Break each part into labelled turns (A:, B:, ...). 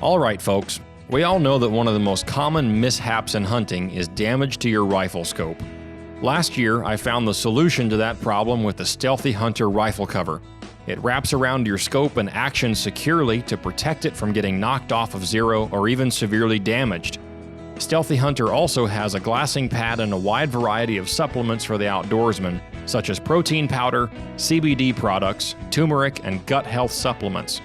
A: All right, folks. We all know that one of the most common mishaps in hunting is damage to your rifle scope. Last year, I found the solution to that problem with the Stealthy Hunter rifle cover. It wraps around your scope and actions securely to protect it from getting knocked off of zero or even severely damaged. Stealthy Hunter also has a glassing pad and a wide variety of supplements for the outdoorsman, such as protein powder, CBD products, turmeric, and gut health supplements.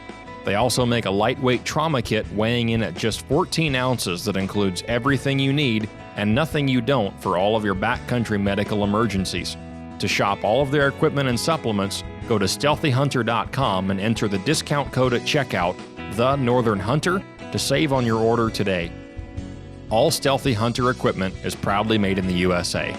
A: They also make a lightweight trauma kit weighing in at just 14 ounces that includes everything you need and nothing you don't for all of your backcountry medical emergencies. To shop all of their equipment and supplements, go to StealthyHunter.com and enter the discount code at checkout, The Northern Hunter, to save on your order today. All Stealthy Hunter equipment is proudly made in the USA.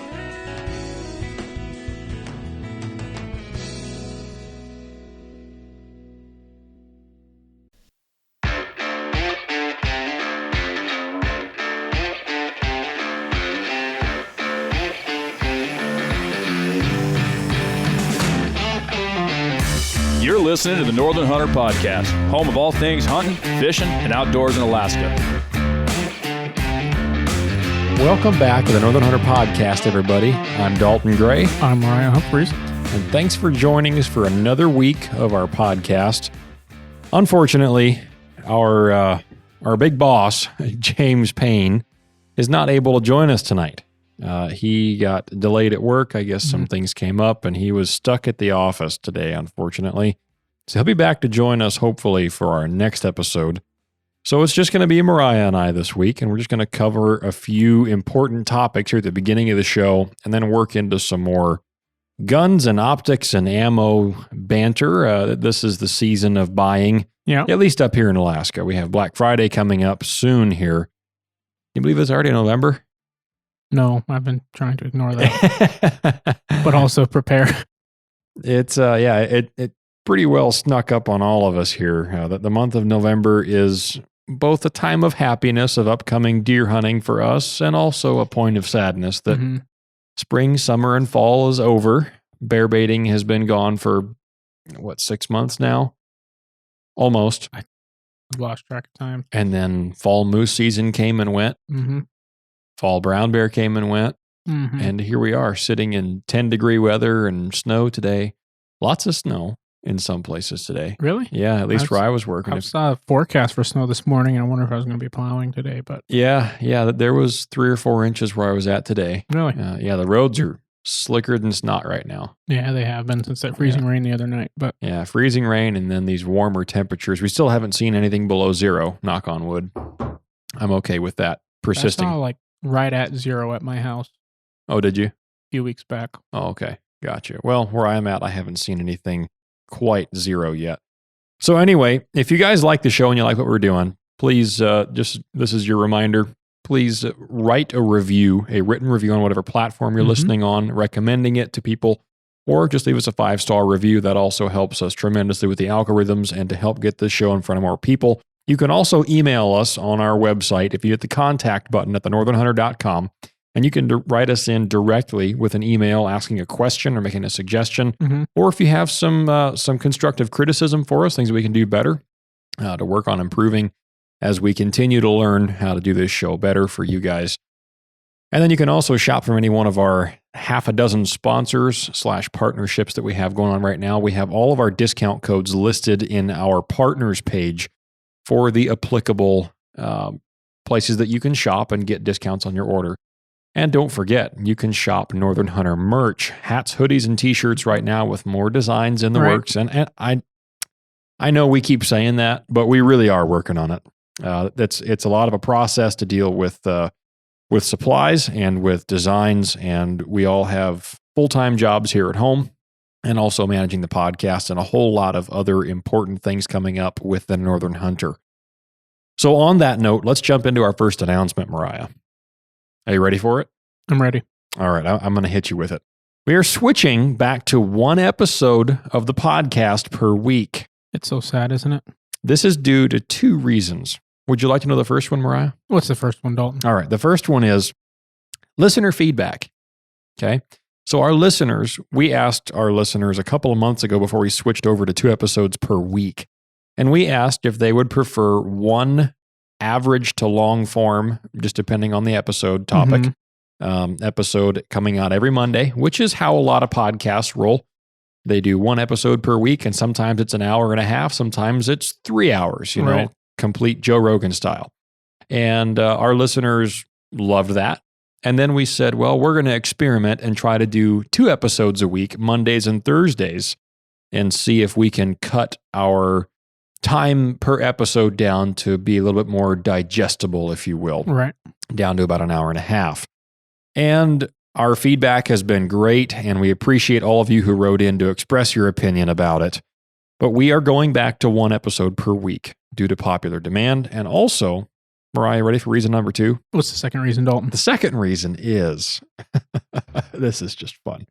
B: You're listening to the Northern Hunter Podcast, home of all things hunting, fishing, and outdoors in Alaska.
A: Welcome back to the Northern Hunter Podcast, everybody. I'm Dalton Gray.
C: I'm Ryan Humphreys.
A: And thanks for joining us for another week of our podcast. Unfortunately, our big boss, James Payne, is not able to join us tonight. He got delayed at work. I guess some things came up and he was stuck at the office today, unfortunately. So he'll be back to join us hopefully for our next episode. So it's just going to be Mariah and I this week, and we're just going to cover a few important topics here at the beginning of the show and then work into some more guns and optics and ammo banter. This is the season of buying, at least up here in Alaska. We have Black Friday coming up soon here. Can you believe it's already November?
C: No, I've been trying to ignore that, but also prepare.
A: It's, it pretty well snuck up on all of us here. That the month of November is both a time of happiness of upcoming deer hunting for us and also a point of sadness that spring, summer, and fall is over. Bear baiting has been gone for, 6 months now? Almost.
C: I've lost track of time.
A: And then fall moose season came and went. Fall brown bear came and went, and here we are sitting in 10-degree weather and snow today. Lots of snow in some places today.
C: Really?
A: Yeah, at least where I was working.
C: I saw a forecast for snow this morning, and I wonder if I was going to be plowing today. But
A: yeah, there was 3 or 4 inches where I was at today.
C: Really?
A: The roads are slicker than snot right now.
C: Yeah, they have been since that freezing rain the other night. But
A: yeah, freezing rain and then these warmer temperatures. We still haven't seen anything below zero, knock on wood. I'm okay with that persisting.
C: I saw right at zero at my house.
A: Oh, did you?
C: A few weeks back.
A: Oh, okay. Gotcha. Well, where I'm at, I haven't seen anything quite zero yet. So anyway, if you guys like the show and you like what we're doing, please, this is your reminder, please write a written review on whatever platform you're listening on, recommending it to people, or just leave us a 5-star review. That also helps us tremendously with the algorithms and to help get this show in front of more people. You can also email us on our website if you hit the contact button at thenorthernhunter.com, and you can write us in directly with an email asking a question or making a suggestion, or if you have some constructive criticism for us, things that we can do better to work on improving as we continue to learn how to do this show better for you guys. And then you can also shop from any one of our half a dozen sponsors / partnerships that we have going on right now. We have all of our discount codes listed in our partners page for the applicable places that you can shop and get discounts on your order. And don't forget, you can shop Northern Hunter merch, hats, hoodies, and t-shirts right now with more designs in the works. And I know we keep saying that, but we really are working on it. It's a lot of a process to deal with supplies and with designs, and we all have full-time jobs here at home and also managing the podcast and a whole lot of other important things coming up with the Northern Hunter. So on that note, let's jump into our first announcement, Mariah. Are you ready for it?
C: I'm ready.
A: All right, I'm going to hit you with it. We are switching back to 1 episode of the podcast per week.
C: It's so sad, isn't it?
A: This is due to 2 reasons. Would you like to know the first one, Mariah?
C: What's the first one, Dalton?
A: All right, the first one is listener feedback. Okay. So we asked our listeners a couple of months ago before we switched over to 2 episodes per week. And we asked if they would prefer 1 average to long form, just depending on the episode topic. Episode coming out every Monday, which is how a lot of podcasts roll. They do one episode per week, and sometimes it's an hour and a half. Sometimes it's 3 hours,
C: Right.
A: complete Joe Rogan style. And our listeners loved that. And then we said, well, we're going to experiment and try to do 2 episodes a week, Mondays and Thursdays, and see if we can cut our time per episode down to be a little bit more digestible, if you will,
C: Right.
A: down to about an hour and a half. And our feedback has been great, and we appreciate all of you who wrote in to express your opinion about it. But we are going back to 1 episode per week due to popular demand. And also, Mariah, ready for reason number 2?
C: What's the second reason, Dalton?
A: The second reason is, this is just fun.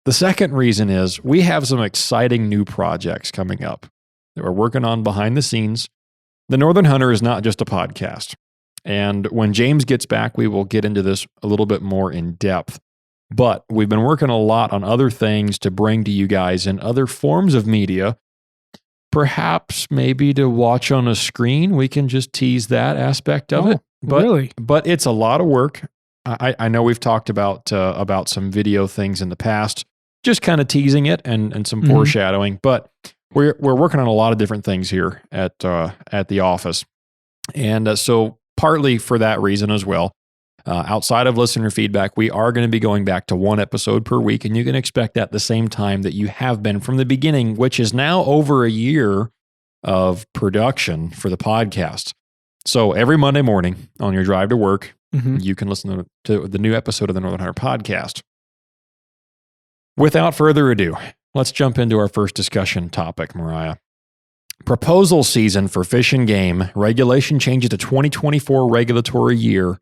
A: The second reason is we have some exciting new projects coming up that we're working on behind the scenes. The Northern Hunter is not just a podcast. And when James gets back, we will get into this a little bit more in depth. But we've been working a lot on other things to bring to you guys in other forms of media. Perhaps maybe to watch on a screen. We can just tease that aspect of it. But,
C: really?
A: But it's a lot of work. I know we've talked about some video things in the past, just kind of teasing it and some foreshadowing. But we're working on a lot of different things here at the office. And so partly for that reason as well, outside of listener feedback, we are going to be going back to 1 episode per week, and you can expect that the same time that you have been from the beginning, which is now over a year of production for the podcast. So every Monday morning on your drive to work, you can listen to the new episode of the Northern Hunter podcast. Without further ado, let's jump into our first discussion topic, Mariah. Proposal season for Fish and Game, regulation changes to 2024 regulatory year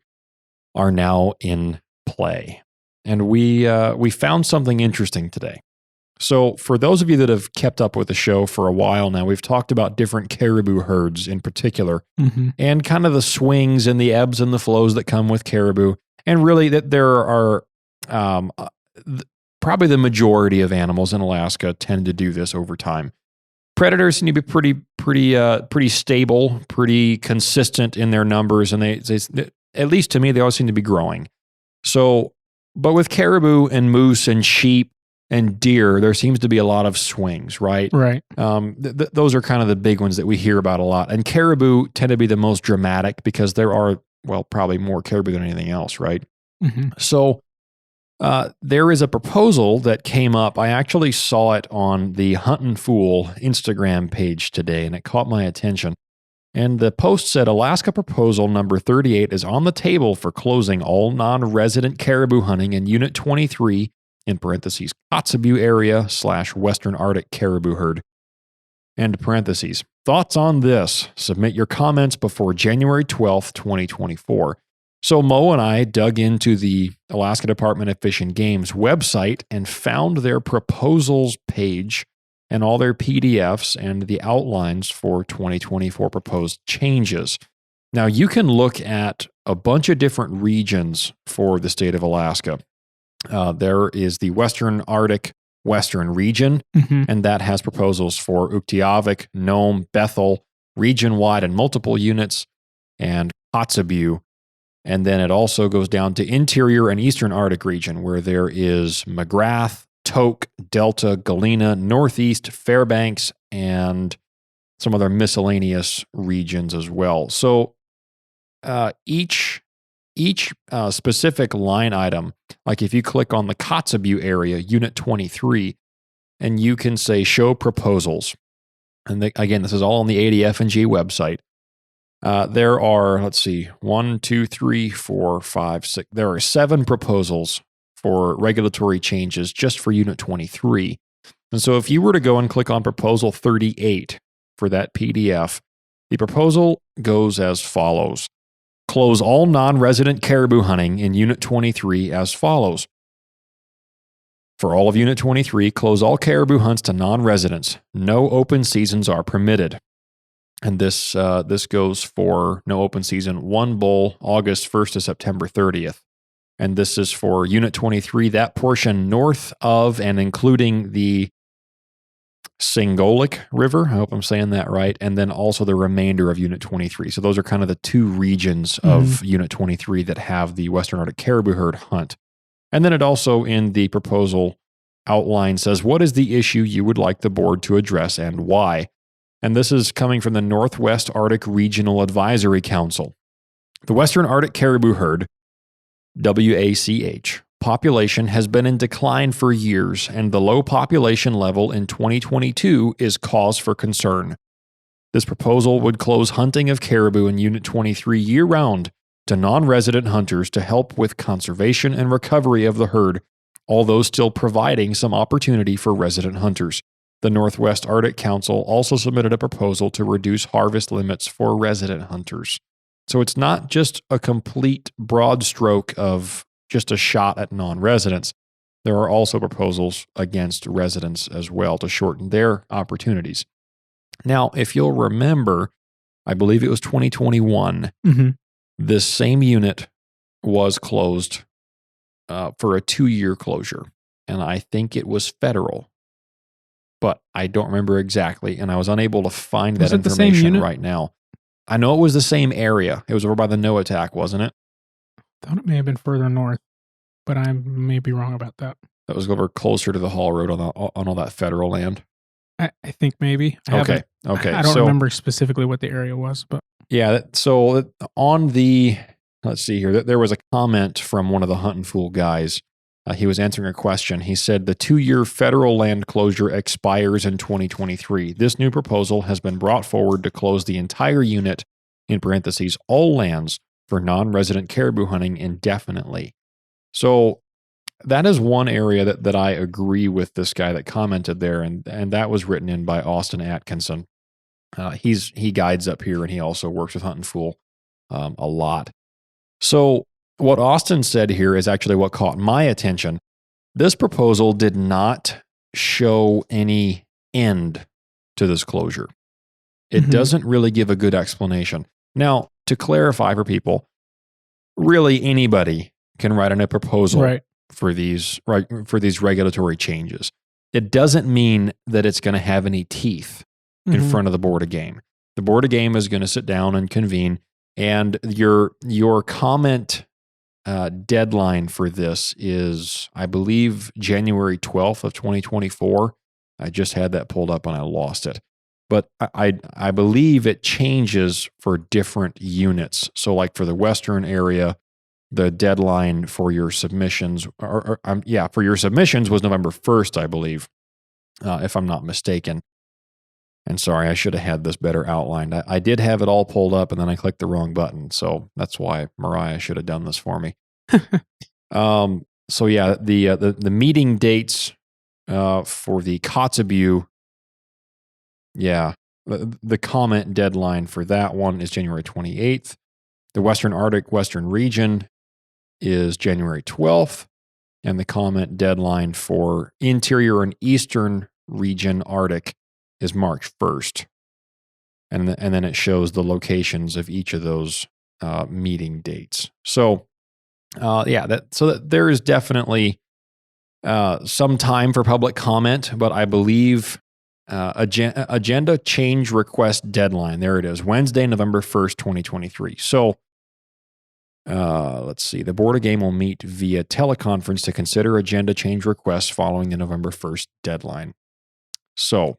A: are now in play. And we found something interesting today. So for those of you that have kept up with the show for a while now, we've talked about different caribou herds in particular, and kind of the swings and the ebbs and the flows that come with caribou. And really that there are probably the majority of animals in Alaska tend to do this over time. Predators seem to be pretty stable, pretty consistent in their numbers, and they at least to me, they always seem to be growing. So, but with caribou and moose and sheep and deer, there seems to be a lot of swings, right?
C: Right.
A: Those are kind of the big ones that we hear about a lot. And caribou tend to be the most dramatic because there are, well, probably more caribou than anything else, right? So there is a proposal that came up. I actually saw it on the Huntin' Fool Instagram page today, and it caught my attention. And the post said, Alaska proposal number 38 is on the table for closing all non-resident caribou hunting in Unit 23, in parentheses, Kotzebue area / Western Arctic caribou herd. End parentheses. Thoughts on this? Submit your comments before January 12th, 2024. So Moe and I dug into the Alaska Department of Fish and Game's website and found their proposals page and all their PDFs and the outlines for 2024 proposed changes. Now, you can look at a bunch of different regions for the state of Alaska. There is the Western Arctic Western region, and that has proposals for Uktiavik, Nome, Bethel, region-wide and multiple units, and Kotzebue. And then it also goes down to interior and eastern Arctic region, where there is McGrath, Tok, Delta, Galena, Northeast, Fairbanks, and some other miscellaneous regions as well. So each specific line item, like if you click on the Kotzebue area, Unit 23, and you can say Show Proposals. And again, this is all on the ADF&G website. There are, let's see, 1, 2, 3, 4, 5, 6. There are 7 proposals for regulatory changes just for Unit 23. And so if you were to go and click on Proposal 38 for that PDF, the proposal goes as follows. Close all non-resident caribou hunting in Unit 23 as follows. For all of Unit 23, close all caribou hunts to non-residents. No open seasons are permitted. And this goes for no open season, 1 bull, August 1st to September 30th. And this is for Unit 23, that portion north of and including the Singolic River. I hope I'm saying that right. And then also the remainder of Unit 23. So those are kind of the two regions of Unit 23 that have the Western Arctic caribou herd hunt. And then it also in the proposal outline says, what is the issue you would like the board to address and why? And this is coming from the Northwest Arctic Regional Advisory Council. The Western Arctic caribou herd, WACH, population has been in decline for years, and the low population level in 2022 is cause for concern. This proposal would close hunting of caribou in Unit 23 year-round to non-resident hunters to help with conservation and recovery of the herd, although still providing some opportunity for resident hunters. The Northwest Arctic Council also submitted a proposal to reduce harvest limits for resident hunters. So it's not just a complete broad stroke of just a shot at non-residents. There are also proposals against residents as well to shorten their opportunities. Now, if you'll remember, I believe it was 2021, this same unit was closed for a 2-year closure. And I think it was federal, but I don't remember exactly. And I was unable to find that information right now. I know it was the same area. It was over by the Noah attack, wasn't it?
C: I thought it may have been further north, but I may be wrong about that.
A: That was over closer to the Hall Road on all that federal land.
C: I think maybe.
A: Okay.
C: I don't remember specifically what the area was, but
A: yeah. So on the, let's see here, there was a comment from one of the Hunt and Fool guys. He was answering a question. He said the 2-year federal land closure expires in 2023. This new proposal has been brought forward to close the entire unit, in parentheses, all lands for non-resident caribou hunting indefinitely. So that is one area that I agree with this guy that commented there, and that was written in by Austin Atkinson. He guides up here, and he also works with Hunt and Fool a lot. So what Austin said here is actually what caught my attention. This proposal did not show any end to this closure. It doesn't really give a good explanation. Now, to clarify for people, really anybody can write in a proposal for these regulatory changes. It doesn't mean that it's going to have any teeth in front of the Board of Game. The Board of Game is going to sit down and convene, and your comment deadline for this is, I believe, January 12th of 2024. I just had that pulled up and I lost it. But I believe it changes for different units. So like for the Western area, the deadline for your submissions, for your submissions was November 1st, I believe, if I'm not mistaken. And sorry, I should have had this better outlined. I did have it all pulled up and then I clicked the wrong button. So that's why Mariah should have done this for me. So yeah, the meeting dates for the Kotzebue, the comment deadline for that one is January 28th. The Western Arctic Western Region is January 12th. And the comment deadline for Interior and Eastern Region Arctic is March 1st. And then it shows the locations of each of those meeting dates. So, that there is definitely some time for public comment, but I believe agenda change request deadline, there it is, Wednesday, November 1st, 2023. So, let's see, the Board of Game will meet via teleconference to consider agenda change requests following the November 1st deadline. So,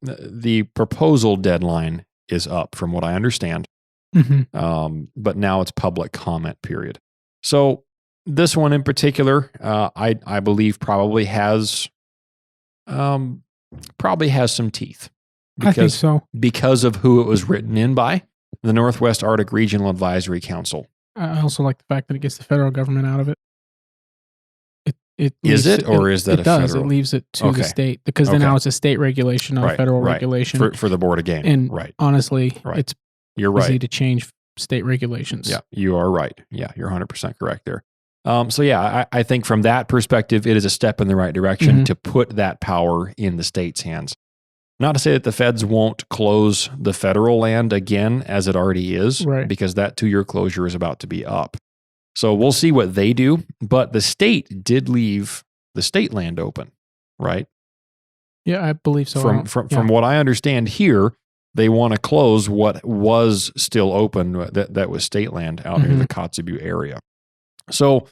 A: the proposal deadline is up from what I understand. But now it's public comment period. So this one in particular, I believe probably has some teeth.
C: I think so.
A: Because of who it was written in by, the Northwest Arctic Regional Advisory Council.
C: I also like the fact that it gets the federal government out of it. It
A: leaves it federal?
C: It leaves it to the state, because then now it's a state regulation, not a federal regulation.
A: For the Board of Game.
C: And honestly, it's easy to change state regulations.
A: Yeah, you are right. Yeah, you're 100% correct there. I think from that perspective, it is a step in the right direction to put that power in the state's hands. Not to say that the feds won't close the federal land again, as it already is, because that 2-year closure is about to be up. So we'll see what they do, but the state did leave the state land open, right?
C: Yeah, I believe so.
A: From what I understand here, they want to close what was still open, that was state land out near the Kotzebue area. So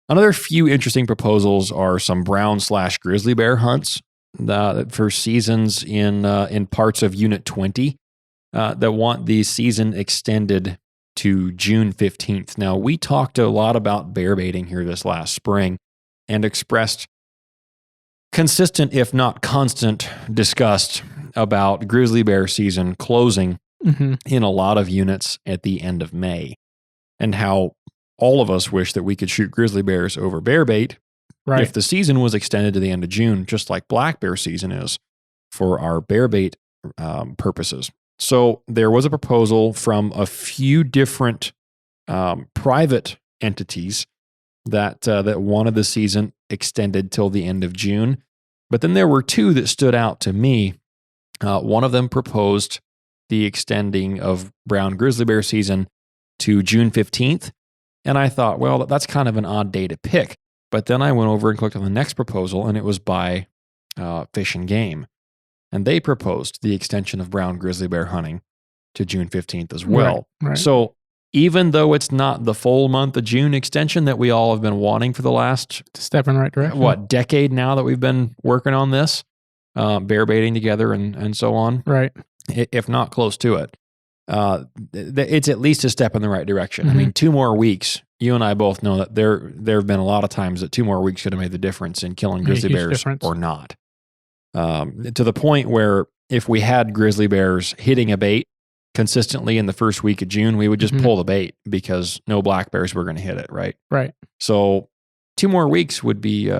A: another few interesting proposals are some brown/grizzly bear hunts for seasons in parts of Unit 20 that want the season extended to June 15th. Now, we talked a lot about bear baiting here this last spring and expressed consistent, if not constant, disgust about grizzly bear season closing in a lot of units at the end of May, and how all of us wish that we could shoot grizzly bears over bear bait if the season was extended to the end of June, just like black bear season is for our bear bait purposes. So there was a proposal from a few different private entities that wanted the season extended till the end of June. But then there were two that stood out to me. One of them proposed the extending of brown grizzly bear season to June 15th. And I thought, well, that's kind of an odd day to pick. But then I went over and clicked on the next proposal, and it was by Fish and Game. And they proposed the extension of brown grizzly bear hunting to June 15th as well.
C: Right.
A: So even though it's not the full month of June extension that we all have been wanting for the last
C: step in the right direction,
A: decade now that we've been working on this, bear baiting together and so on.
C: Right.
A: If not close to it, it's at least a step in the right direction. I mean, 2 more weeks. You and I both know that there have been a lot of times that 2 more weeks could have made the difference in killing grizzly bears or not. To the point where if we had grizzly bears hitting a bait consistently in the first week of June, we would just pull the bait because no black bears were going to hit it, right?
C: Right.
A: So 2 more weeks would be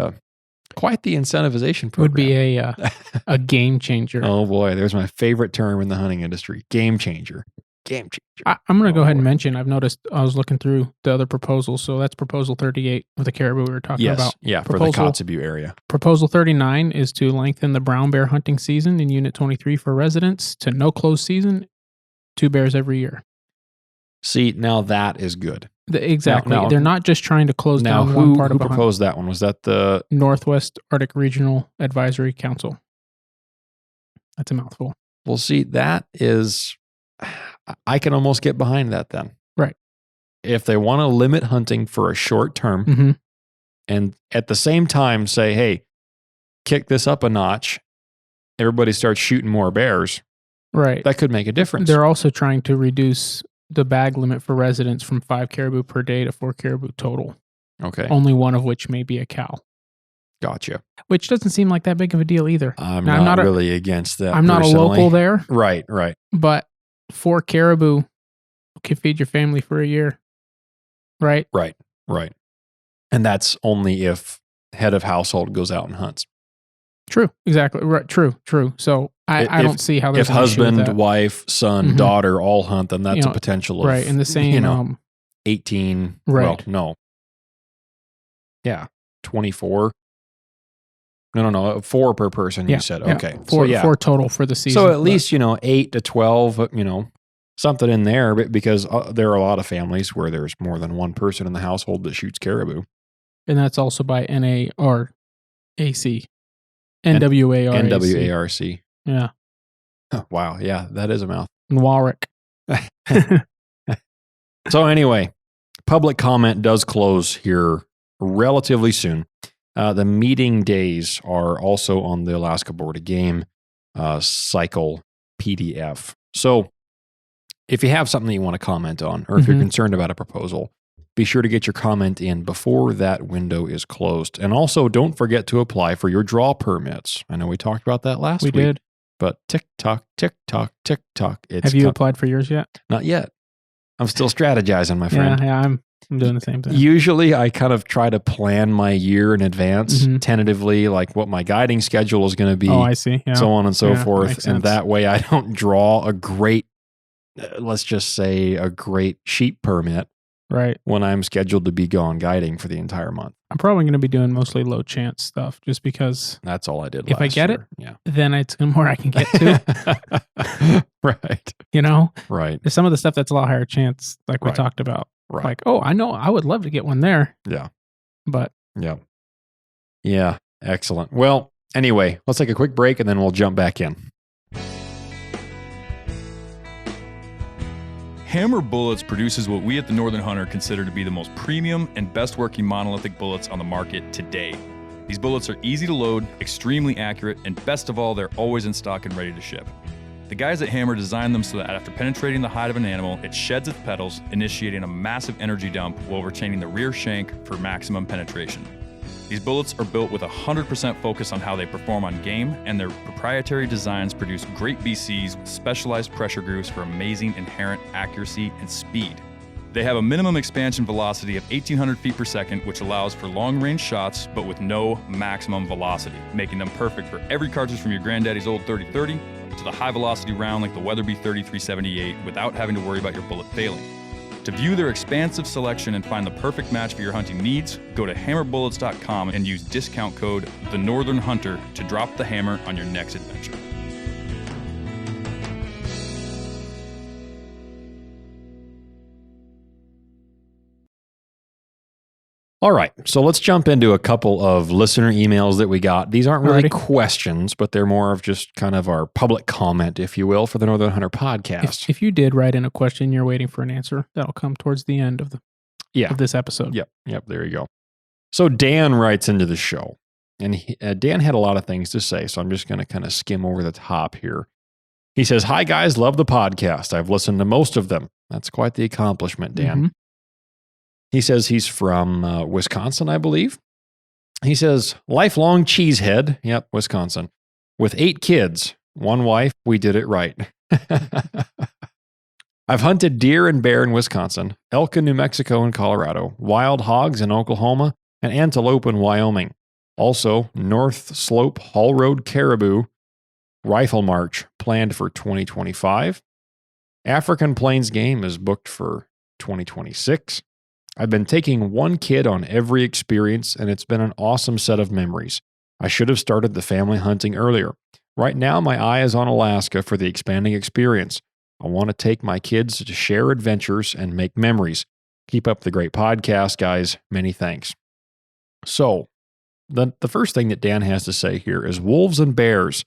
A: quite the incentivization program.
C: Would be a game changer.
A: Oh boy, there's my favorite term in the hunting industry: game changer. Game changer.
C: I'm going to go ahead and mention, I've noticed, I was looking through the other proposals. So that's proposal 38 with the caribou we were talking about.
A: Yeah, for the Kotzebue area.
C: Proposal 39 is to lengthen the brown bear hunting season in Unit 23 for residents to no close season, 2 bears every year.
A: See, now that is good.
C: Exactly. Now, they're not just trying to close down
A: one
C: part of a hunt.
A: Who proposed that one? Was that the
C: Northwest Arctic Regional Advisory Council? That's a mouthful.
A: Well, see, that is... I can almost get behind that then.
C: Right.
A: If they want to limit hunting for a short term and at the same time say, hey, kick this up a notch, everybody starts shooting more bears.
C: Right.
A: That could make a difference.
C: They're also trying to reduce the bag limit for residents from 5 caribou per day to 4 caribou total.
A: Okay.
C: Only one of which may be a cow.
A: Gotcha.
C: Which doesn't seem like that big of a deal either.
A: I'm not really against that.
C: I'm not a local there.
A: Right.
C: But 4 caribou can feed your family for a year. Right?
A: Right. And that's only if head of household goes out and hunts.
C: True. Exactly. Right. True. So I don't see how there's
A: if husband, wife, son, daughter all hunt, then that's a potential of
C: in the same
A: 18.
C: Right.
A: Well, no. Yeah. 24. No. 4 per person, you said. Okay.
C: 4 total for the season.
A: So at least, 8 to 12, something in there, because there are a lot of families where there's more than one person in the household that shoots caribou.
C: And that's also by NARAC. NWARC.
A: NWARC.
C: Yeah.
A: Wow. Yeah, that is a mouth.
C: Warwick.
A: So anyway, public comment does close here relatively soon. The meeting days are also on the Alaska Board of Game cycle PDF. So if you have something that you want to comment on, or if you're concerned about a proposal, be sure to get your comment in before that window is closed. And also, don't forget to apply for your draw permits. I know we talked about that last week. We did. But tick-tock, tick-tock, tick-tock.
C: Have you applied for yours yet?
A: Not yet. I'm still strategizing, my friend.
C: Yeah, I'm doing the same thing.
A: Usually, I kind of try to plan my year in advance, tentatively, like what my guiding schedule is going to be.
C: Oh, I see. Yeah.
A: So on and so forth. And that way, I don't draw a great, let's just say, a great sheep permit.
C: Right.
A: When I'm scheduled to be gone guiding for the entire month.
C: I'm probably going to be doing mostly low chance stuff just because.
A: That's all I did
C: if
A: last
C: I get
A: year.
C: Then it's more I can get to.
A: Right. Right.
C: There's some of the stuff that's a lot higher chance, like we talked about.
A: Right.
C: Like, oh, I know I would love to get one there.
A: Yeah.
C: But.
A: Yeah. Excellent. Well, Anyway, let's take a quick break and then we'll jump back in.
B: Hammer Bullets produces what we at the Northern Hunter consider to be the most premium and best working monolithic bullets on the market today. These bullets are easy to load, extremely accurate, and best of all, they're always in stock and ready to ship. The guys at Hammer designed them so that after penetrating the hide of an animal, it sheds its petals, initiating a massive energy dump while retaining the rear shank for maximum penetration. These bullets are built with 100% focus on how they perform on game, and their proprietary designs produce great BCs with specialized pressure grooves for amazing inherent accuracy and speed. They have a minimum expansion velocity of 1,800 feet per second, which allows for long-range shots, but with no maximum velocity, making them perfect for every cartridge from your granddaddy's old 30-30 to the high-velocity round like the Weatherby 30-378 without having to worry about your bullet failing. To view their expansive selection and find the perfect match for your hunting needs, go to hammerbullets.com and use discount code TheNorthernHunter to drop the hammer on your next adventure.
A: All right, so let's jump into a couple of listener emails that we got. These aren't really
C: Alrighty.
A: questions, but they're more of just kind of our public comment, if you will, for the Northern Hunter podcast.
C: If you did write in a question, you're waiting for an answer. That'll come towards the end of this episode.
A: Yep, there you go. So Dan writes into the show, and Dan had a lot of things to say, so I'm just going to kind of skim over the top here. He says, "Hi guys, love the podcast. I've listened to most of them." That's quite the accomplishment, Dan.
C: Mhm.
A: He says he's from Wisconsin, I believe. He says, "Lifelong cheesehead." Yep, Wisconsin. "With 8 kids, 1 wife, we did it right." "I've hunted deer and bear in Wisconsin, elk in New Mexico and Colorado, wild hogs in Oklahoma, and antelope in Wyoming. Also, North Slope Haul Road caribou rifle march planned for 2025. African Plains game is booked for 2026. I've been taking 1 kid on every experience, and it's been an awesome set of memories. I should have started the family hunting earlier. Right now, my eye is on Alaska for the expanding experience. I want to take my kids to share adventures and make memories. Keep up the great podcast, guys. Many thanks." So, the first thing that Dan has to say here is wolves and bears.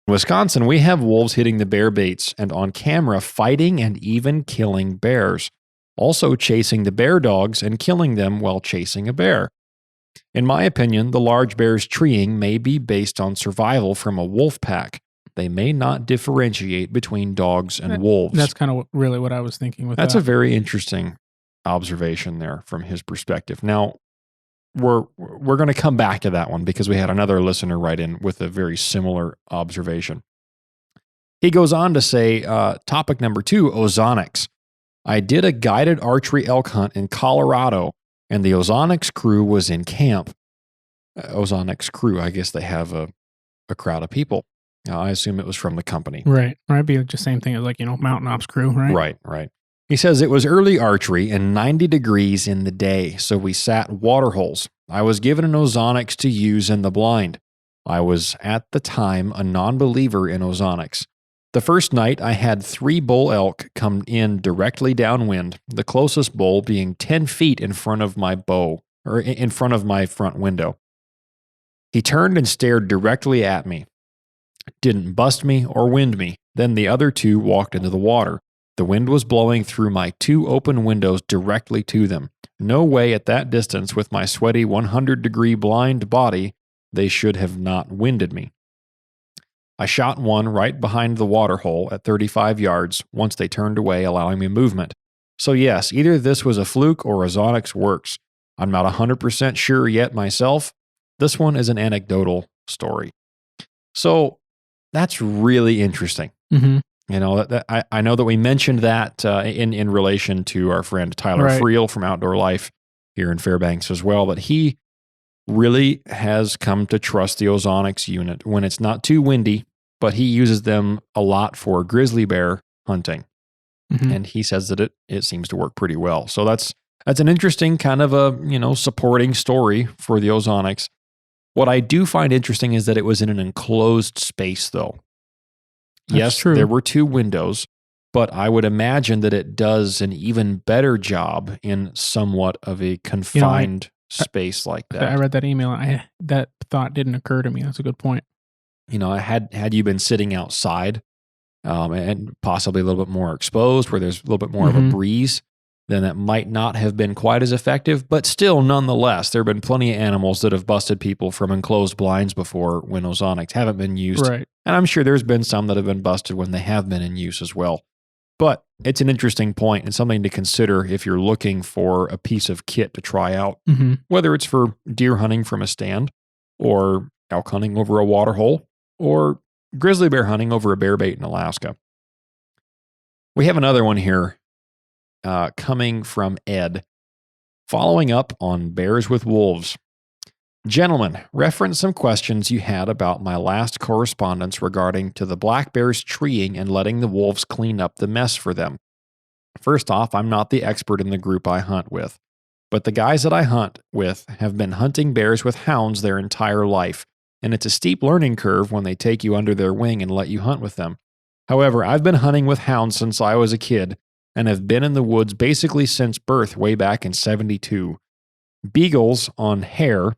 A: In Wisconsin, we have wolves hitting the bear baits and on camera fighting and even killing bears. Also chasing the bear dogs and killing them while chasing a bear. In my opinion, the large bear's treeing may be based on survival from a wolf pack. They may not differentiate between dogs and wolves.
C: That's kind of really what I was thinking with
A: That's
C: that.
A: a very interesting observation there from his perspective. Now, we're going to come back to that one because we had another listener write in with a very similar observation. He goes on to say, topic number 2, ozonics. I did a guided archery elk hunt in Colorado, and the ozonics crew was in camp. Ozonics crew, I guess they have a crowd of people. I assume it was from the company.
C: Right. It'd be the same thing as Mountain Ops crew, right?
A: Right. He says it was early archery and 90 degrees in the day, so we sat water holes. I was given an ozonics to use in the blind. I was at the time a non-believer in ozonics. The first night, I had 3 bull elk come in directly downwind, the closest bull being 10 feet in front of my in front of my front window. He turned and stared directly at me. Didn't bust me or wind me. Then the other 2 walked into the water. The wind was blowing through my 2 open windows directly to them. No way at that distance with my sweaty 100-degree blind body, they should have not winded me. I shot one right behind the water hole at 35 yards once they turned away, allowing me movement. So yes, either this was a fluke or ozonics works. I'm not 100% sure yet myself. This one is an anecdotal story. So that's really interesting.
C: Mm-hmm.
A: You know, I know that we mentioned that in relation to our friend Tyler
C: Right.
A: Friel from Outdoor Life here in Fairbanks as well, that he really has come to trust the ozonics unit when it's not too windy, but he uses them a lot for grizzly bear hunting.
C: Mm-hmm.
A: And he says that it seems to work pretty well. So that's an interesting kind of a, supporting story for the ozonics. What I do find interesting is that it was in an enclosed space though.
C: That's
A: Yes,
C: true.
A: there were 2 windows, but I would imagine that it does an even better job in somewhat of a confined space like that.
C: I read that email. That thought didn't occur to me. That's a good point.
A: Had you been sitting outside and possibly a little bit more exposed where there's a little bit more of a breeze, then that might not have been quite as effective. But still, nonetheless, there have been plenty of animals that have busted people from enclosed blinds before when ozonics haven't been used.
C: Right.
A: And I'm sure there's been some that have been busted when they have been in use as well. But it's an interesting point and something to consider if you're looking for a piece of kit to try out, whether it's for deer hunting from a stand or elk hunting over a water hole or grizzly bear hunting over a bear bait in Alaska. We have another one here coming from Ed, following up on bears with wolves. Gentlemen, reference some questions you had about my last correspondence regarding to the black bears treeing and letting the wolves clean up the mess for them. First off, I'm not the expert in the group I hunt with, but the guys that I hunt with have been hunting bears with hounds their entire life, and it's a steep learning curve when they take you under their wing and let you hunt with them. However, I've been hunting with hounds since I was a kid and have been in the woods basically since birth way back in '72. Beagles on hare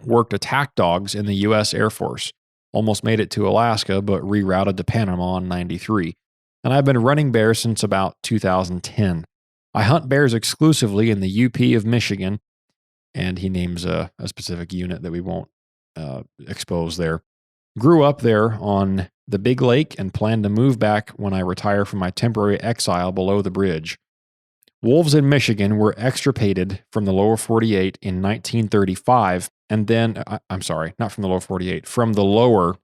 A: worked attack dogs in the U.S. Air Force, almost made it to Alaska, but rerouted to Panama in '93. And I've been running bears since about 2010. I hunt bears exclusively in the UP of Michigan, and he names a specific unit that we won't expose there. Grew up there on the Big Lake and plan to move back when I retire from my temporary exile below the bridge. Wolves in Michigan were extirpated from the lower 48 in 1935, and then, I'm sorry, not from the lower 48, from the lower,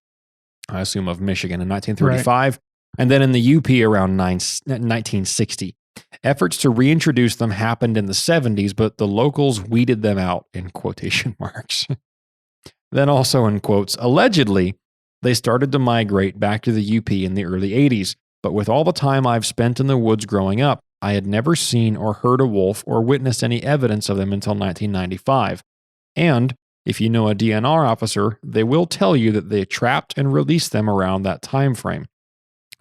A: I assume, of Michigan in 1935, and then in the UP around 1960. Efforts to reintroduce them happened in the 70s, but the locals weeded them out, in quotation marks. Then also in quotes, allegedly, they started to migrate back to the UP in the early 80s, but with all the time I've spent in the woods growing up, I had never seen or heard a wolf or witnessed any evidence of them until 1995. And if you know a DNR officer, they will tell you that they trapped and released them around that time frame.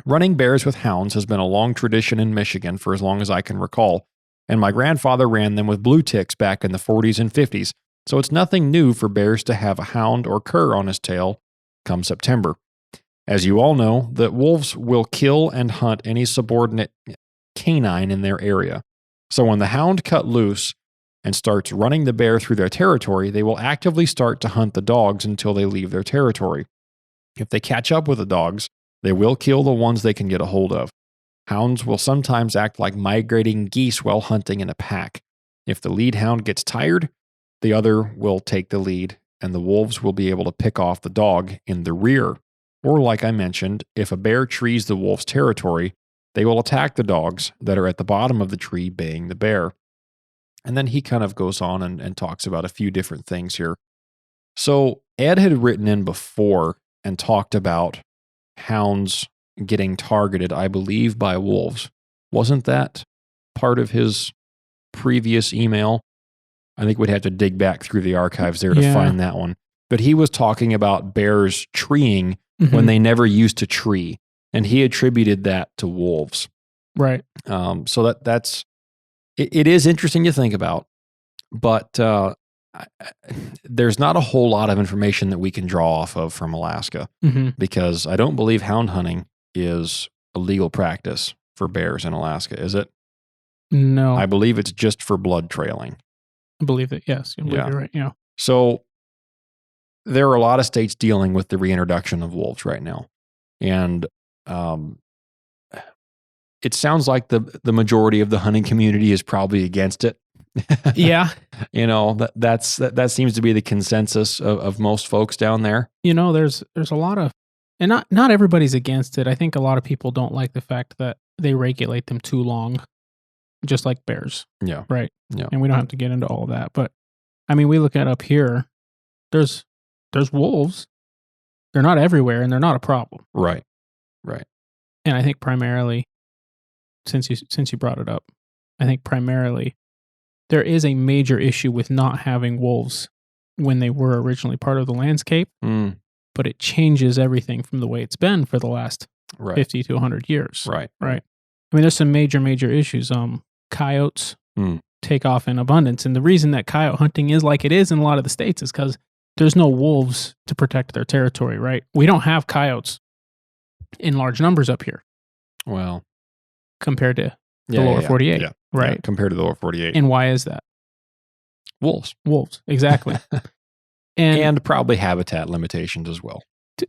A: Running bears with hounds has been a long tradition in Michigan for as long as I can recall, and my grandfather ran them with blue ticks back in the 40s and 50s, so it's nothing new for bears to have a hound or cur on his tail come September. As you all know, that wolves will kill and hunt any subordinate canine in their area. So when the hound cut loose and starts running the bear through their territory, they will actively start to hunt the dogs until they leave their territory. If they catch up with the dogs, they will kill the ones they can get a hold of. Hounds will sometimes act like migrating geese while hunting in a pack. If the lead hound gets tired, the other will take the lead, and the wolves will be able to pick off the dog in the rear. Or like I mentioned, if a bear trees the wolf's territory, they will attack the dogs that are at the bottom of the tree baying the bear. And then he kind of goes on and talks about a few different things here. So Ed had written in before and talked about hounds getting targeted, I believe, by wolves. Wasn't that part of his previous email? I think we'd have to dig back through the archives there to find that one. But he was talking about bears treeing when they never used to tree, and he attributed that to wolves.
C: Right.
A: So that's it is interesting to think about, but there's not a whole lot of information that we can draw off of from Alaska because I don't believe hound hunting is a legal practice for bears in Alaska, is it?
C: No.
A: I believe it's just for blood trailing.
C: I believe that, yes. You're right. Yeah.
A: So there are a lot of states dealing with the reintroduction of wolves right now. And it sounds like the majority of the hunting community is probably against it.
C: Yeah.
A: That seems to be the consensus of most folks down there.
C: There's a lot of, and not everybody's against it. I think a lot of people don't like the fact that they regulate them too long, just like bears.
A: Yeah.
C: Right.
A: Yeah.
C: And we don't have to get into all of that. But I mean, we look at up here, there's wolves. They're not everywhere and they're not a problem.
A: Right. Right.
C: And I think primarily, since you brought it up, I think primarily there is a major issue with not having wolves when they were originally part of the landscape, but it changes everything from the way it's been for the last 50 to 100 years.
A: Right.
C: Right. I mean, there's some major issues. Coyotes take off in abundance. And the reason that coyote hunting is like it is in a lot of the states is because there's no wolves to protect their territory, right? We don't have coyotes in large numbers up here.
A: Well,
C: compared to the lower 48, right?
A: Yeah, compared to the lower 48.
C: And why is that?
A: Wolves,
C: exactly.
A: and probably habitat limitations as well.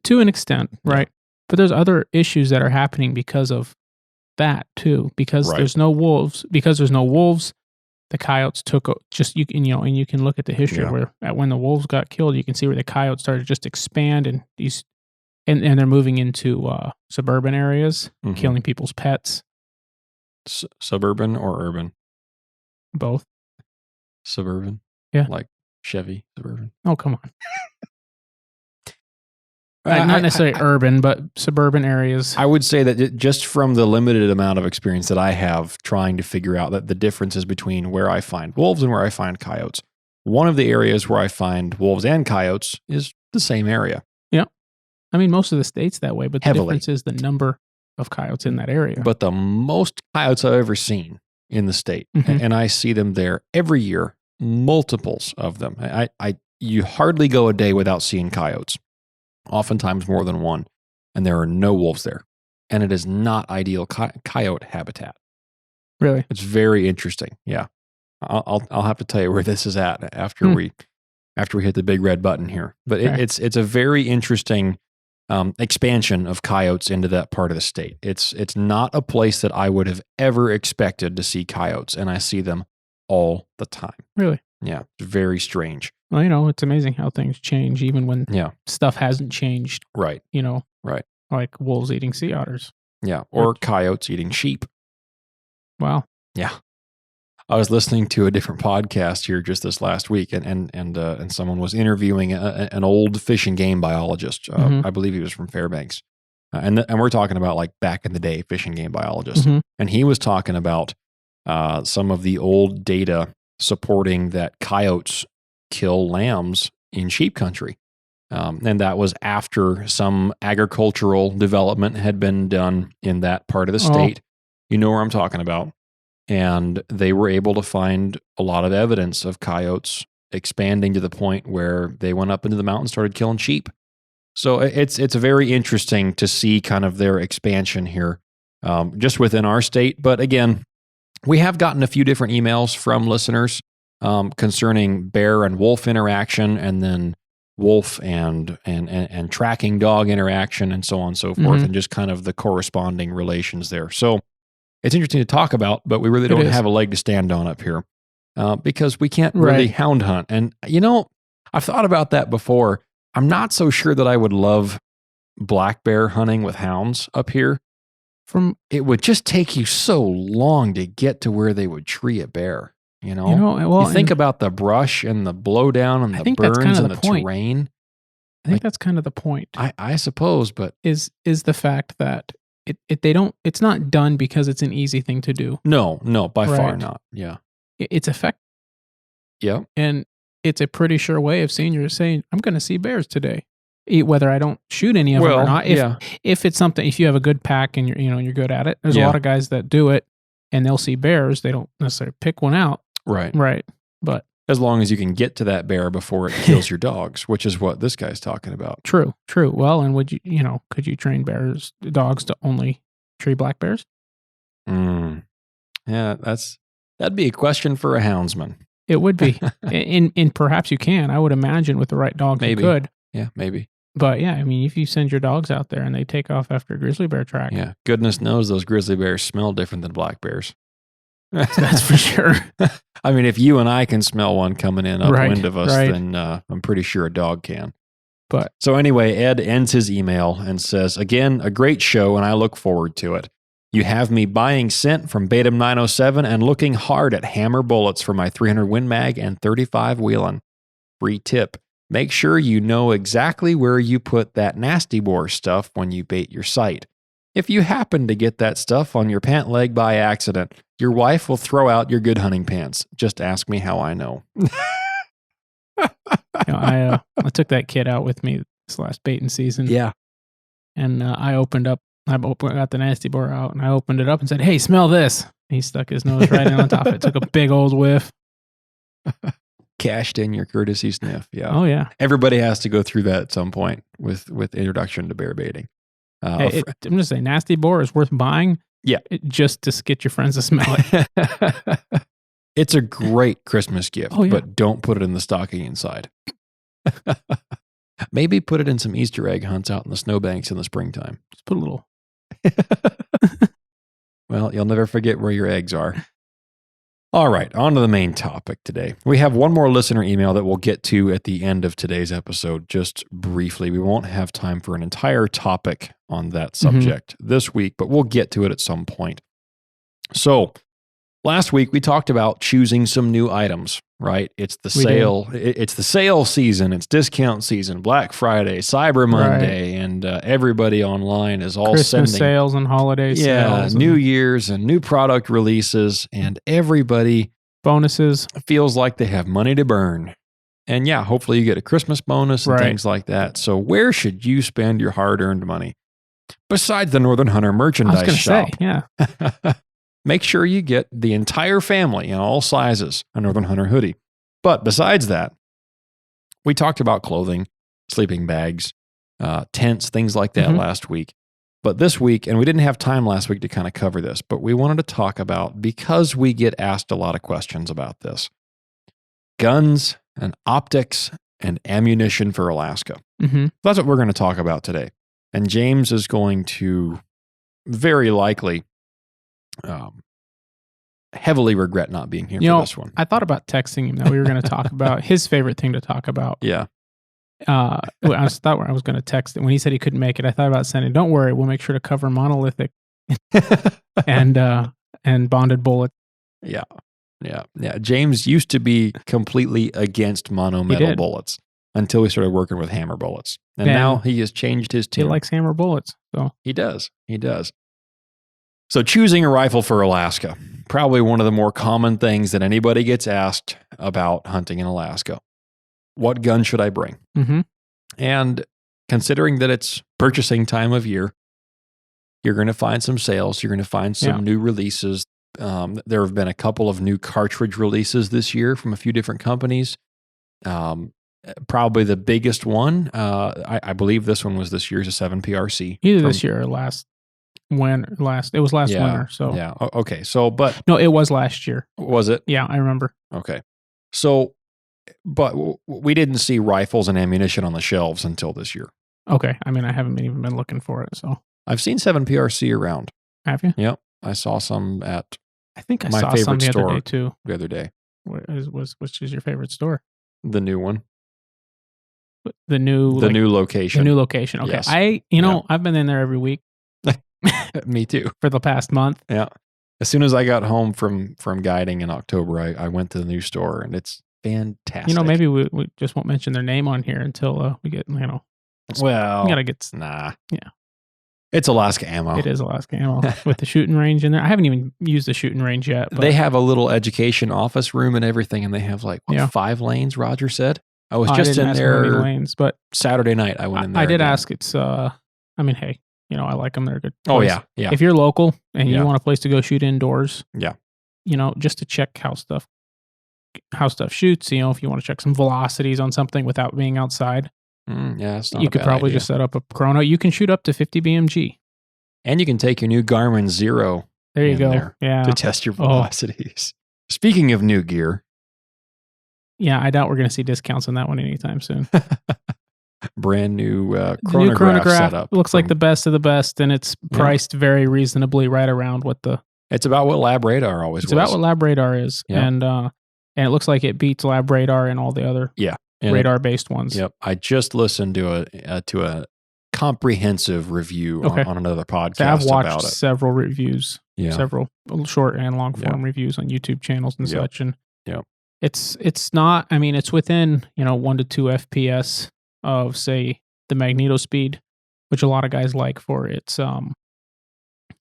C: To an extent, right? But there's other issues that are happening because of that too. Because there's no wolves. Because there's no wolves, the coyotes took just and you can look at the history where when the wolves got killed, you can see where the coyotes started to just expand and and they're moving into suburban areas, killing people's pets.
A: Suburban or urban?
C: Both.
A: Suburban?
C: Yeah.
A: Like Chevy Suburban?
C: Oh, come on. Not necessarily urban, but suburban areas.
A: I would say that just from the limited amount of experience that I have trying to figure out that the differences between where I find wolves and where I find coyotes, one of the areas where I find wolves and coyotes is the same area.
C: Yeah. I mean, most of the state's that way, but the difference is the number of coyotes in that area.
A: But the most coyotes I've ever seen in the state, and I see them there every year, multiples of them. You hardly go a day without seeing coyotes. Oftentimes more than one, and there are no wolves there. And it is not ideal coyote habitat.
C: Really?
A: It's very interesting. Yeah. I'll have to tell you where this is at after we hit the big red button here. But it's a very interesting expansion of coyotes into that part of the state. It's not a place that I would have ever expected to see coyotes, and I see them all the time.
C: Really?
A: Yeah. It's very strange.
C: Well, it's amazing how things change, even when stuff hasn't changed.
A: Right. Right.
C: Like wolves eating sea otters.
A: Yeah. Or coyotes eating sheep.
C: Wow.
A: Yeah. I was listening to a different podcast here just this last week, and someone was interviewing an old fish and game biologist. I believe he was from Fairbanks. And we're talking about like back in the day fish and game biologist. And he was talking about some of the old data supporting that coyotes kill lambs in sheep country. And that was after some agricultural development had been done in that part of the state. You know where I'm talking about. And they were able to find a lot of evidence of coyotes expanding to the point where they went up into the mountains and started killing sheep. So it's very interesting to see kind of their expansion here just within our state. But again, we have gotten a few different emails from listeners concerning bear and wolf interaction, and then wolf and tracking dog interaction, and so on and so forth, and just kind of the corresponding relations there. So it's interesting to talk about, but we really don't have a leg to stand on up here because we can't really hound hunt. And, I've thought about that before. I'm not so sure that I would love black bear hunting with hounds up here. It would just take you so long to get to where they would tree a bear. You think about the brush and the blowdown and the burns and the terrain.
C: I think that's kind of the point.
A: I suppose, but
C: is the fact that it's not done because it's an easy thing to do.
A: No, by far not. Yeah.
C: It's effective.
A: Yeah.
C: And it's a pretty sure way of saying, I'm going to see bears today, whether I don't shoot any of them or not. If it's something, if you have a good pack and you're good at it, there's a lot of guys that do it and they'll see bears. They don't necessarily pick one out. Right. But
A: as long as you can get to that bear before it kills your dogs, which is what this guy's talking about.
C: True. Well, and would could you train dogs to only tree black bears?
A: Yeah, that'd be a question for a houndsman.
C: It would be. and perhaps you can. I would imagine with the right dogs you could.
A: Yeah, maybe.
C: But yeah, I mean, if you send your dogs out there and they take off after a grizzly bear track.
A: Yeah, goodness knows those grizzly bears smell different than black bears.
C: That's for sure.
A: I mean, if you and I can smell one coming in upwind of us, then I'm pretty sure a dog can.
C: But
A: so anyway, Ed ends his email and says, again, a great show, and I look forward to it. You have me buying scent from Batum 907 and looking hard at hammer bullets for my 300 Win Mag and 35 Wheelin'. Free tip. Make sure you know exactly where you put that nasty bore stuff when you bait your sight. If you happen to get that stuff on your pant leg by accident, your wife will throw out your good hunting pants. Just ask me how I know.
C: I took that kid out with me this last baiting season.
A: Yeah.
C: And I got the nasty boar out and I opened it up and said, "Hey, smell this." He stuck his nose right in on top of it. Took a big old whiff.
A: Cashed in your courtesy sniff. Yeah.
C: Oh, yeah.
A: Everybody has to go through that at some point with introduction to bear baiting.
C: Hey, I'm going to say, nasty boar is worth buying.
A: Yeah.
C: Just to get your friends to smell it.
A: It's a great Christmas gift,
C: Oh, yeah.
A: but don't put it in the stocking inside. Maybe put it in some Easter egg hunts out in the snowbanks in the springtime.
C: Just put a little.
A: Well, you'll never forget where your eggs are. All right, on to the main topic today. We have one more listener email that we'll get to at the end of today's episode, just briefly. We won't have time for an entire topic on that subject this week, but we'll get to it at some point. So, last week we talked about choosing some new items, right? It's the sale. It's the sale season. It's discount season, Black Friday, Cyber Monday, and everybody online is all
C: Christmas
A: sending
C: sales and holiday sales.
A: New Year's and new product releases, and everybody
C: bonuses
A: feels like they have money to burn. And yeah, hopefully you get a Christmas bonus and things like that. So where should you spend your hard-earned money? Besides the Northern Hunter merchandise shop.
C: Say, yeah.
A: Make sure you get the entire family in all sizes a Northern Hunter hoodie. But besides that, we talked about clothing, sleeping bags, tents, things like that last week. But this week, and we didn't have time last week to kind of cover this, but we wanted to talk about, because we get asked a lot of questions about this, guns and optics and ammunition for Alaska. That's what we're going to talk about today. And James is going to very likely heavily regret not being here for this one.
C: I thought about texting him that we were going to talk about his favorite thing to talk about.
A: Yeah.
C: I thought I was going to text it when he said he couldn't make it. I thought about sending, don't worry, we'll make sure to cover monolithic and bonded bullets.
A: Yeah. James used to be completely against mono metal bullets until we started working with hammer bullets. And now he has changed his tune.
C: He likes hammer bullets. So
A: He does. So choosing a rifle for Alaska, probably one of the more common things that anybody gets asked about hunting in Alaska. What gun should I bring? And considering that it's purchasing time of year, you're going to find some sales. You're going to find some new releases. There have been a couple of new cartridge releases this year from a few different companies. Probably the biggest one, I believe this one was this year's a 7PRC.
C: Either this year or last winter. So
A: yeah. Okay. So, but
C: no, it was last year.
A: Was it?
C: Yeah, I remember.
A: Okay. So, but we didn't see rifles and ammunition on the shelves until this year.
C: Okay. I mean, I haven't even been looking for it. So
A: I've seen 7PRC around.
C: Have you?
A: Yep. I saw some at.
C: I think I
A: my
C: saw
A: favorite
C: some the
A: store
C: other day too.
A: The other day.
C: Which is your favorite store?
A: The new one.
C: The new
A: location.
C: The new location. Okay.
A: Yes.
C: I've been in there every week.
A: Me too.
C: For the past month.
A: Yeah. As soon as I got home from guiding in October, I went to the new store, and it's fantastic.
C: Maybe we just won't mention their name on here until we get,
A: well,
C: we gotta get,
A: nah.
C: Yeah.
A: It's Alaska ammo.
C: It is Alaska ammo with the shooting range in there. I haven't even used the shooting range yet. But
A: they have a little education office room and everything, and they have 5 lanes, Roger said. I was just in there
C: lanes, but
A: Saturday night. I went in there.
C: I did ask. It's, hey, I like them. They're a good place.
A: Oh, yeah. Yeah.
C: If you're local and you want a place to go shoot indoors,
A: yeah,
C: just to check how stuff shoots, if you want to check some velocities on something without being outside. You could probably just set up a chrono. You can shoot up to 50 BMG.
A: And you can take your new Garmin Zero.
C: There you go.
A: To test your velocities. Speaking of new gear.
C: Yeah, I doubt we're going to see discounts on that one anytime soon.
A: Brand new chronograph setup.
C: Looks like the best of the best, and it's priced very reasonably, right around what the...
A: It's about what Lab Radar always was.
C: It's about what Lab Radar is. Yeah. And it looks like it beats Lab Radar and all the other radar-based ones.
A: Yep. I just listened to a comprehensive review on another podcast.
C: So I've watched
A: about it.
C: Several reviews, several short and long form reviews on YouTube channels and such. And it's not, it's within, 1 to 2 FPS of, say, the magneto speed, which a lot of guys like for its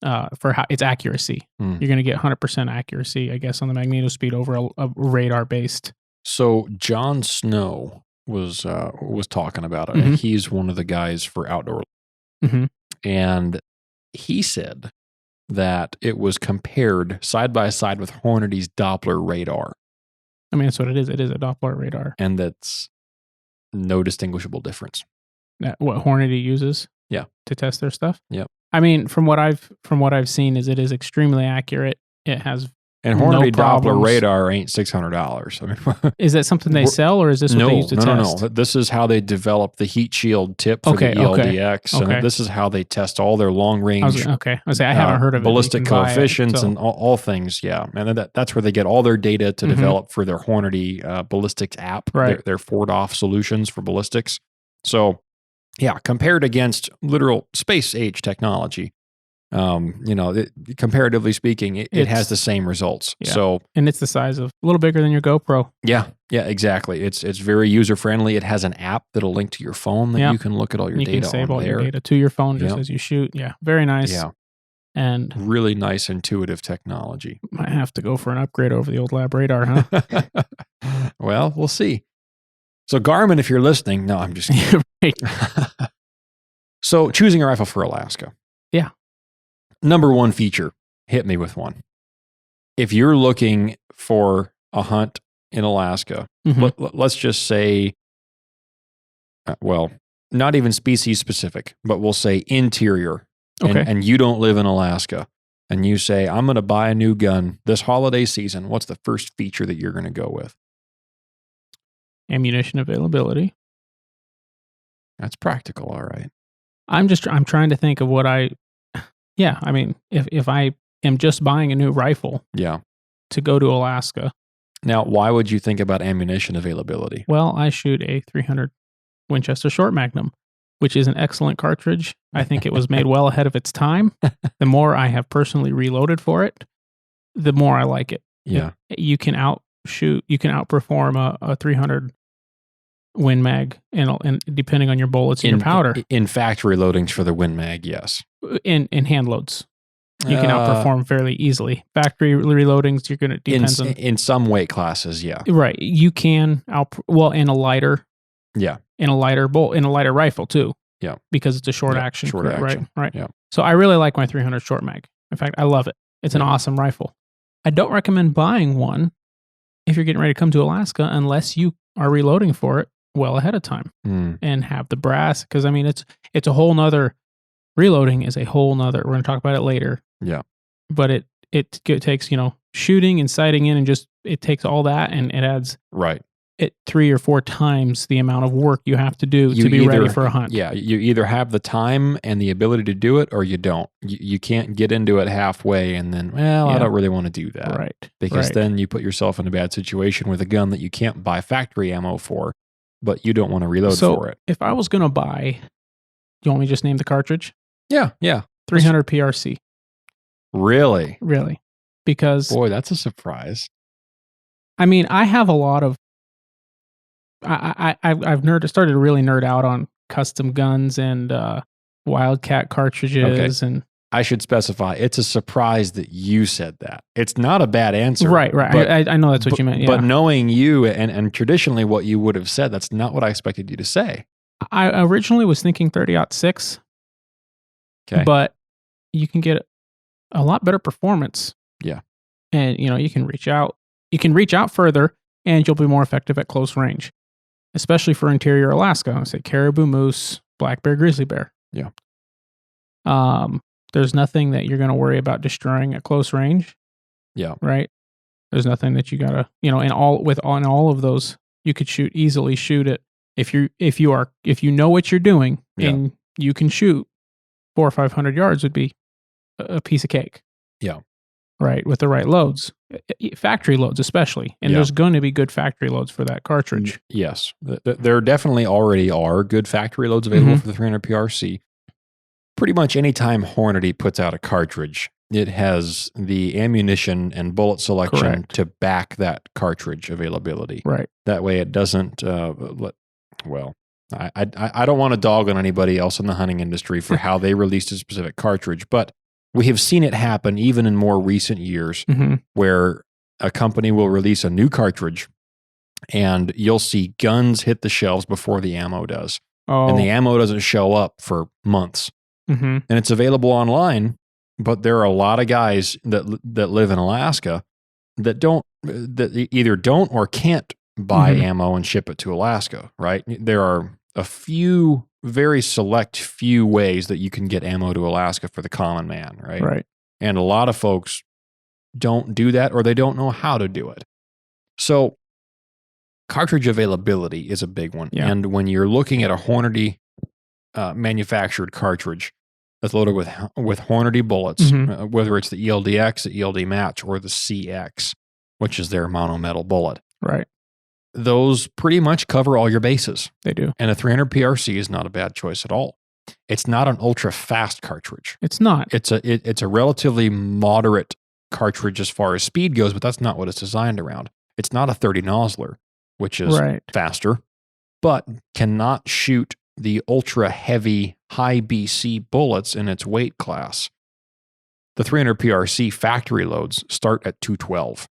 C: its accuracy. You're going to get 100% accuracy, I guess, on the magneto speed over a radar based.
A: So John Snow was talking about it. And he's one of the guys for Outdoor. And he said that it was compared side by side with Hornady's Doppler radar.
C: I mean, that's what it is. It is a Doppler radar.
A: And that's no distinguishable difference.
C: What Hornady uses?
A: Yeah.
C: To test their stuff?
A: Yep.
C: I mean, from what I've seen is it is extremely accurate. It has
A: and Hornady
C: no
A: Doppler radar ain't $600. I mean,
C: is that something they sell, or is this what they use to test?
A: No. This is how they develop the heat shield tip for the ELDX.
C: Okay.
A: And this is how they test all their long range.
C: I haven't heard of
A: ballistic
C: it.
A: coefficients and all things. Yeah. And that's where they get all their data to develop for their Hornady ballistics app, their Ford-off solutions for ballistics. So, yeah, compared against literal space age technology, comparatively speaking, it has the same results.
C: Yeah.
A: So,
C: and it's the size of a little bigger than your GoPro.
A: Yeah, exactly. It's very user friendly. It has an app that'll link to your phone that you can look at all your data on. You can save all your
C: data to your phone just as you shoot. Yeah, very nice.
A: Yeah,
C: and
A: really nice, intuitive technology.
C: Might have to go for an upgrade over the old lab radar, huh?
A: Well, we'll see. So Garmin, if you're listening, no, I'm just kidding.
C: Right.
A: So choosing a rifle for Alaska.
C: Yeah.
A: Number one feature, hit me with one. If you're looking for a hunt in Alaska, let's just say, not even species specific, but we'll say interior, and you don't live in Alaska, and you say, I'm going to buy a new gun this holiday season, what's the first feature that you're going to go with?
C: Ammunition availability.
A: That's practical, all right.
C: I'm trying to think of what I mean, if I am just buying a new rifle to go to Alaska.
A: Now, why would you think about ammunition availability?
C: Well, I shoot a 300 Winchester Short Magnum, which is an excellent cartridge. I think it was made well ahead of its time. The more I have personally reloaded for it, the more I like it.
A: Yeah.
C: You can outperform a 300 Win Mag and depending on your bullets and your powder.
A: In factory loadings for the Win Mag, yes.
C: In hand loads. You can outperform fairly easily. Factory reloadings, you're going to depends on
A: in some weight classes, yeah.
C: Right. You can in a lighter.
A: Yeah.
C: In a lighter rifle too.
A: Yeah.
C: Because it's a short action.
A: Short action.
C: Right.
A: Yeah.
C: So I really like my 300 Short Mag. In fact, I love it. It's an awesome rifle. I don't recommend buying one if you're getting ready to come to Alaska unless you are reloading for it well ahead of time and have the brass. Because I mean, it's a whole nother. Reloading is a whole nother. We're going to talk about it later.
A: Yeah.
C: But it takes shooting and sighting in and it takes all that and it adds 3 or 4 times the amount of work you have to do to be ready for a hunt.
A: Yeah, you either have the time and the ability to do it or you don't. You can't get into it halfway and then, I don't really want to do that.
C: Right.
A: Because then you put yourself in a bad situation with a gun that you can't buy factory ammo for, but you don't want to reload for it.
C: If I was going to buy, do you want me to just name the cartridge?
A: Yeah.
C: 300 PRC.
A: Really?
C: Really. Because...
A: Boy, that's a surprise.
C: I mean, I have a lot of... I've started to really nerd out on custom guns and Wildcat cartridges and...
A: I should specify, it's a surprise that you said that. It's not a bad answer.
C: Right.
A: But,
C: I know that's what you meant, yeah.
A: But knowing you and traditionally what you would have said, that's not what I expected you to say.
C: I originally was thinking 30-06.
A: Okay.
C: But you can get a lot better performance.
A: Yeah.
C: And, you can reach out. You can reach out further and you'll be more effective at close range, especially for interior Alaska. I would say caribou, moose, black bear, grizzly bear.
A: Yeah.
C: There's nothing that you're going to worry about destroying at close range.
A: Yeah.
C: Right. There's nothing that you got to, on all of those, you could easily shoot it. If you know what you're doing and you can shoot 400 or 500 yards would be a piece of cake.
A: Yeah.
C: Right. With the right loads, factory loads, especially. And there's going to be good factory loads for that cartridge.
A: Yes. There definitely already are good factory loads available for the 300 PRC. Pretty much any time Hornady puts out a cartridge, it has the ammunition and bullet selection to back that cartridge availability.
C: Right.
A: That way it doesn't, I don't want to dog on anybody else in the hunting industry for how they released a specific cartridge, but we have seen it happen even in more recent years where a company will release a new cartridge and you'll see guns hit the shelves before the ammo does.
C: Oh.
A: And the ammo doesn't show up for months. And it's available online, But there are a lot of guys that live in Alaska that either don't or can't buy ammo and ship it to Alaska, right? There are a few, very select few ways that you can get ammo to Alaska for the common man, right?
C: Right.
A: And a lot of folks don't do that, or they don't know how to do it. So cartridge availability is a big one.
C: Yeah.
A: And when you're looking at a Hornady manufactured cartridge that's loaded with Hornady bullets, whether it's the ELDX, the ELD Match, or the CX, which is their monometal bullet.
C: Right.
A: Those pretty much cover all your bases.
C: They do.
A: And a 300 PRC is not a bad choice at all. It's not an ultra fast cartridge.
C: It's not.
A: It's a relatively moderate cartridge as far as speed goes, but that's not what it's designed around. It's not a 30 nozzler, which is faster, but cannot shoot the ultra heavy high BC bullets in its weight class. The 300 PRC factory loads start at 212.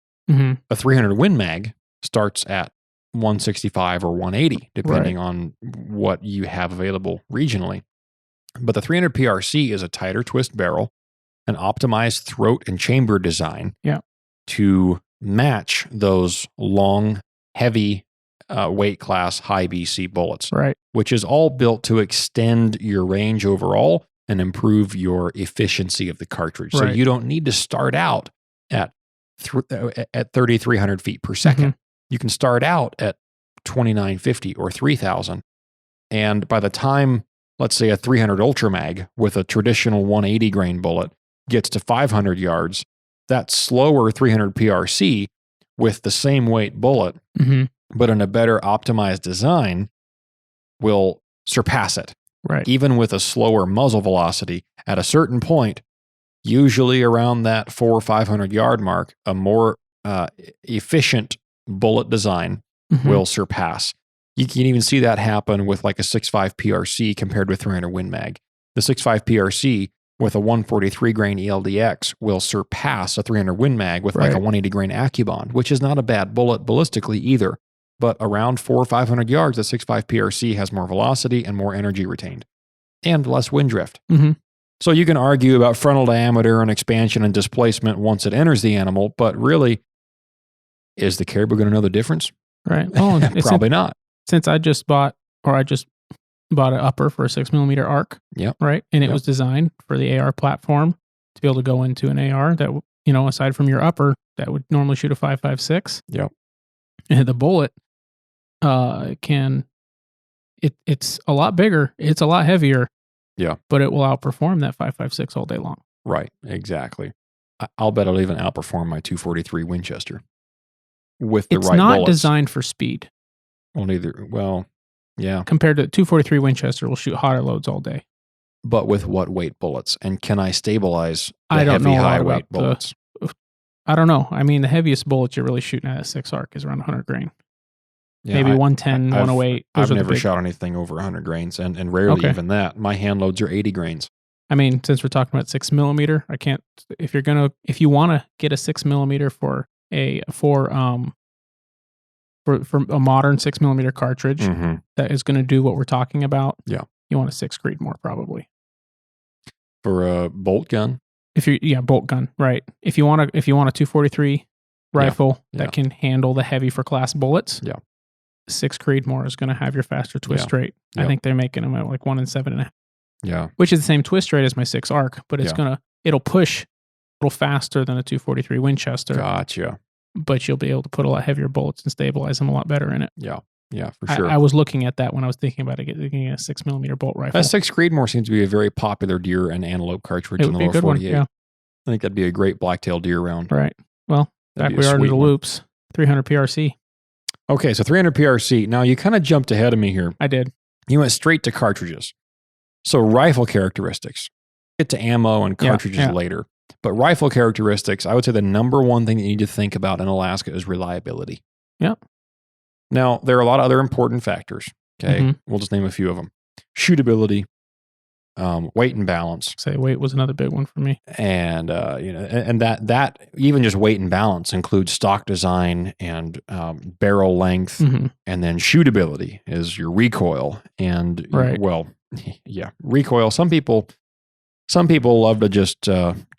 A: A 300 Win Mag starts at 165 or 180, depending on what you have available regionally. But the 300 PRC is a tighter twist barrel, an optimized throat and chamber design to match those long, heavy weight class high BC bullets, which is all built to extend your range overall and improve your efficiency of the cartridge. So you don't need to start out at 3,300 feet per second. You can start out at 2,950 or 3,000. And by the time, let's say, a 300 Ultra Mag with a traditional 180 grain bullet gets to 500 yards, that slower 300 PRC with the same weight bullet, but in a better optimized design, will surpass it. Even with a slower muzzle velocity, at a certain point, usually around that 400 or 500 yard mark, a more efficient bullet design will surpass. You can even see that happen with like a 6.5 PRC compared with 300 Win Mag. The 6.5 PRC with a 143 grain ELDX will surpass a 300 Win Mag with like a 180 grain AccuBond, which is not a bad bullet ballistically either. But around 400 or 500 yards, the 6.5 PRC has more velocity and more energy retained and less wind drift. So you can argue about frontal diameter and expansion and displacement once it enters the animal, but really, is the caribou going to know the difference?
C: Well,
A: probably not.
C: Since I just bought an upper for a 6mm arc. And it was designed for the AR platform to be able to go into an AR that, aside from your upper, that would normally shoot a 5.56. And the bullet it's a lot bigger. It's a lot heavier. But it will outperform that 5.56 all day long.
A: Exactly. I'll bet it'll even outperform my 243 Winchester with the right bullets. It's
C: not designed for speed. Compared to 243 Winchester, will shoot hotter loads all day.
A: But with what weight bullets? And can I stabilize the heavy, high weight bullets?
C: I don't know. I mean, the heaviest bullets you're really shooting at a 6 arc is around 100 grain. Maybe 110, 108.
A: I've never shot anything over 100 grains, and rarely even that. My hand loads are 80 grains.
C: I mean, since we're talking about 6mm, I can't. If you want to get a 6mm for a modern 6mm cartridge that is going to do what we're talking about, you want a 6 Creedmoor probably
A: for a bolt gun.
C: Bolt gun, right? If you want a 243 rifle that can handle the heavy for class bullets, 6 Creedmoor is going to have your faster twist rate. I think they're making them at like 1 in 7.5. Which is the same twist rate as my 6 arc, but it'll push a little faster than a 243 Winchester.
A: Gotcha.
C: But you'll be able to put a lot heavier bullets and stabilize them a lot better in it.
A: Yeah, for sure.
C: I was looking at that when I was thinking about getting a 6mm bolt rifle.
A: That 6 Creedmoor seems to be a very popular deer and antelope cartridge in the lower 48. I think that'd be a great blacktail deer round.
C: Well, back we are to the loops. 300 PRC.
A: Okay, so 300 PRC. Now, you kind of jumped ahead of me here.
C: I did.
A: You went straight to cartridges. So rifle characteristics. Get to ammo and cartridges later. But rifle characteristics, I would say the number one thing that you need to think about in Alaska is reliability. Now, there are a lot of other important factors. Okay, we'll just name a few of them. Shootability, weight and balance.
C: Weight was another big one for me.
A: And and that even just weight and balance includes stock design and barrel length, and then shootability is your recoil and recoil. Some people Some people love to just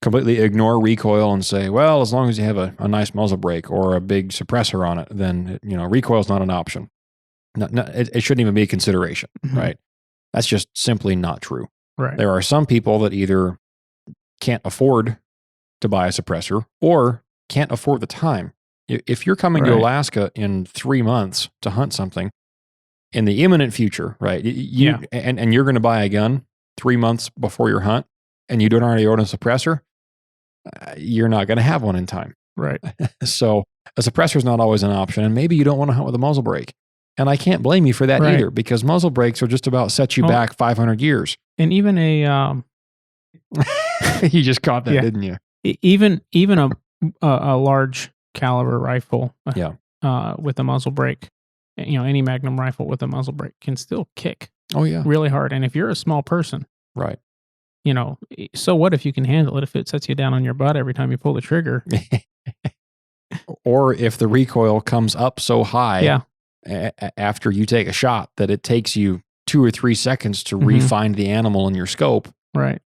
A: completely ignore recoil and say, well, as long as you have a nice muzzle brake or a big suppressor on it, then recoil is not an option. No, it shouldn't even be a consideration, right? That's just simply not true.
C: Right.
A: There are some people that either can't afford to buy a suppressor or can't afford the time. If you're coming to Alaska in 3 months to hunt something in the imminent future, right? And you're going to buy a gun 3 months before your hunt, and you don't already own a suppressor, you're not going to have one in time.
C: Right.
A: So a suppressor is not always an option, and maybe you don't want to hunt with a muzzle brake. And I can't blame you for that either, because muzzle brakes will just about set you back 500 years.
C: And even a
A: you just caught that, didn't you?
C: Even a large caliber rifle, with a muzzle brake, any Magnum rifle with a muzzle brake can still kick.
A: Oh yeah,
C: really hard. And if you're a small person,
A: right?
C: So what if you can handle it? If it sets you down on your butt every time you pull the trigger,
A: or if the recoil comes up so high, after you take a shot that it takes you 2 or 3 seconds to refine the animal in your scope,
C: right?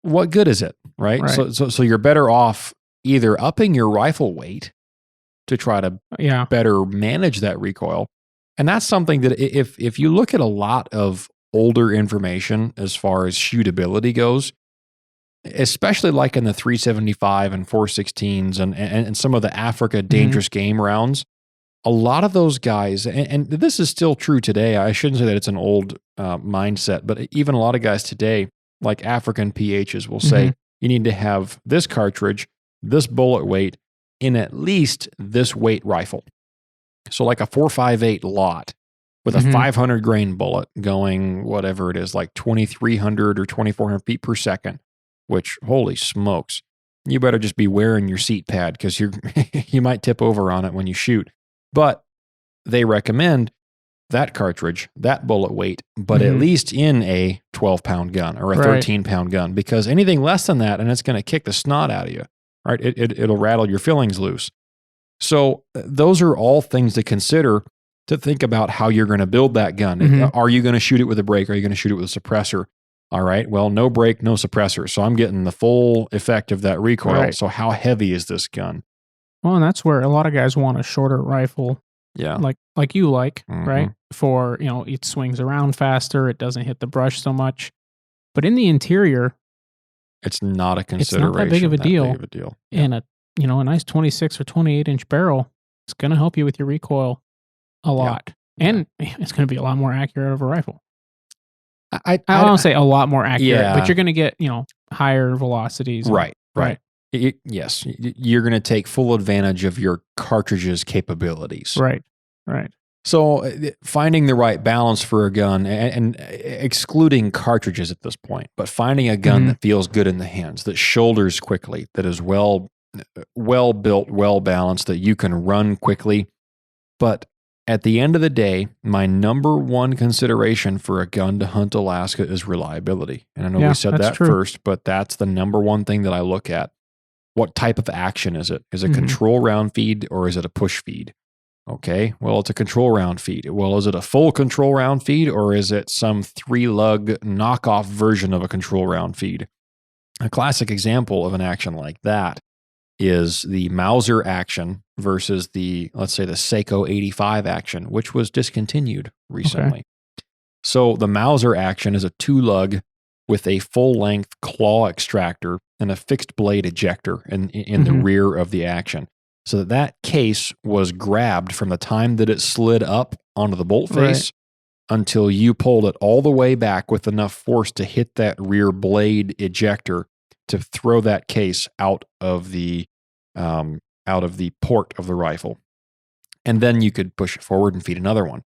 A: What good is it, right? So you're better off either upping your rifle weight to try to better manage that recoil. And that's something that if you look at a lot of older information as far as shootability goes, especially like in the 375 and 416s and some of the Africa dangerous game rounds, a lot of those guys, and this is still true today, I shouldn't say that it's an old mindset, but even a lot of guys today, like African PHs, will say, you need to have this cartridge, this bullet weight, in at least this weight rifle. So like a 4.58 lot with a 500 grain bullet going whatever it is, like 2,300 or 2,400 feet per second, which, holy smokes, you better just be wearing your seat pad because you might tip over on it when you shoot. But they recommend that cartridge, that bullet weight, but at least in a 12-pound gun or a 13-pound gun, because anything less than that, and it's going to kick the snot out of you, right? It'll rattle your fillings loose. So those are all things to consider to think about how you're going to build that gun. Are you going to shoot it with a brake? Are you going to shoot it with a suppressor? All right, well, no brake, no suppressor. So I'm getting the full effect of that recoil. Right. So how heavy is this gun?
C: Well, and that's where a lot of guys want a shorter rifle.
A: Yeah.
C: Like you right? For, it swings around faster. It doesn't hit the brush so much. But in the interior,
A: it's not a consideration.
C: It's not that big of a deal.
A: Yeah.
C: And a nice 26 or 28 inch barrel, it's going to help you with your recoil a lot. Yeah. And it's going to be a lot more accurate of a rifle. I don't say a lot more accurate, but you're going to get, higher velocities.
A: Right. Yes. You're going to take full advantage of your cartridge's capabilities.
C: Right.
A: So finding the right balance for a gun and excluding cartridges at this point, but finding a gun that feels good in the hands, that shoulders quickly, that is well built, well balanced, that you can run quickly. But at the end of the day, my number one consideration for a gun to hunt Alaska is reliability. And I know we said that first, but that's the number one thing that I look at. What type of action is it? Is it control round feed or is it a push feed? Okay, well, it's a control round feed. Well, is it a full control round feed or is it some 3-lug knockoff version of a control round feed? A classic example of an action like that is the Mauser action versus let's say the Seiko 85 action, which was discontinued recently. Okay. So the Mauser action is a 2-lug with a full-length claw extractor and a fixed blade ejector in the rear of the action. So that case was grabbed from the time that it slid up onto the bolt face until you pulled it all the way back with enough force to hit that rear blade ejector to throw that case out of the port of the rifle. And then you could push it forward and feed another one.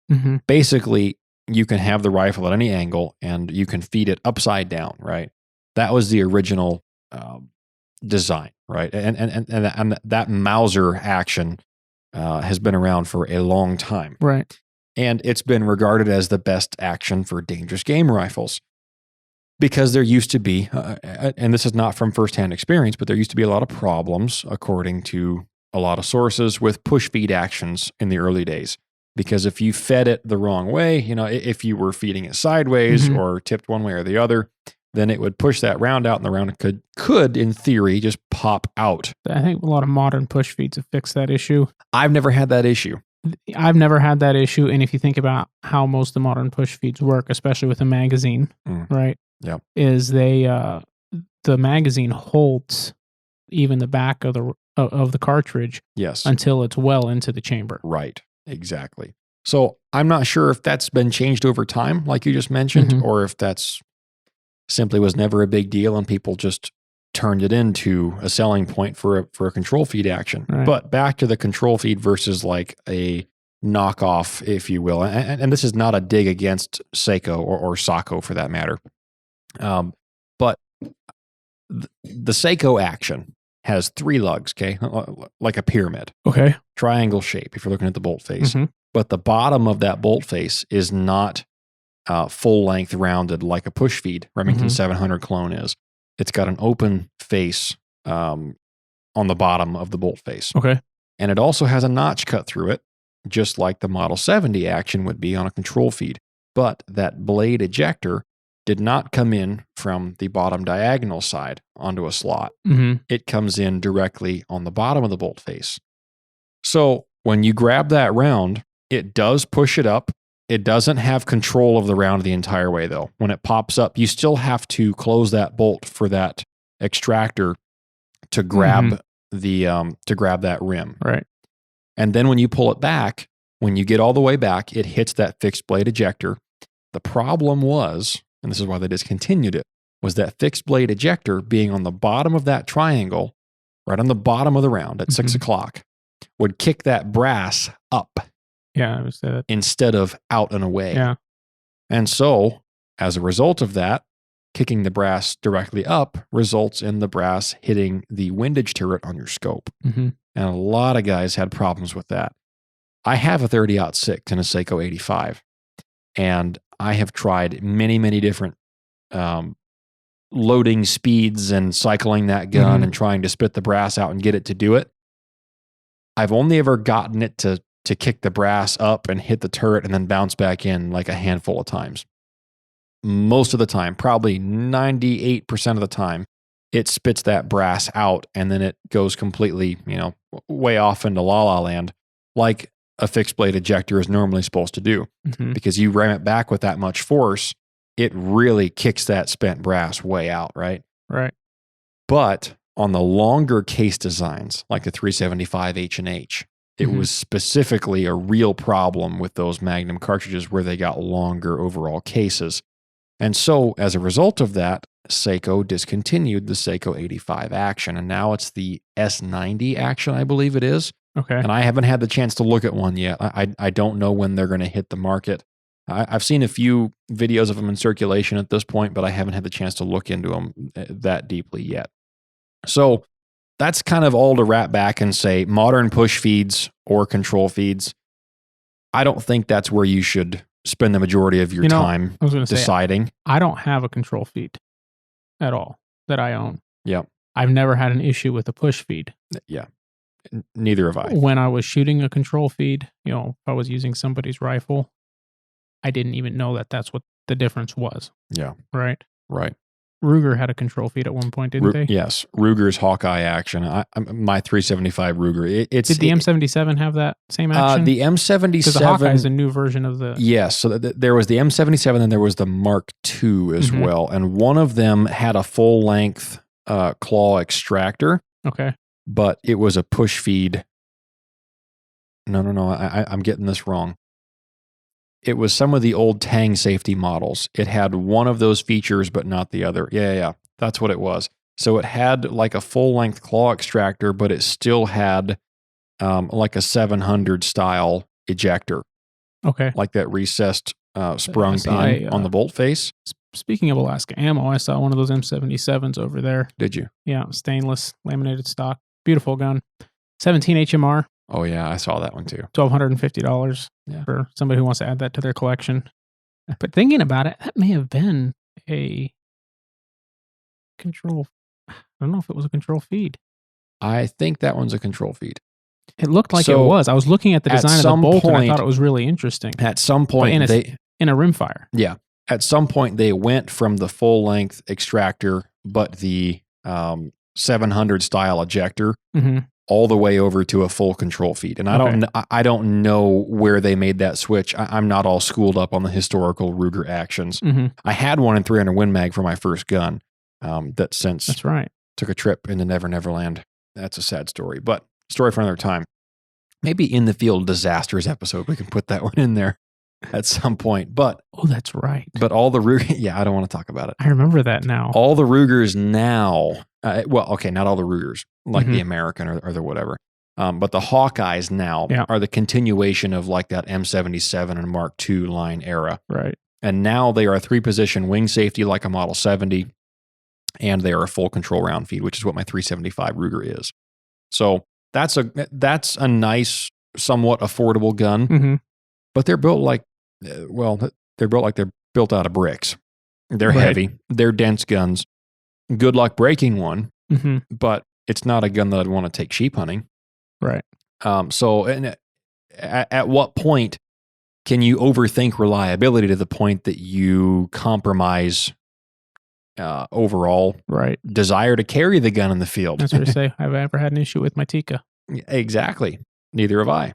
A: Basically, you can have the rifle at any angle and you can feed it upside down, right? That was the original design, right? And that Mauser action has been around for a long time.
C: Right.
A: And it's been regarded as the best action for dangerous game rifles. Because there used to be, and this is not from firsthand experience, but there used to be a lot of problems, according to a lot of sources, with push feed actions in the early days. Because if you fed it the wrong way, if you were feeding it sideways or tipped one way or the other, then it would push that round out, and the round could in theory just pop out.
C: I think a lot of modern push feeds have fixed that issue.
A: I've never had that issue.
C: I've never had that issue. And if you think about how most of the modern push feeds work, especially with a magazine, right?
A: Yeah.
C: Is the magazine holds even the back of the cartridge until it's well into the chamber.
A: Right. Exactly. So I'm not sure if that's been changed over time, like you just mentioned, or if that's simply was never a big deal and people just turned it into a selling point for a control feed action.
C: Right.
A: But back to the control feed versus like a knockoff, if you will. And this is not a dig against Seiko or Sako for that matter. But the Seiko action has 3 lugs, okay? Like a pyramid.
C: Okay.
A: Triangle shape if you're looking at the bolt face. But the bottom of that bolt face is not full length rounded like a push feed Remington 700 clone is. It's got an open face on the bottom of the bolt face.
C: Okay.
A: And it also has a notch cut through it, just like the Model 70 action would be on a control feed. But that blade ejector did not come in from the bottom diagonal side onto a slot. It comes in directly on the bottom of the bolt face. So when you grab that round, it does push it up. It doesn't have control of the round the entire way, though. When it pops up, you still have to close that bolt for that extractor to grab that rim.
C: Right.
A: And then when you pull it back, when you get all the way back, it hits that fixed blade ejector. The problem was, and this is why they discontinued it, was that fixed blade ejector being on the bottom of that triangle, right on the bottom of the round at 6 o'clock, would kick that brass up.
C: Yeah, I was that.
A: Instead of out and away.
C: Yeah. And
A: so, as a result of that, kicking the brass directly up results in the brass hitting the windage turret on your scope. And a lot of guys had problems with that. I have a 30-06 and a Seiko 85. And I have tried many, many different loading speeds and cycling that gun and trying to spit the brass out and get it to do it. I've only ever gotten it to kick the brass up and hit the turret and then bounce back in like a handful of times. Most of the time, probably 98% of the time, it spits that brass out and then it goes completely, way off into la la land like a fixed blade ejector is normally supposed to do. Because you ram it back with that much force, it really kicks that spent brass way out, right?
C: Right.
A: But on the longer case designs, like the 375 H&H, it was specifically a real problem with those Magnum cartridges where they got longer overall cases. And so, as a result of that, Seiko discontinued the Seiko 85 action, and now it's the S90 action, I believe it is.
C: Okay.
A: And I haven't had the chance to look at one yet. I don't know when they're going to hit the market. I've seen a few videos of them in circulation at this point, but I haven't had the chance to look into them that deeply yet. So, that's kind of all to wrap back and say modern push feeds or control feeds. I don't think that's where you should spend the majority of your time deciding.
C: I don't have a control feed at all that I own.
A: Yeah.
C: I've never had an issue with a push feed.
A: Yeah. Neither have I.
C: When I was shooting a control feed, if I was using somebody's rifle, I didn't even know that that's what the difference was.
A: Yeah.
C: Right?
A: Right.
C: Ruger had a control feed at one point, didn't they?
A: Yes. Ruger's Hawkeye action. My 375 Ruger.
C: Did the M77 have that same action?
A: The M77.
C: Because the Hawkeye is a new version of the...
A: Yes. So there was the M77 and there was the Mark II as well. And one of them had a full-length claw extractor.
C: Okay.
A: But it was a push feed. No. I'm getting this wrong. It was some of the old Tang safety models. It had one of those features, but not the other. Yeah. That's what it was. So it had like a full-length claw extractor, but it still had like a 700 style ejector.
C: Okay.
A: Like that recessed sprung pin on the bolt face.
C: Speaking of Alaska ammo, I saw one of those M77s over there.
A: Did you?
C: Yeah, stainless, laminated stock. Beautiful gun. 17 HMR.
A: Oh, yeah, I saw that one too.
C: $1,250 for somebody who wants to add that to their collection. But thinking about it, that may have been a control. I don't know if it was a control feed.
A: I think that one's a control feed.
C: It looked like it was. I was looking at the design of the bolt and I thought it was really interesting.
A: At some point,
C: in a rimfire.
A: Yeah. at some point they went from the full length extractor, but the 700 style ejector all the way over to a full control feed. And I don't know where they made that switch. I'm not all schooled up on the historical Ruger actions. I had one in 300 Win Mag for my first gun that since
C: That's right.
A: took a trip into Never Never Land. That's a sad story, but story for another time. Maybe in the field disasters episode, we can put that one in there at some point. But
C: oh, that's right.
A: But all the Ruger, yeah, I don't want to talk about it.
C: I remember that now.
A: All the Rugers now, well, okay, not all the Rugers, like the American or the whatever, but the Hawkeyes now are the continuation of like that M77 and Mark II line era.
C: Right.
A: And now they are a 3-position wing safety like a Model 70, and they are a full control round feed, which is what my 375 Ruger is. So that's a nice, somewhat affordable gun, but they're built like, they're built out of bricks. They're heavy. They're dense guns. Good luck breaking one, but it's not a gun that I'd want to take sheep hunting.
C: Right.
A: So at what point can you overthink reliability to the point that you compromise overall desire to carry the gun in the field?
C: That's what I say. Have I ever had an issue with my Tika?
A: Exactly. Neither have I.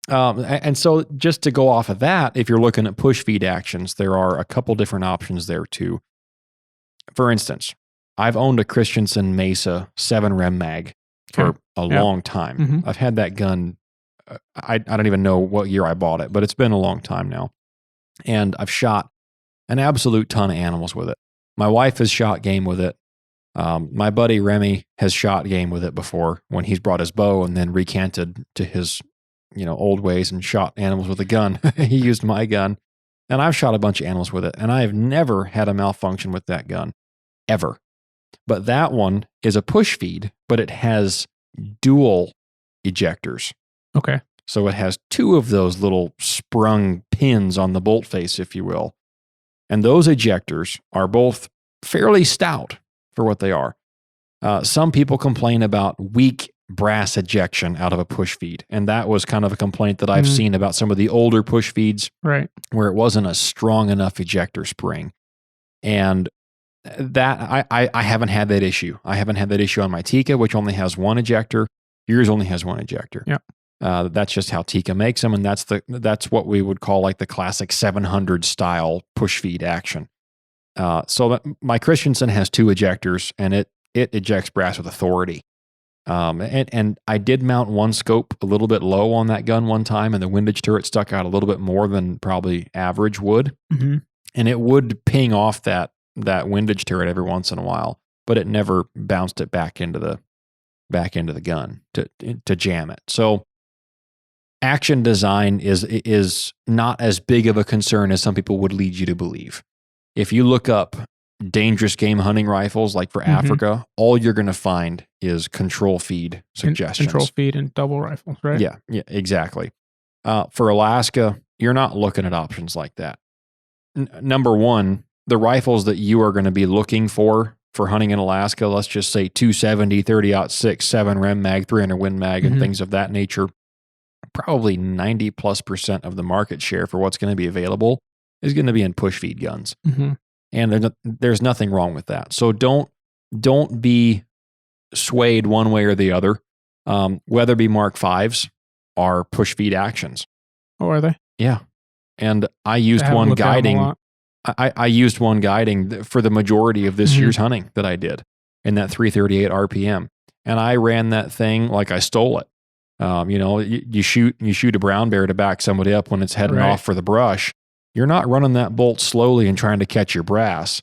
A: And so just to go off of that, if you're looking at push feed actions, there are a couple different options there too. For instance, I've owned a Christensen Mesa 7 Rem Mag for a long time. I've had that gun. I don't even know what year I bought it, but it's been a long time now. And I've shot an absolute ton of animals with it. My wife has shot game with it. My buddy Remy has shot game with it before when he's brought his bow and then recanted to his old ways and shot animals with a gun. He used my gun. And I've shot a bunch of animals with it. And I have never had a malfunction with that gun, ever. But that one is a push feed, but it has dual ejectors.
C: Okay.
A: So it has 2 of those little sprung pins on the bolt face, if you will. And those ejectors are both fairly stout for what they are. Some people complain about weak brass ejection out of a push feed. And that was kind of a complaint that I've seen about some of the older push feeds,
C: right,
A: where it wasn't a strong enough ejector spring. And that I haven't had that issue. I haven't had that issue on my Tika, which only has 1 ejector. Yours only has 1 ejector.
C: Yeah.
A: That's just how Tika makes them, and that's what we would call like the classic 700 style push feed action. So my Christensen has 2 ejectors, and it ejects brass with authority. And I did mount one scope a little bit low on that gun one time, and the windage turret stuck out a little bit more than probably average would, and it would ping off that windage turret every once in a while, but it never bounced it back into the gun to jam it. So action design is not as big of a concern as some people would lead you to believe. If you look up dangerous game hunting rifles, like for Africa, all you're going to find is control feed suggestions.
C: Control feed and double rifles, right?
A: Yeah, exactly. For Alaska, you're not looking at options like that. Number one, the rifles that you are going to be looking for hunting in Alaska, let's just say 270, 30-06, 7 Rem Mag, 300 Win Mag, and things of that nature, probably 90+% of the market share for what's going to be available is going to be in push feed guns. And there's nothing wrong with that. So don't be swayed one way or the other. Weatherby Mark Vs are push feed actions.
C: Oh, are they?
A: Yeah. And I used one guiding. I used one guiding for the majority of this year's hunting that I did in that 338 RPM. And I ran that thing like I stole it. You shoot a brown bear to back somebody up when it's heading off for the brush. You're not running that bolt slowly and trying to catch your brass.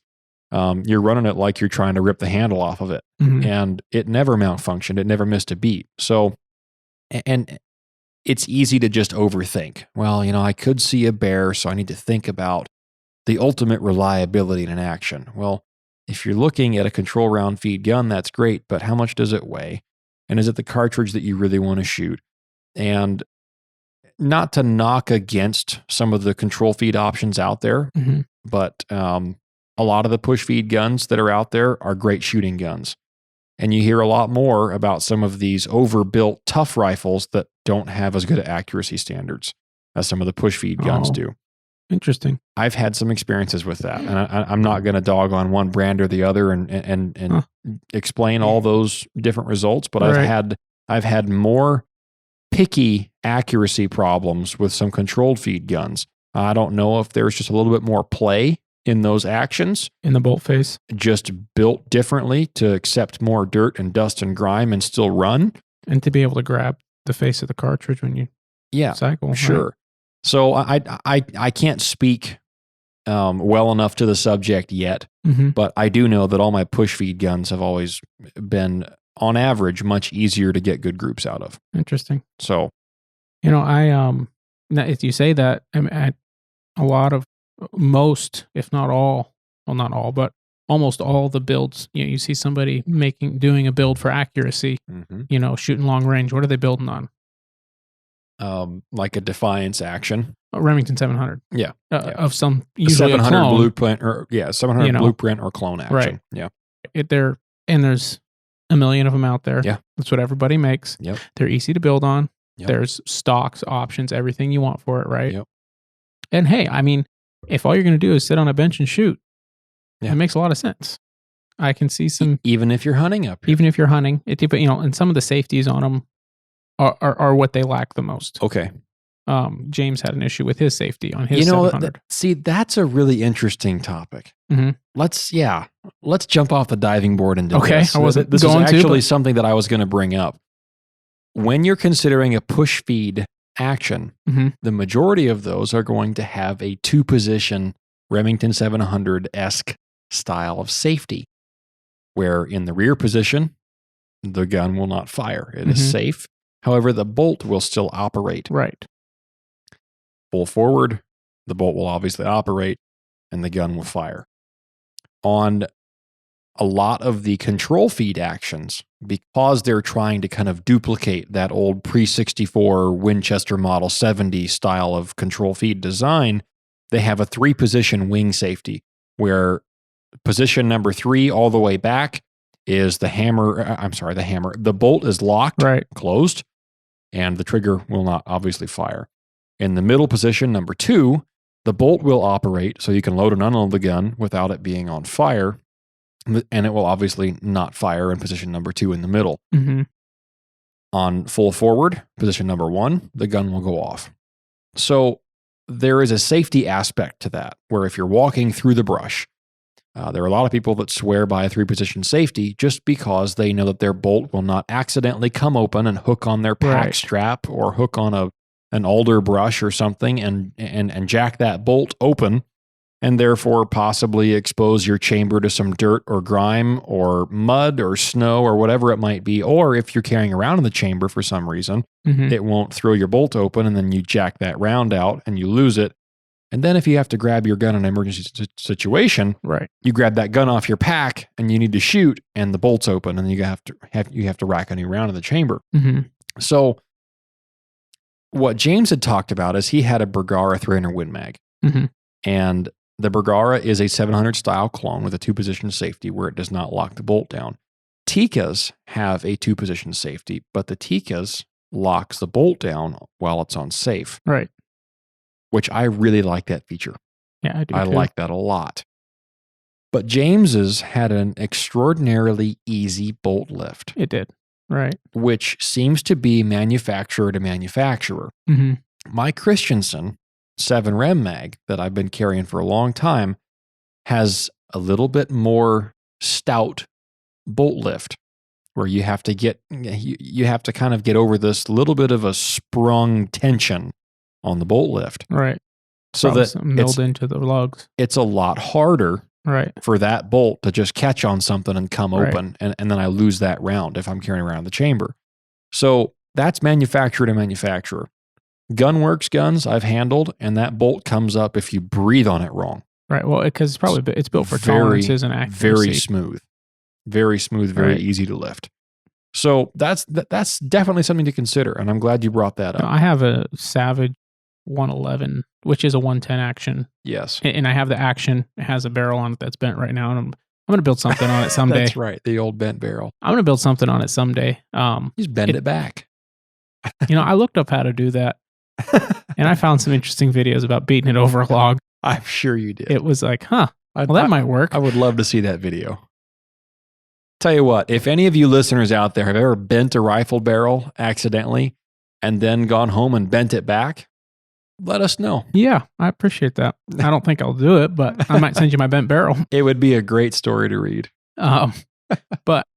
A: You're running it like you're trying to rip the handle off of it. And it never malfunctioned. It never missed a beat. So, and it's easy to just overthink. Well, I could see a bear, so I need to think about the ultimate reliability in an action. Well, if you're looking at a control round feed gun, that's great, but how much does it weigh? And is it the cartridge that you really want to shoot? And not to knock against some of the control feed options out there, but a lot of the push feed guns that are out there are great shooting guns. And you hear a lot more about some of these overbuilt tough rifles that don't have as good accuracy standards as some of the push feed guns do.
C: Interesting.
A: I've had some experiences with that, and I'm not going to dog on one brand or the other and explain all those different results. But I've had more picky accuracy problems with some controlled feed guns. I don't know if there's just a little bit more play in those actions.
C: In the bolt face?
A: Just built differently to accept more dirt and dust and grime and still run.
C: And to be able to grab the face of the cartridge when you cycle.
A: Sure. Right? So I can't speak well enough to the subject yet, but I do know that all my push feed guns have always been, on average, much easier to get good groups out of.
C: Interesting.
A: So,
C: if you say that, a lot of most, if not all, well, not all, but almost all the builds, you see somebody doing a build for accuracy, shooting long range. What are they building on?
A: Like a Defiance action.
C: Remington 700.
A: Yeah.
C: Of some, usually
A: 700
C: a clone.
A: blueprint 700 blueprint or clone action.
C: Right.
A: Yeah.
C: And there's a million of them out there.
A: Yeah.
C: That's what everybody makes.
A: Yep.
C: They're easy to build on.
A: Yep.
C: There's stocks, options, everything you want for it, right?
A: Yep.
C: And hey, if all you're going to do is sit on a bench and shoot, it makes a lot of sense. I can see some...
A: Even if you're hunting up here.
C: Even if you're hunting. And some of the safeties on them are what they lack the most.
A: Okay.
C: James had an issue with his safety on his 700.
A: See, that's a really interesting topic.
C: Mm-hmm.
A: Let's jump off the diving board into this.
C: I wasn't
A: this
C: going
A: is actually something that I was going to bring up. When you're considering a push feed action, the majority of those are going to have a 2-position Remington 700-esque style of safety, where in the rear position, the gun will not fire. It is safe. However, the bolt will still operate.
C: Right.
A: Full forward, the bolt will obviously operate, and the gun will fire. On a lot of the control feed actions, because they're trying to kind of duplicate that old pre-64 Winchester Model 70 style of control feed design, they have a 3-position wing safety, where position number 3 all the way back is the bolt is locked, closed, and the trigger will not obviously fire. In the middle position, number 2, the bolt will operate, so you can load and unload the gun without it being on fire, and it will obviously not fire in position number 2 in the middle. On full forward, position number 1, the gun will go off. So there is a safety aspect to that, where if you're walking through the brush, there are a lot of people that swear by a 3-position safety just because they know that their bolt will not accidentally come open and hook on their pack strap or hook on an alder brush or something and jack that bolt open, and therefore possibly expose your chamber to some dirt or grime or mud or snow or whatever it might be. Or if you're carrying around in the chamber for some reason, it won't throw your bolt open, and then you jack that round out and you lose it. And then if you have to grab your gun in an emergency situation, you grab that gun off your pack and you need to shoot, and the bolt's open, and you have to rack a new round in the chamber. So what James had talked about is he had a Bergara 300 Win Mag, and the Bergara is a 700 style clone with a 2-position safety where it does not lock the bolt down. Tikas have a 2-position safety, but the Tikas locks the bolt down while it's on safe.
C: Right.
A: Which I really like that feature.
C: Yeah, I do.
A: I like that a lot. But James's had an extraordinarily easy bolt lift.
C: It did. Right.
A: Which seems to be manufacturer to manufacturer. My Christensen 7 Rem Mag that I've been carrying for a long time has a little bit more stout bolt lift, where you have to kind of get over this little bit of a sprung tension on the bolt lift.
C: Right.
A: So
C: probably
A: that
C: milled into the lugs.
A: It's a lot harder
C: right.
A: for that bolt to just catch on something and come open, and then I lose that round if I'm carrying around the chamber. So that's manufacturer to manufacturer. Gunworks guns I've handled, and that bolt comes up if you breathe on it wrong.
C: Right. Well, because it's built for tolerances and accuracy.
A: Very smooth, very easy to lift. So that's definitely something to consider, and I'm glad you brought that up.
C: I have a Savage 111, which is a 110 action.
A: Yes.
C: And I have the action. It has a barrel on it that's bent right now, and I'm going to build something on it someday.
A: That's right, the old bent barrel.
C: I'm going to build something on it someday.
A: Just bend it back.
C: I looked up how to do that, and I found some interesting videos about beating it over a log.
A: I'm sure you did.
C: It was like, well, that might work.
A: I would love to see that video. Tell you what, if any of you listeners out there have ever bent a rifle barrel accidentally and then gone home and bent it back, let us know.
C: Yeah, I appreciate that. I don't think I'll do it, but I might send you my bent barrel.
A: It would be a great story to read.
C: But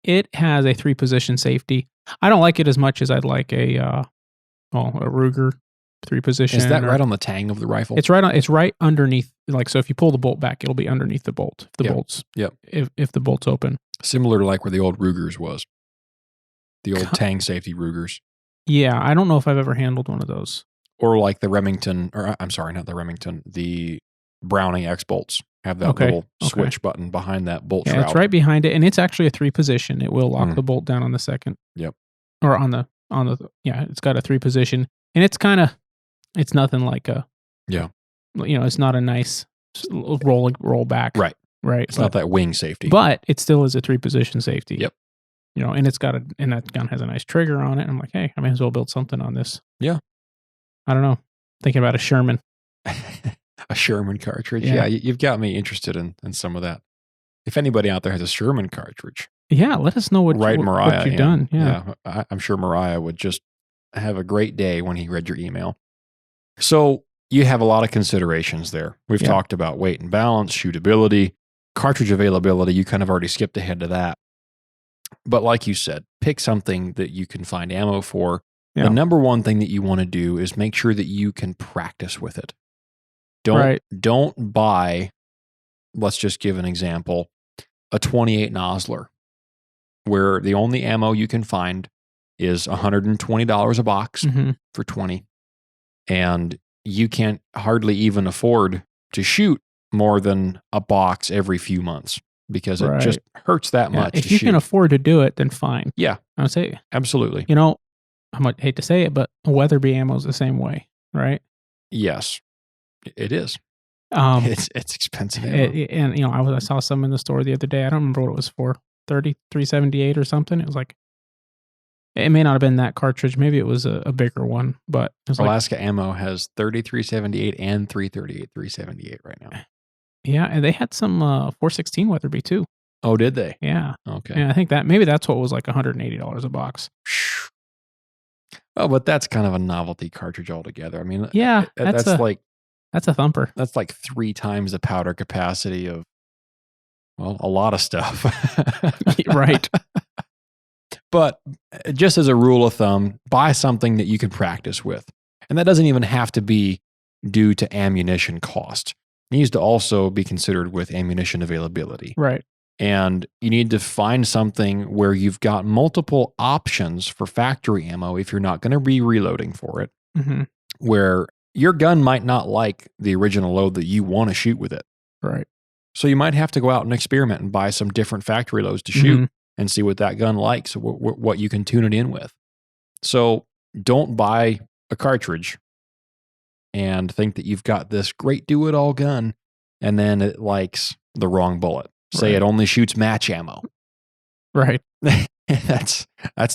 C: it has a 3-position safety. I don't like it as much as I'd like a Ruger 3-position.
A: Is that right on the tang of the rifle?
C: It's right underneath. Like, so if you pull the bolt back, it'll be underneath the bolt. If the bolt's open.
A: Similar to like where the old Rugers was. The old tang safety Rugers.
C: Yeah, I don't know if I've ever handled one of those.
A: Or like the Remington, or I'm sorry, not the Remington, the Browning X bolts have that little switch button behind that bolt shroud.
C: It's right behind it, and it's actually a 3-position. It will lock the bolt down on the second.
A: Yep.
C: Or on the it's got a 3-position, and it's nothing like a it's not a nice roll back.
A: Right.
C: Right.
A: It's not that wing safety.
C: But it still is a 3-position safety.
A: Yep.
C: And it's got and that gun has a nice trigger on it. I'm like, hey, I may as well build something on this.
A: Yeah.
C: I don't know. Thinking about a Sherman.
A: A Sherman cartridge. Yeah, you've got me interested in some of that. If anybody out there has a Sherman cartridge.
C: Yeah, let us know what you've done. Yeah.
A: I'm sure Mariah would just have a great day when he read your email. So you have a lot of considerations there. We've talked about weight and balance, shootability, cartridge availability. You kind of already skipped ahead to that. But like you said, pick something that you can find ammo for. Yeah. The number one thing that you want to do is make sure that you can practice with it. Don't buy, let's just give an example, a 28 Nosler, where the only ammo you can find is $120 a box for 20. And you can't hardly even afford to shoot more than a box every few months because it just hurts that much.
C: If you can afford to do it, then fine.
A: Yeah.
C: I would say.
A: Absolutely.
C: I might hate to say it, but Weatherby ammo is the same way, right?
A: Yes, it is. It's expensive ammo.
C: I saw some in the store the other day. I don't remember what it was for, $33.78 or something. It was like, it may not have been that cartridge. Maybe it was a bigger one, but it was
A: Alaska Ammo has $33.78 and $378 right now.
C: Yeah, and they had some 416 Weatherby too.
A: Oh, did they?
C: Yeah.
A: Okay.
C: Yeah, I think maybe that's what was like $180 a box.
A: Oh, but that's kind of a novelty cartridge altogether. I mean,
C: yeah,
A: that's
C: a thumper.
A: That's like 3 times the powder capacity of, well, a lot of stuff.
C: Right.
A: But just as a rule of thumb, buy something that you can practice with. And that doesn't even have to be due to ammunition cost. It needs to also be considered with ammunition availability.
C: Right.
A: And you need to find something where you've got multiple options for factory ammo if you're not going to be reloading for it, where your gun might not like the original load that you want to shoot with it.
C: Right.
A: So you might have to go out and experiment and buy some different factory loads to shoot and see what that gun likes, what you can tune it in with. So don't buy a cartridge and think that you've got this great do-it-all gun and then it likes the wrong bullet. Say it only shoots match ammo.
C: Right.
A: That's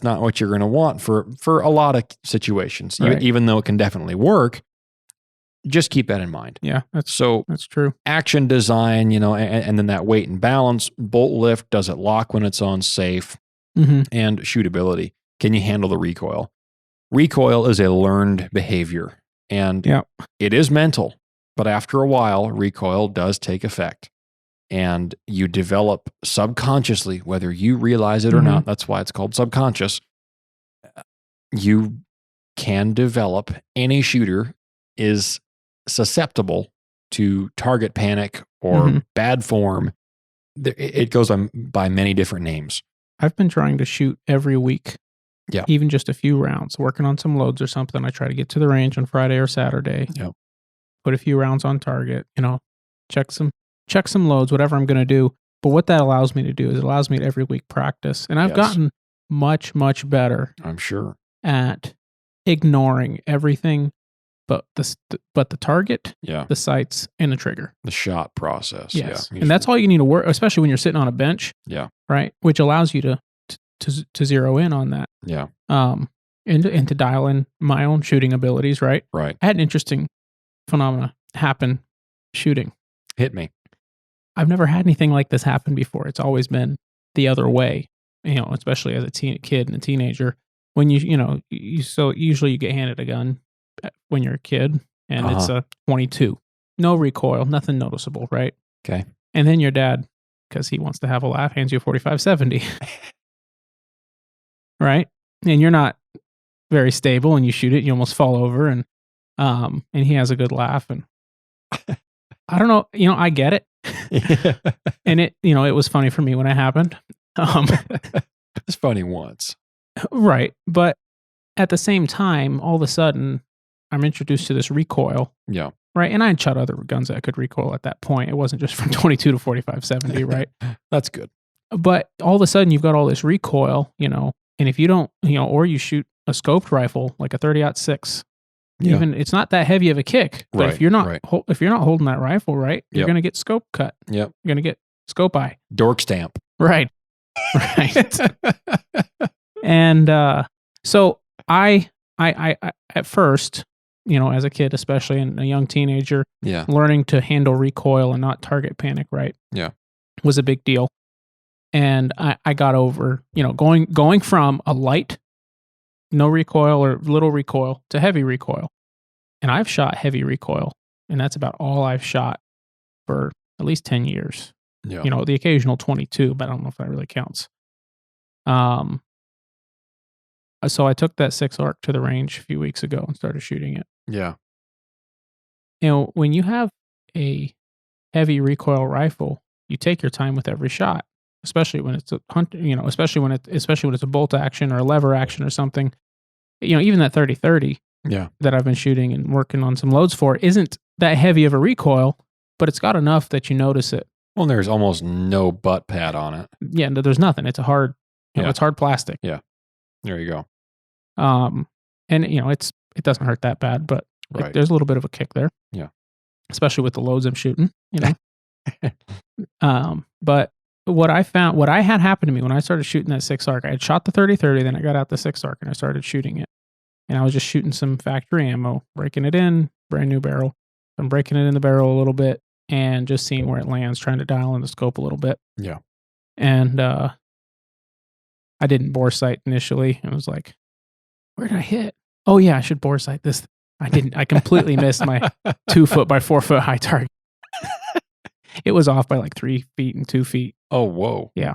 A: not what you're going to want for a lot of situations. Right. Even though it can definitely work, just keep that in mind.
C: Yeah, that's true.
A: Action design, and then that weight and balance, bolt lift, does it lock when it's on safe, and shootability. Can you handle the recoil? Recoil is a learned behavior, and it is mental, but after a while, recoil does take effect. And you develop subconsciously, whether you realize it or not, that's why it's called subconscious. You can develop, any shooter is susceptible to target panic or bad form. It goes by many different names.
C: I've been trying to shoot every week.
A: Yeah.
C: Even just a few rounds, working on some loads or something. I try to get to the range on Friday or Saturday.
A: Yep.
C: Put a few rounds on target, check some loads, whatever I'm going to do. But what that allows me to do is it allows me to every week practice. And I've gotten much, much better.
A: I'm sure.
C: At ignoring everything but the target, the sights, and the trigger.
A: The shot process.
C: Yes. Yeah. And that's all you need to work, especially when you're sitting on a bench.
A: Yeah.
C: Right? Which allows you to zero in on that.
A: Yeah.
C: And to dial in my own shooting abilities, right?
A: Right.
C: I had an interesting phenomena happen shooting.
A: Hit me.
C: I've never had anything like this happen before. It's always been the other way, especially as a kid and a teenager. When so usually you get handed a gun when you're a kid, and it's a 22. No recoil, nothing noticeable, right?
A: Okay.
C: And then your dad, because he wants to have a laugh, hands you a 45-70. Right? And you're not very stable, and you shoot it, and you almost fall over, and he has a good laugh, and I don't know, I get it. And it was funny for me when it happened.
A: It's funny once.
C: Right. But at the same time, all of a sudden, I'm introduced to this recoil.
A: Yeah.
C: Right. And I had shot other guns that could recoil at that point. It wasn't just from 22 to 45-70, right?
A: That's good.
C: But all of a sudden, you've got all this recoil, and if you don't, or you shoot a scoped rifle like a 30-06, even it's not that heavy of a kick. But if you're not holding that rifle right, you're going to get scope cut.
A: Yep.
C: You're going to get scope eye.
A: Dork stamp.
C: Right. Right. And so I at first, as a kid, especially and a young teenager, learning to handle recoil and not target panic, right?
A: Yeah.
C: Was a big deal. And I got over, going from a light, no recoil or little recoil to heavy recoil. And I've shot heavy recoil, and that's about all I've shot for at least 10 years.
A: Yeah.
C: The occasional 22, but I don't know if that really counts. So I took that 6 ARC to the range a few weeks ago and started shooting it.
A: Yeah.
C: When you have a heavy recoil rifle, you take your time with every shot, especially when it's a hunt, especially when it's a bolt action or a lever action or something. Even that 30-30 that I've been shooting and working on some loads for isn't that heavy of a recoil, but it's got enough that you notice it.
A: Well, there's almost no butt pad on it.
C: Yeah, no, there's nothing. It's a hard, it's hard plastic.
A: Yeah. There you go.
C: And it doesn't hurt that bad, but there's a little bit of a kick there.
A: Yeah.
C: Especially with the loads I'm shooting, But what I had happen to me when I started shooting that 6 ARC, I had shot the 30-30, then I got out the 6 ARC and I started shooting it. And I was just shooting some factory ammo, breaking it in, brand new barrel. I'm breaking it in the barrel a little bit and just seeing where it lands, trying to dial in the scope a little bit.
A: Yeah.
C: And I didn't bore sight initially. I was like, where did I hit? Oh yeah, I should bore sight this. I didn't. I completely missed my 2 foot by 4 foot high target. It was off by like 3 feet and 2 feet.
A: Oh, whoa.
C: Yeah.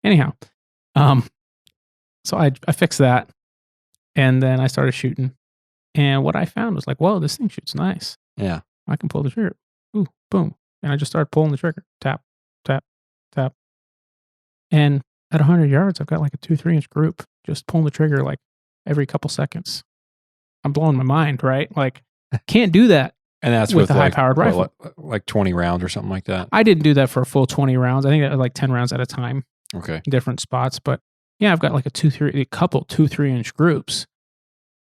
C: Anyhow, so I fixed that, and then I started shooting. And what I found was like, whoa, this thing shoots nice.
A: Yeah.
C: I can pull the trigger. Ooh, boom. And I just started pulling the trigger. Tap, tap, tap. And at 100 yards, I've got like a 2-3 inch group just pulling the trigger like every couple seconds. I'm blowing my mind, right? Like, can't do that.
A: And that's
C: with a high-powered rifle.
A: Like 20 rounds or something like that?
C: I didn't do that for a full 20 rounds. I think that was like 10 rounds at a time.
A: Okay.
C: Different spots. But yeah, I've got like a 2-3 inch groups.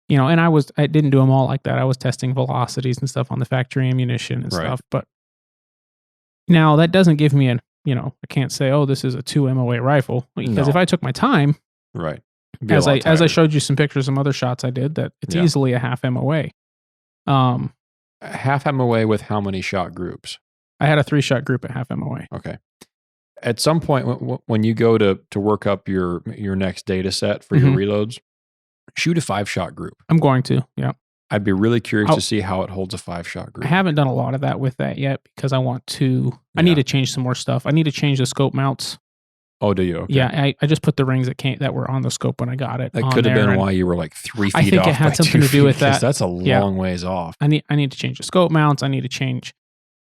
C: And I didn't do them all like that. I was testing velocities and stuff on the factory ammunition and stuff. But now that doesn't give me I can't say, oh, this is a 2 MOA rifle. Because if I took my time,
A: right.
C: As I showed you some pictures of some other shots I did, that it's easily a half MOA.
A: Half MOA with how many shot groups?
C: I had a 3-shot group at half MOA.
A: Okay. At some point, when you go to work up your next data set for your reloads, shoot a 5-shot group.
C: I'm going to, yeah.
A: I'd be really curious to see how it holds a 5-shot group.
C: I haven't done a lot of that with that yet because I want to. I need to change some more stuff. I need to change the scope mounts.
A: Oh, do you? Okay.
C: Yeah, I just put the rings that were on the scope when I got it.
A: That could have been why you were like 3 feet off.
C: I think it had something to do with that.
A: That's a long ways off.
C: I need to change the scope mounts. I need to change.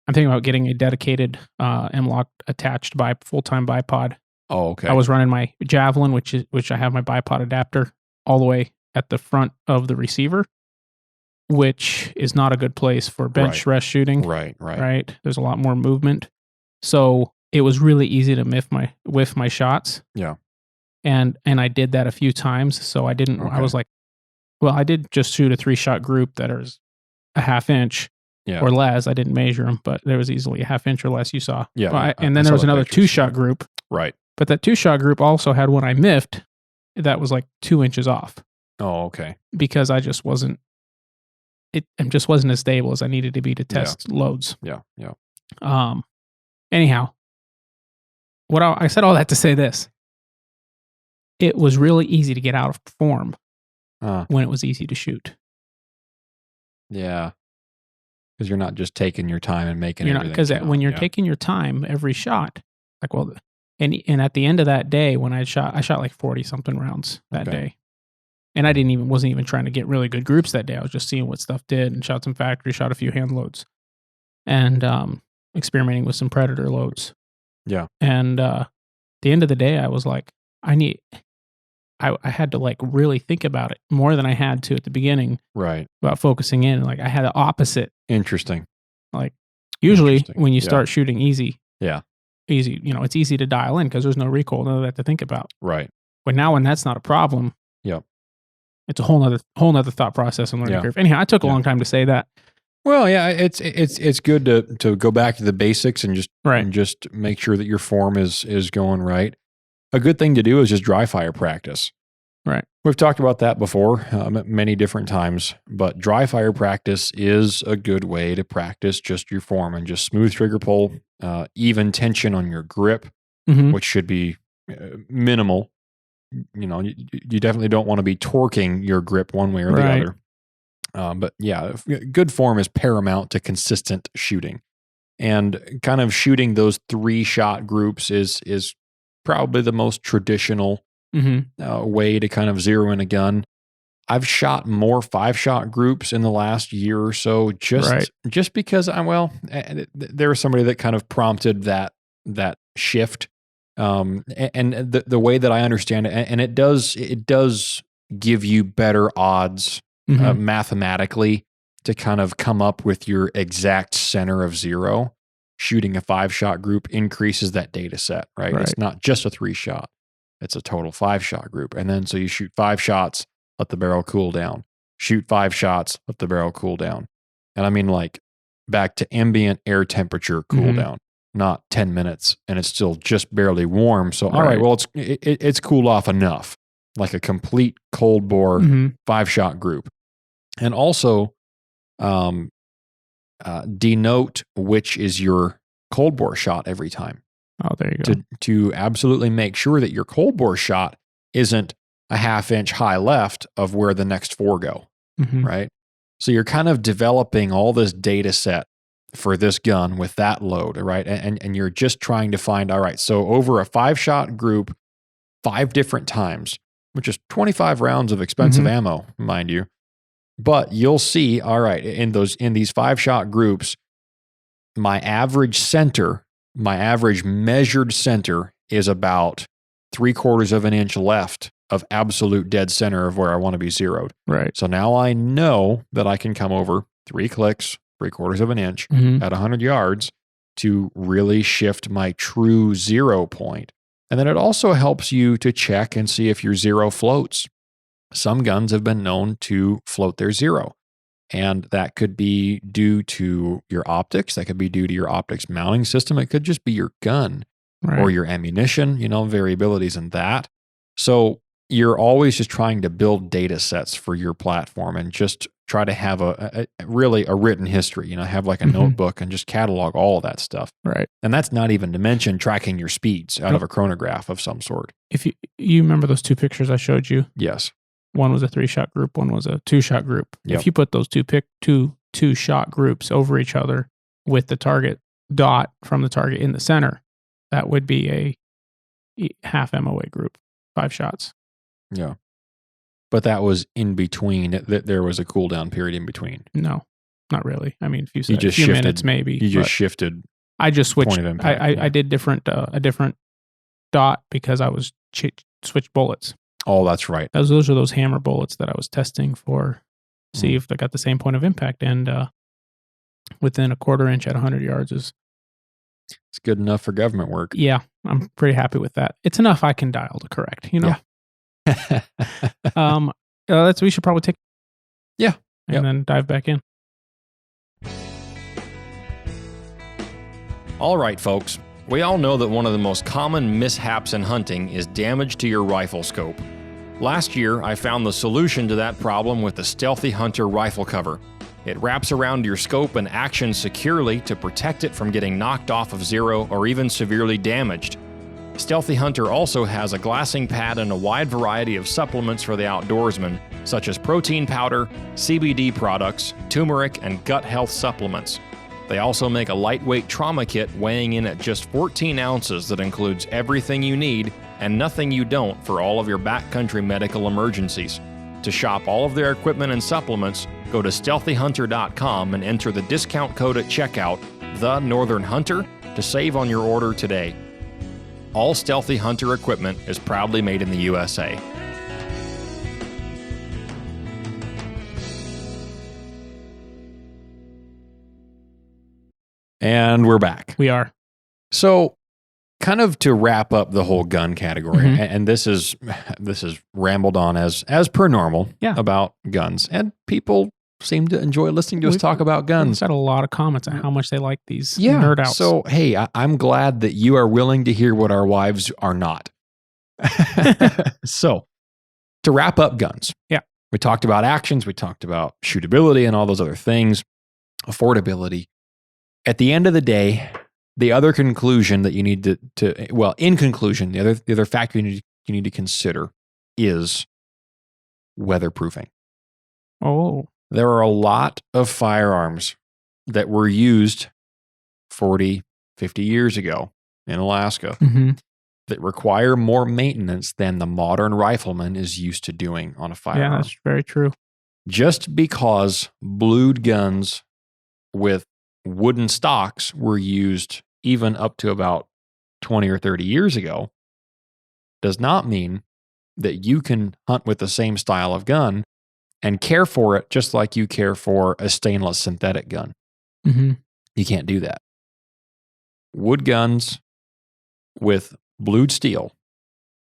C: I'm thinking about getting a dedicated M-LOK attached full-time bipod.
A: Oh, okay.
C: I was running my Javelin, which I have my bipod adapter all the way at the front of the receiver, which is not a good place for bench rest shooting.
A: Right.
C: There's a lot more movement. So it was really easy to whiff my shots.
A: Yeah.
C: And I did that a few times. So I didn't, I was like, well, I did just shoot a 3-shot group that is a half inch or less. I didn't measure them, but there was easily a half inch or less you saw.
A: Yeah.
C: And then there was another 2-shot group.
A: Right.
C: But that 2-shot group also had one I miffed that was like 2 inches off.
A: Oh, okay.
C: Because I just wasn't, it just wasn't as stable as I needed to be to test loads.
A: Yeah.
C: Anyhow, I said all that to say this. It was really easy to get out of form when it was easy to shoot.
A: Yeah. Because you're not just taking your time and making everything.
C: Because when you're taking your time every shot, like, well, and at the end of that day when I shot like 40 something rounds that day. And I wasn't even trying to get really good groups that day. I was just seeing what stuff did and shot some factory, shot a few hand loads, and experimenting with some predator loads.
A: Yeah.
C: And at the end of the day, I was like, I had to like really think about it more than I had to at the beginning.
A: Right.
C: About focusing in. Like I had the opposite.
A: Interesting.
C: Like usually when you start shooting easy.
A: Yeah.
C: Easy. It's easy to dial in because there's no recoil, none of that to think about.
A: Right.
C: But now when that's not a problem.
A: Yep.
C: It's a whole nother thought process and learning curve. Anyhow, I took a long time to say that.
A: Well, yeah, it's good to go back to the basics and just make sure that your form is going right. A good thing to do is just dry fire practice.
C: Right.
A: We've talked about that before many different times, but dry fire practice is a good way to practice just your form and just smooth trigger pull, even tension on your grip, which should be minimal. You definitely don't want to be torquing your grip one way or the other. But yeah, good form is paramount to consistent shooting. And kind of shooting those 3-shot groups is probably the most traditional way to kind of zero in a gun. I've shot more 5-shot groups in the last year or so, just because there was somebody that kind of prompted that shift. And the way that I understand it, and it does give you better odds mathematically to kind of come up with your exact center of zero. Shooting a 5-shot group increases that data set, right? It's not just a 3-shot. It's a total 5-shot group. And then so you shoot 5 shots, let the barrel cool down. Shoot 5 shots, let the barrel cool down. And I mean like back to ambient air temperature cool down. Not 10 minutes and it's still just barely warm. So, all right, well, it's cooled off enough, like a complete cold bore 5-shot group. And also denote which is your cold bore shot every time.
C: Oh, there you go.
A: To absolutely make sure that your cold bore shot isn't a 1/2 inch high left of where the next 4 go, right? So you're kind of developing all this data set for this gun with that load, right? And you're just trying to find, all right, so over a 5-shot group, 5 different times, which is 25 rounds of expensive ammo, mind you. But you'll see, all right, in these 5-shot groups, my average measured center is about 3/4 of an inch left of absolute dead center of where I want to be zeroed.
C: Right.
A: So now I know that I can come over 3 clicks, 3/4 of an inch at 100 yards to really shift my true zero point. And then it also helps you to check and see if your zero floats. Some guns have been known to float their zero. And that could be due to your optics. That could be due to your optics mounting system. It could just be your gun or your ammunition, variabilities in that. So you're always just trying to build data sets for your platform and just try to have a written history, have like a notebook and just catalog all of that stuff.
C: Right.
A: And that's not even to mention tracking your speeds out of a chronograph of some sort.
C: If you remember those 2 pictures I showed you?
A: Yes.
C: One was a 3-shot group, one was a 2-shot group.
A: Yep.
C: If you put those two shot groups over each other with the target dot from the target in the center, that would be a half MOA group, 5 shots.
A: Yeah. But that was in between, that there was a cooldown period in between.
C: No, not really. I mean, a few
A: shifted,
C: minutes maybe.
A: You just shifted.
C: I just switched. I did a different dot because I was switched bullets.
A: Oh, that's right.
C: Those are those hammer bullets that I was testing for, see if they got the same point of impact. And within a 1/4 inch at 100 yards is...
A: It's good enough for government work.
C: Yeah, I'm pretty happy with that. It's enough I can dial to correct, Yeah. We should probably take...
A: Yeah.
C: And then dive back in.
D: All right, folks. We all know that one of the most common mishaps in hunting is damage to your rifle scope. Last year, I found the solution to that problem with the Stealthy Hunter rifle cover. It wraps around your scope and action securely to protect it from getting knocked off of zero or even severely damaged. Stealthy Hunter also has a glassing pad and a wide variety of supplements for the outdoorsman, such as protein powder, CBD products, turmeric, and gut health supplements. They also make a lightweight trauma kit weighing in at just 14 ounces that includes everything you need and nothing you don't for all of your backcountry medical emergencies. To shop all of their equipment and supplements, go to StealthyHunter.com and enter the discount code at checkout, The Northern Hunter, to save on your order today. All Stealthy Hunter equipment is proudly made in the USA.
A: And we're back.
C: We are.
A: So, kind of to wrap up the whole gun category, and this is rambled on as per normal about guns, and people seem to enjoy listening to us talk about guns.
C: We've got a lot of comments on how much they like these nerd outs.
A: So, hey, I'm glad that you are willing to hear what our wives are not. So, to wrap up guns, we talked about actions, we talked about shootability and all those other things, affordability. At the end of the day, the other conclusion that you need in conclusion, the other factor you need to consider is weatherproofing.
C: Oh.
A: There are a lot of firearms that were used 40, 50 years ago in Alaska that require more maintenance than the modern rifleman is used to doing on a firearm.
C: Yeah, that's very true.
A: Just because blued guns with wooden stocks were used even up to about 20 or 30 years ago does not mean that you can hunt with the same style of gun and care for it just like you care for a stainless synthetic gun. You can't do that. Wood guns with blued steel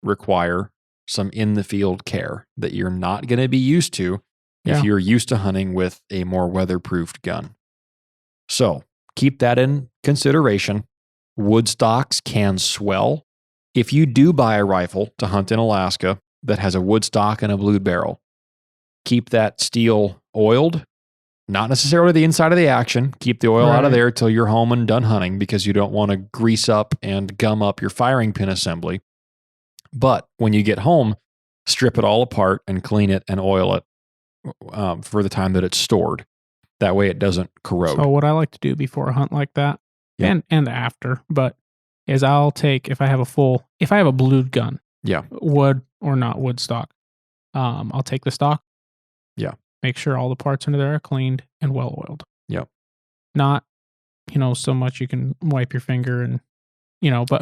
A: require some in-the-field care that you're not going to be used to if you're used to hunting with a more weatherproofed gun. So keep that in consideration. Wood stocks can swell. If you do buy a rifle to hunt in Alaska that has a wood stock and a blued barrel, keep that steel oiled, not necessarily the inside of the action. Keep the oil out of there till you're home and done hunting because you don't want to grease up and gum up your firing pin assembly. But when you get home, strip it all apart and clean it and oil it for the time that it's stored. That way it doesn't corrode.
C: So what I like to do before a hunt like that, and after, but is I'll take, if I have a blued gun, wood or not wood stock, I'll take the stock, make sure all the parts under there are cleaned and well oiled. Not, so much you can wipe your finger and, but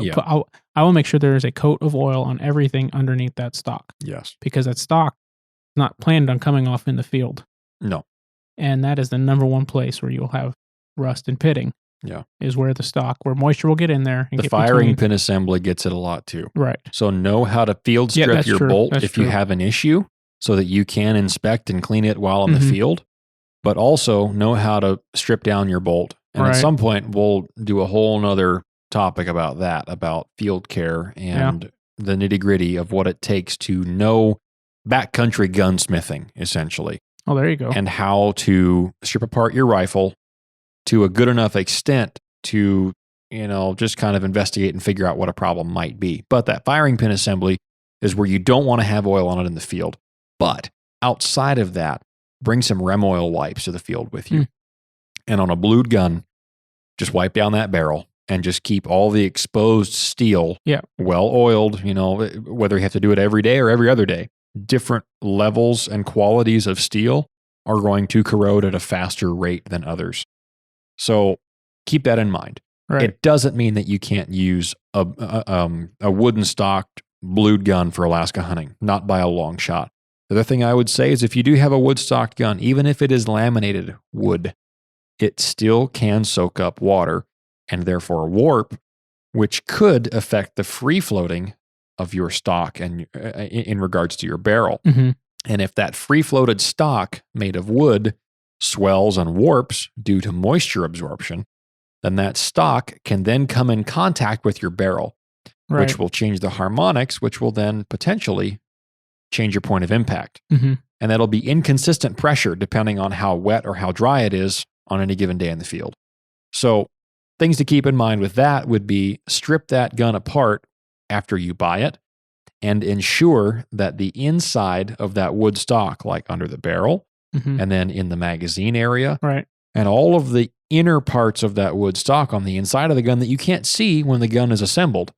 C: I will make sure there is a coat of oil on everything underneath that stock.
A: Yes.
C: Because that stock is not planned on coming off in the field.
A: No.
C: And that is the number one place where you'll have rust and pitting. Is where where moisture will get in there. And
A: the firing pin assembly gets it a lot too.
C: Right.
A: So know how to field strip your bolt if you have an issue so that you can inspect and clean it while in the field. But also know how to strip down your bolt. And at some point, we'll do a whole nother topic about that, about field care and the nitty gritty of what it takes to know backcountry gunsmithing, essentially.
C: Oh, there you go.
A: And how to strip apart your rifle to a good enough extent to, just kind of investigate and figure out what a problem might be. But that firing pin assembly is where you don't want to have oil on it in the field. But outside of that, bring some Rem oil wipes to the field with you. And on a blued gun, just wipe down that barrel and just keep all the exposed steel well oiled, whether you have to do it every day or every other day. Different levels and qualities of steel are going to corrode at a faster rate than others. So keep that in mind.
C: Right.
A: It doesn't mean that you can't use a wooden stocked blued gun for Alaska hunting, not by a long shot. The other thing I would say is if you do have a wood stocked gun, even if it is laminated wood, it still can soak up water and therefore warp, which could affect the free floating of your stock and in regards to your barrel. And if that free floated stock made of wood swells and warps due to moisture absorption, then that stock can then come in contact with your barrel, which will change the harmonics, which will then potentially change your point of impact. And that'll be inconsistent pressure depending on how wet or how dry it is on any given day in the field. So things to keep in mind with that would be strip that gun apart after you buy it and ensure that the inside of that wood stock, like under the barrel and then in the magazine area,
C: Right.
A: and all of the inner parts of that wood stock on the inside of the gun that you can't see when the gun is assembled,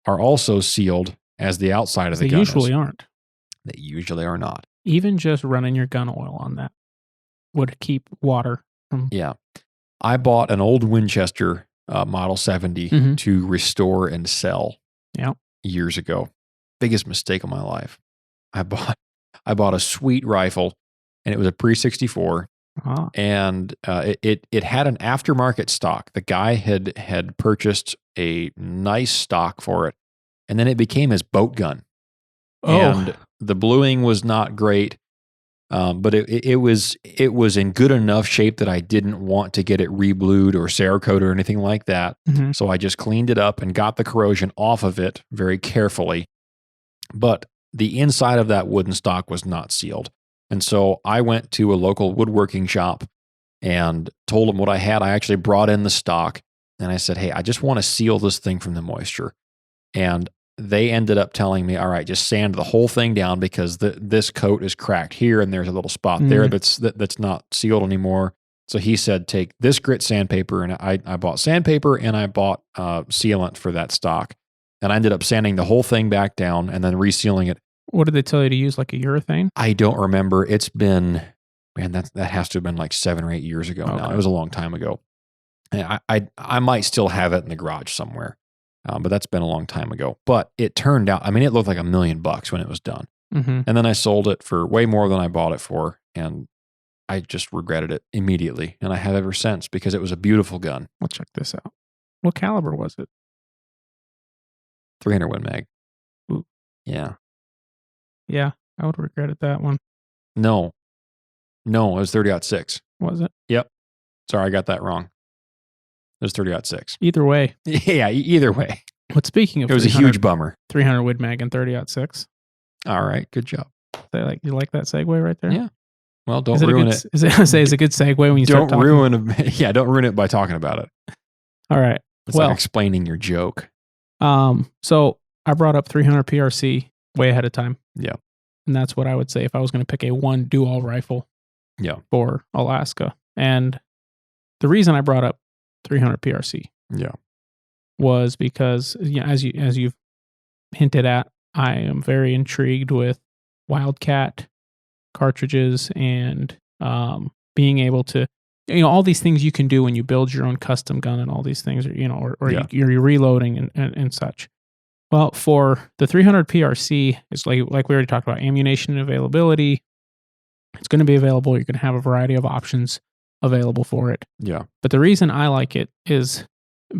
A: are also sealed as the outside of the gun
C: They usually aren't.
A: They usually are not.
C: Even just running your gun oil on that would keep water from.
A: Yeah. I bought an old Winchester Model 70 to restore and sell years ago. Biggest mistake of my life. I bought a sweet rifle, and it was a pre-64, and it had an aftermarket stock. The guy had purchased a nice stock for it, and then it became his boat gun. And the bluing was not great, but it was in good enough shape that I didn't want to get it reblued or Cerakote or anything like that. So I just cleaned it up and got the corrosion off of it very carefully. But the inside of that wooden stock was not sealed. And so I went to a local woodworking shop and told them what I had. I actually brought in the stock and I said, hey, I just want to seal this thing from the moisture. And they ended up telling me, all right, just sand the whole thing down because this coat is cracked here and there's a little spot there that's not sealed anymore. So he said, take this grit sandpaper, and I bought sandpaper and I bought sealant for that stock. And I ended up sanding the whole thing back down and then resealing it.
C: What did they tell you to use, like a urethane?
A: I don't remember. It's been, man, that has to have been like 7 or 8 years ago now. It was a long time ago. And I might still have it in the garage somewhere. But that's been a long time ago. But it turned out, I mean, it looked like $1 million when it was done. And then I sold it for way more than I bought it for. And I just regretted it immediately. And I have ever since because it was a beautiful gun.
C: I'll check this out. What caliber was it?
A: 300 Win Mag.
C: Ooh.
A: Yeah.
C: Yeah, I would have regretted that one.
A: No, it was 30-06.
C: Was it?
A: Yep. Sorry, I got that wrong. It was 30-06.
C: Either way.
A: Yeah, either way.
C: But speaking of,
A: it was a huge bummer.
C: 300 Win Mag and 30-06.
A: All right, good job.
C: You like that segue right there?
A: Yeah. Well, don't ruin it.
C: Is it a good segue when you start talking?
A: Don't ruin it by talking about it.
C: All right.
A: It's like explaining your joke.
C: So I brought up 300 PRC way ahead of time.
A: Yeah.
C: And that's what I would say if I was going to pick a one do-all rifle for Alaska. And the reason I brought up 300 PRC was because, as you've hinted at, I am very intrigued with Wildcat cartridges and being able to, all these things you can do when you build your own custom gun and all these things, or you're reloading and such. Well, for the 300 PRC, it's like we already talked about, ammunition and availability. It's going to be available. You're going to have a variety of options available for it.
A: Yeah.
C: But the reason I like it is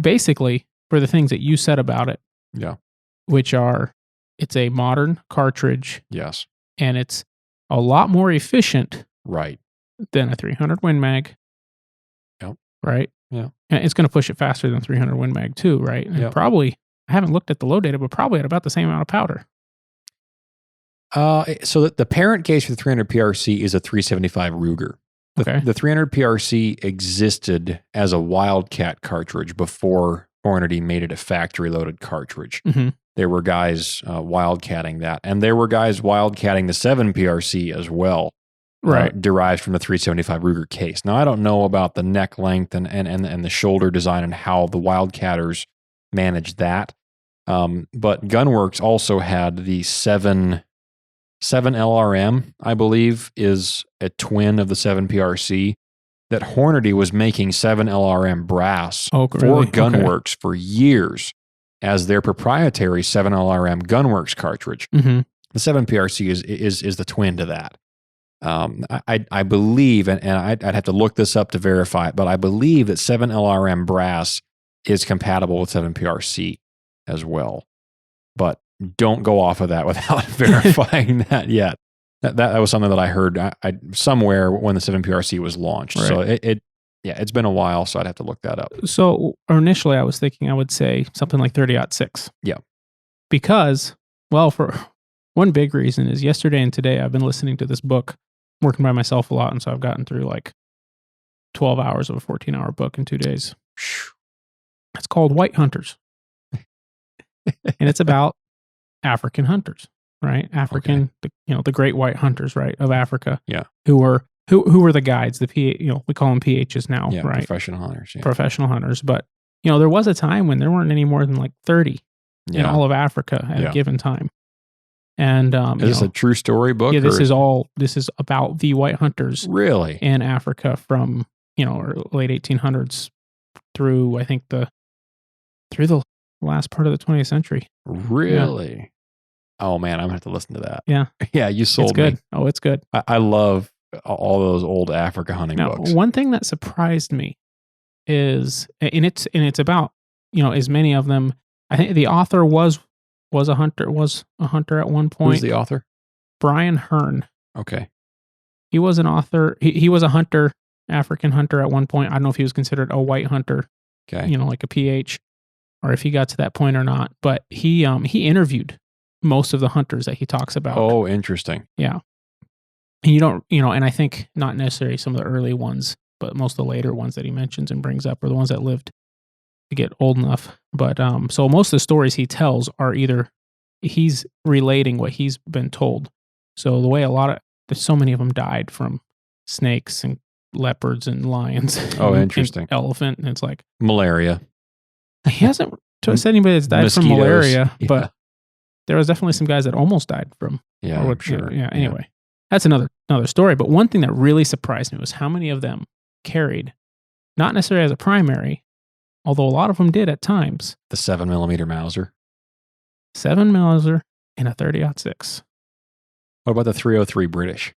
C: basically for the things that you said about it.
A: Yeah.
C: Which are, it's a modern cartridge.
A: Yes.
C: And it's a lot more efficient.
A: Right.
C: Than a 300 Win Mag.
A: Yep.
C: Right?
A: Yeah.
C: And it's going to push it faster than 300 Win Mag too, right? And probably, I haven't looked at the load data, but probably at about the same amount of powder.
A: So the parent case for the 300 PRC is a 375 Ruger. The 300 PRC existed as a Wildcat cartridge before Hornady made it a factory loaded cartridge. There were guys wildcatting that, and there were guys wildcatting the 7 PRC as well. Right. Derived from the 375 Ruger case. Now, I don't know about the neck length and the shoulder design and how the Wildcatters managed that. But Gunworks also had the 7 LRM, I believe, is a twin of the 7 PRC. That Hornady was making 7 LRM brass for Gunworks for years as their proprietary 7 LRM Gunworks cartridge. The 7 PRC is the twin to that. I believe, and I'd have to look this up to verify it, but I believe that 7 LRM brass is compatible with 7 PRC as well. But don't go off of that without verifying that yet. That was something that I heard somewhere when the 7 PRC was launched. Right. So it's been a while, so I'd have to look that up.
C: So initially I was thinking I would say something like 30-06.
A: Yeah.
C: Because, well, for one big reason is yesterday and today I've been listening to this book working by myself a lot, and so I've gotten through like 12 hours of a 14-hour book in 2 days. It's called White Hunters. And it's about African hunters, right? African, the great white hunters, right, of Africa.
A: Yeah.
C: Who were the guides, we call them PHs now,
A: Yeah,
C: right?
A: professional hunters. Yeah.
C: Professional hunters. But, there was a time when there weren't any more than like 30 in all of Africa at a given time. And
A: is this a true story book?
C: Yeah, this is about the white hunters
A: really
C: in Africa from late 1800s through I think the last part of the 20th century.
A: Really? Yeah. Oh man, I'm gonna have to listen to that.
C: Yeah,
A: yeah, you sold
C: it's good.
A: me.
C: Oh, it's good.
A: I love all those old Africa hunting books.
C: One thing that surprised me is, and it's about as many of them. I think the author was a hunter at one point.
A: Who's the author?
C: Brian Hearn.
A: Okay.
C: He was an author. He was a hunter, African hunter at one point. I don't know if he was considered a white hunter.
A: Okay.
C: Like a PH, or if he got to that point or not. But he interviewed most of the hunters that he talks about.
A: Oh, interesting.
C: Yeah. And you don't, and I think not necessarily some of the early ones, but most of the later ones that he mentions and brings up are the ones that lived to get old enough. But so most of the stories he tells are either he's relating what he's been told. So the way there's so many of them died from snakes and leopards and lions.
A: Oh, interesting.
C: And elephant. And it's like
A: malaria.
C: He hasn't said anybody that's died
A: Mosquitoes.
C: from malaria,
A: Yeah.
C: but there was definitely some guys that almost died from.
A: Yeah, I'm sure.
C: Yeah. Anyway, that's another story. But one thing that really surprised me was how many of them carried, not necessarily as a primary, although a lot of them did at times,
A: The 7mm Mauser.
C: 7 Mauser and a 30-06.
A: What about the 303 British?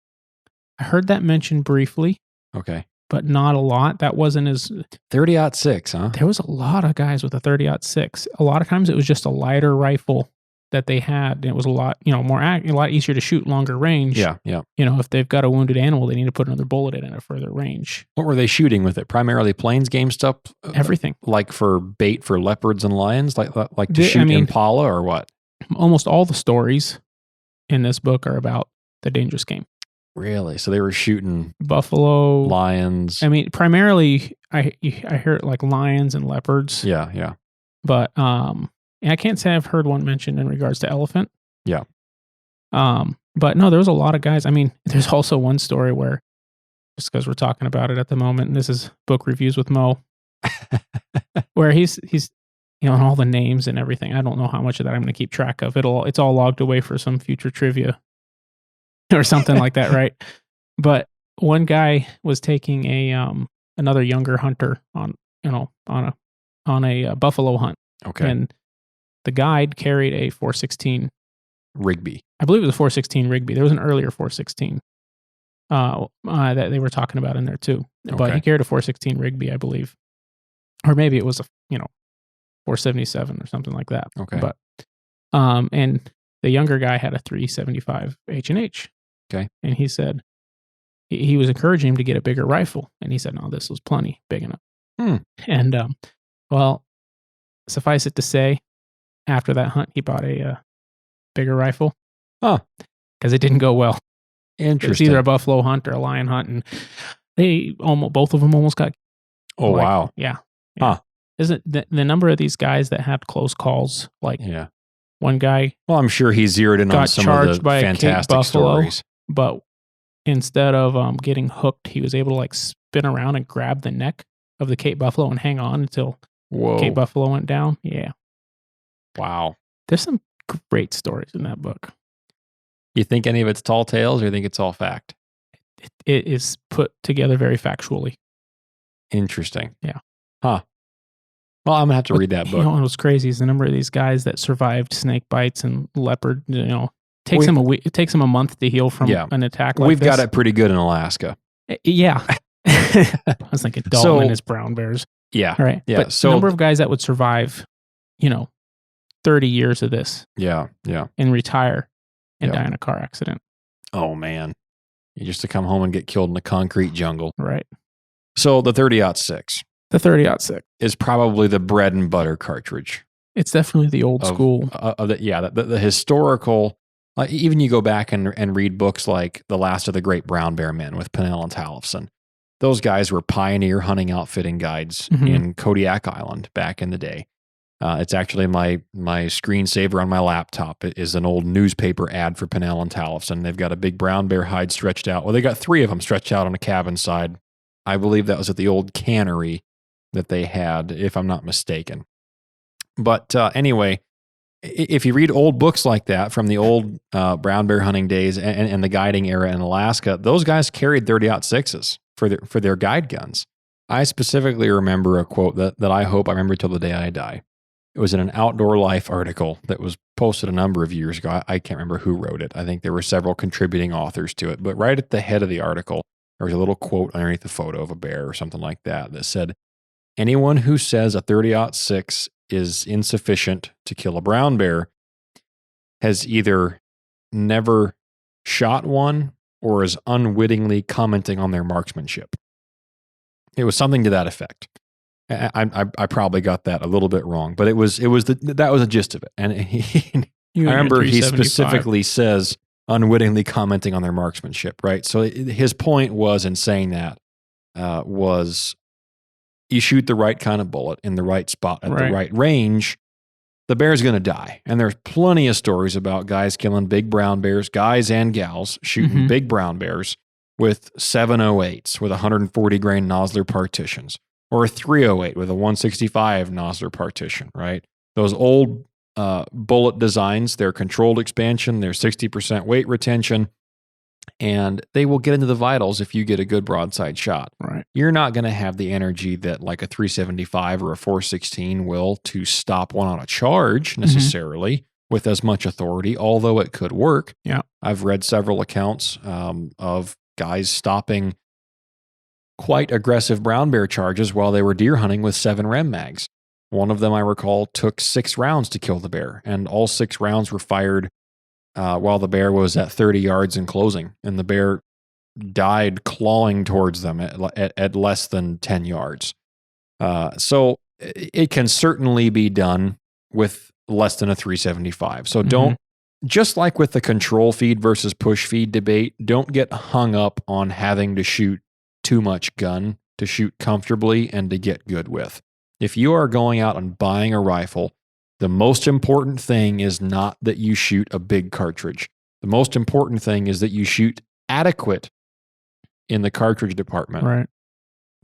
C: I heard that mentioned briefly,
A: Okay.
C: but not a lot. That wasn't as
A: 30-06, huh?
C: There was a lot of guys with a 30-06. A lot of times it was just a lighter rifle that they had, and it was a lot, a lot easier to shoot longer range.
A: Yeah.
C: If they've got a wounded animal, they need to put another bullet in at a further range.
A: What were they shooting with it? Primarily plains game stuff?
C: Everything.
A: Like for bait for leopards and lions? Like to shoot impala or what?
C: Almost all the stories in this book are about the dangerous game.
A: Really? So they were shooting
C: buffalo,
A: lions.
C: Primarily I hear like lions and leopards.
A: Yeah.
C: But and I can't say I've heard one mentioned in regards to elephant.
A: Yeah.
C: But no, there was a lot of guys. There's also one story where, just because we're talking about it at the moment, and this is book reviews with Moe, where he's and all the names and everything. I don't know how much of that I'm going to keep track of. It's all logged away for some future trivia or something like that, right? But one guy was taking another younger hunter on a buffalo hunt.
A: Okay.
C: And the guide carried a 416
A: Rigby.
C: I believe it was a 416 Rigby. There was an earlier 416 that they were talking about in there too. But
A: Okay.
C: he carried a 416 Rigby, I believe. Or maybe it was a 477 or something like that.
A: Okay.
C: But and the younger guy had a 375 H&H.
A: Okay.
C: And he said he was encouraging him to get a bigger rifle, and he said, "No, this was plenty big enough." And well, suffice it to say, after that hunt, he bought a bigger rifle. Because it didn't go well.
A: Interesting.
C: It's either a buffalo hunt or a lion hunt, and both of them almost got.
A: Oh, wow.
C: Yeah.
A: Huh.
C: Isn't the number of these guys that had close calls? Like,
A: yeah.
C: One guy.
A: Well, I'm sure he zeroed in on some of the fantastic stories.
C: But instead of getting hooked, he was able to like spin around and grab the neck of the Cape Buffalo and hang on until Cape Buffalo went down. Yeah.
A: Wow.
C: There's some great stories in that book.
A: You think any of it's tall tales, or you think it's all fact?
C: It is put together very factually.
A: Interesting.
C: Yeah.
A: Huh. Well, I'm going to have to read that book.
C: What's crazy is the number of these guys that survived snake bites and leopard, takes them a week. It takes them a month to heal from an attack like
A: We've
C: this.
A: got it pretty good in Alaska.
C: Yeah. I was thinking Dalton and his brown bears.
A: Yeah.
C: All right.
A: Yeah.
C: But the number of guys that would survive, 30 years of this.
A: Yeah.
C: And retire and die in a car accident.
A: Oh, man. You just to come home and get killed in the concrete jungle.
C: Right.
A: So the 30-06.
C: The 30-06
A: is probably the bread and butter cartridge.
C: It's definitely the old school.
A: The historical Even you go back and read books like The Last of the Great Brown Bear Men with Pennell and Tollefson. Those guys were pioneer hunting outfitting guides in Kodiak Island back in the day. It's actually my screensaver on my laptop. It is an old newspaper ad for Pennell and Tollefson. They've got a big brown bear hide stretched out. Well, they got 3 of them stretched out on a cabin side. I believe that was at the old cannery that they had, if I'm not mistaken. But anyway, if you read old books like that from the old brown bear hunting days and the guiding era in Alaska, those guys carried 30-06s for their guide guns. I specifically remember a quote that I hope I remember till the day I die. It was in an Outdoor Life article that was posted a number of years ago. I can't remember who wrote it. I think there were several contributing authors to it. But right at the head of the article, there was a little quote underneath the photo of a bear or something like that said, "Anyone who says a 30-06 is insufficient to kill a brown bear has either never shot one or is unwittingly commenting on their marksmanship." It was something to that effect. I probably got that a little bit wrong, but that was the gist of it. And I remember he specifically says unwittingly commenting on their marksmanship, right? So his point was in saying that was you shoot the right kind of bullet in the right spot at the right range, the bear's going to die. And there's plenty of stories about guys killing big brown bears, guys and gals shooting big brown bears with 708s with 140 grain Nosler partitions, or a 308 with a 165 Nosler partition, right? Those old bullet designs, they're controlled expansion, they're 60% weight retention, and they will get into the vitals if you get a good broadside shot.
C: Right.
A: You're not going to have the energy that like a 375 or a 416 will to stop one on a charge necessarily with as much authority, although it could work.
C: Yeah.
A: I've read several accounts of guys stopping quite aggressive brown bear charges while they were deer hunting with 7 rem mags. One of them, I recall, took 6 rounds to kill the bear, and all 6 rounds were fired while the bear was at 30 yards in closing, and the bear died clawing towards them at less than 10 yards. So it can certainly be done with less than a 375. So don't, just like with the control feed versus push feed debate, don't get hung up on having to shoot too much gun to shoot comfortably and to get good with. If you are going out and buying a rifle, the most important thing is not that you shoot a big cartridge. The most important thing is that you shoot adequate in the cartridge department.
C: Right.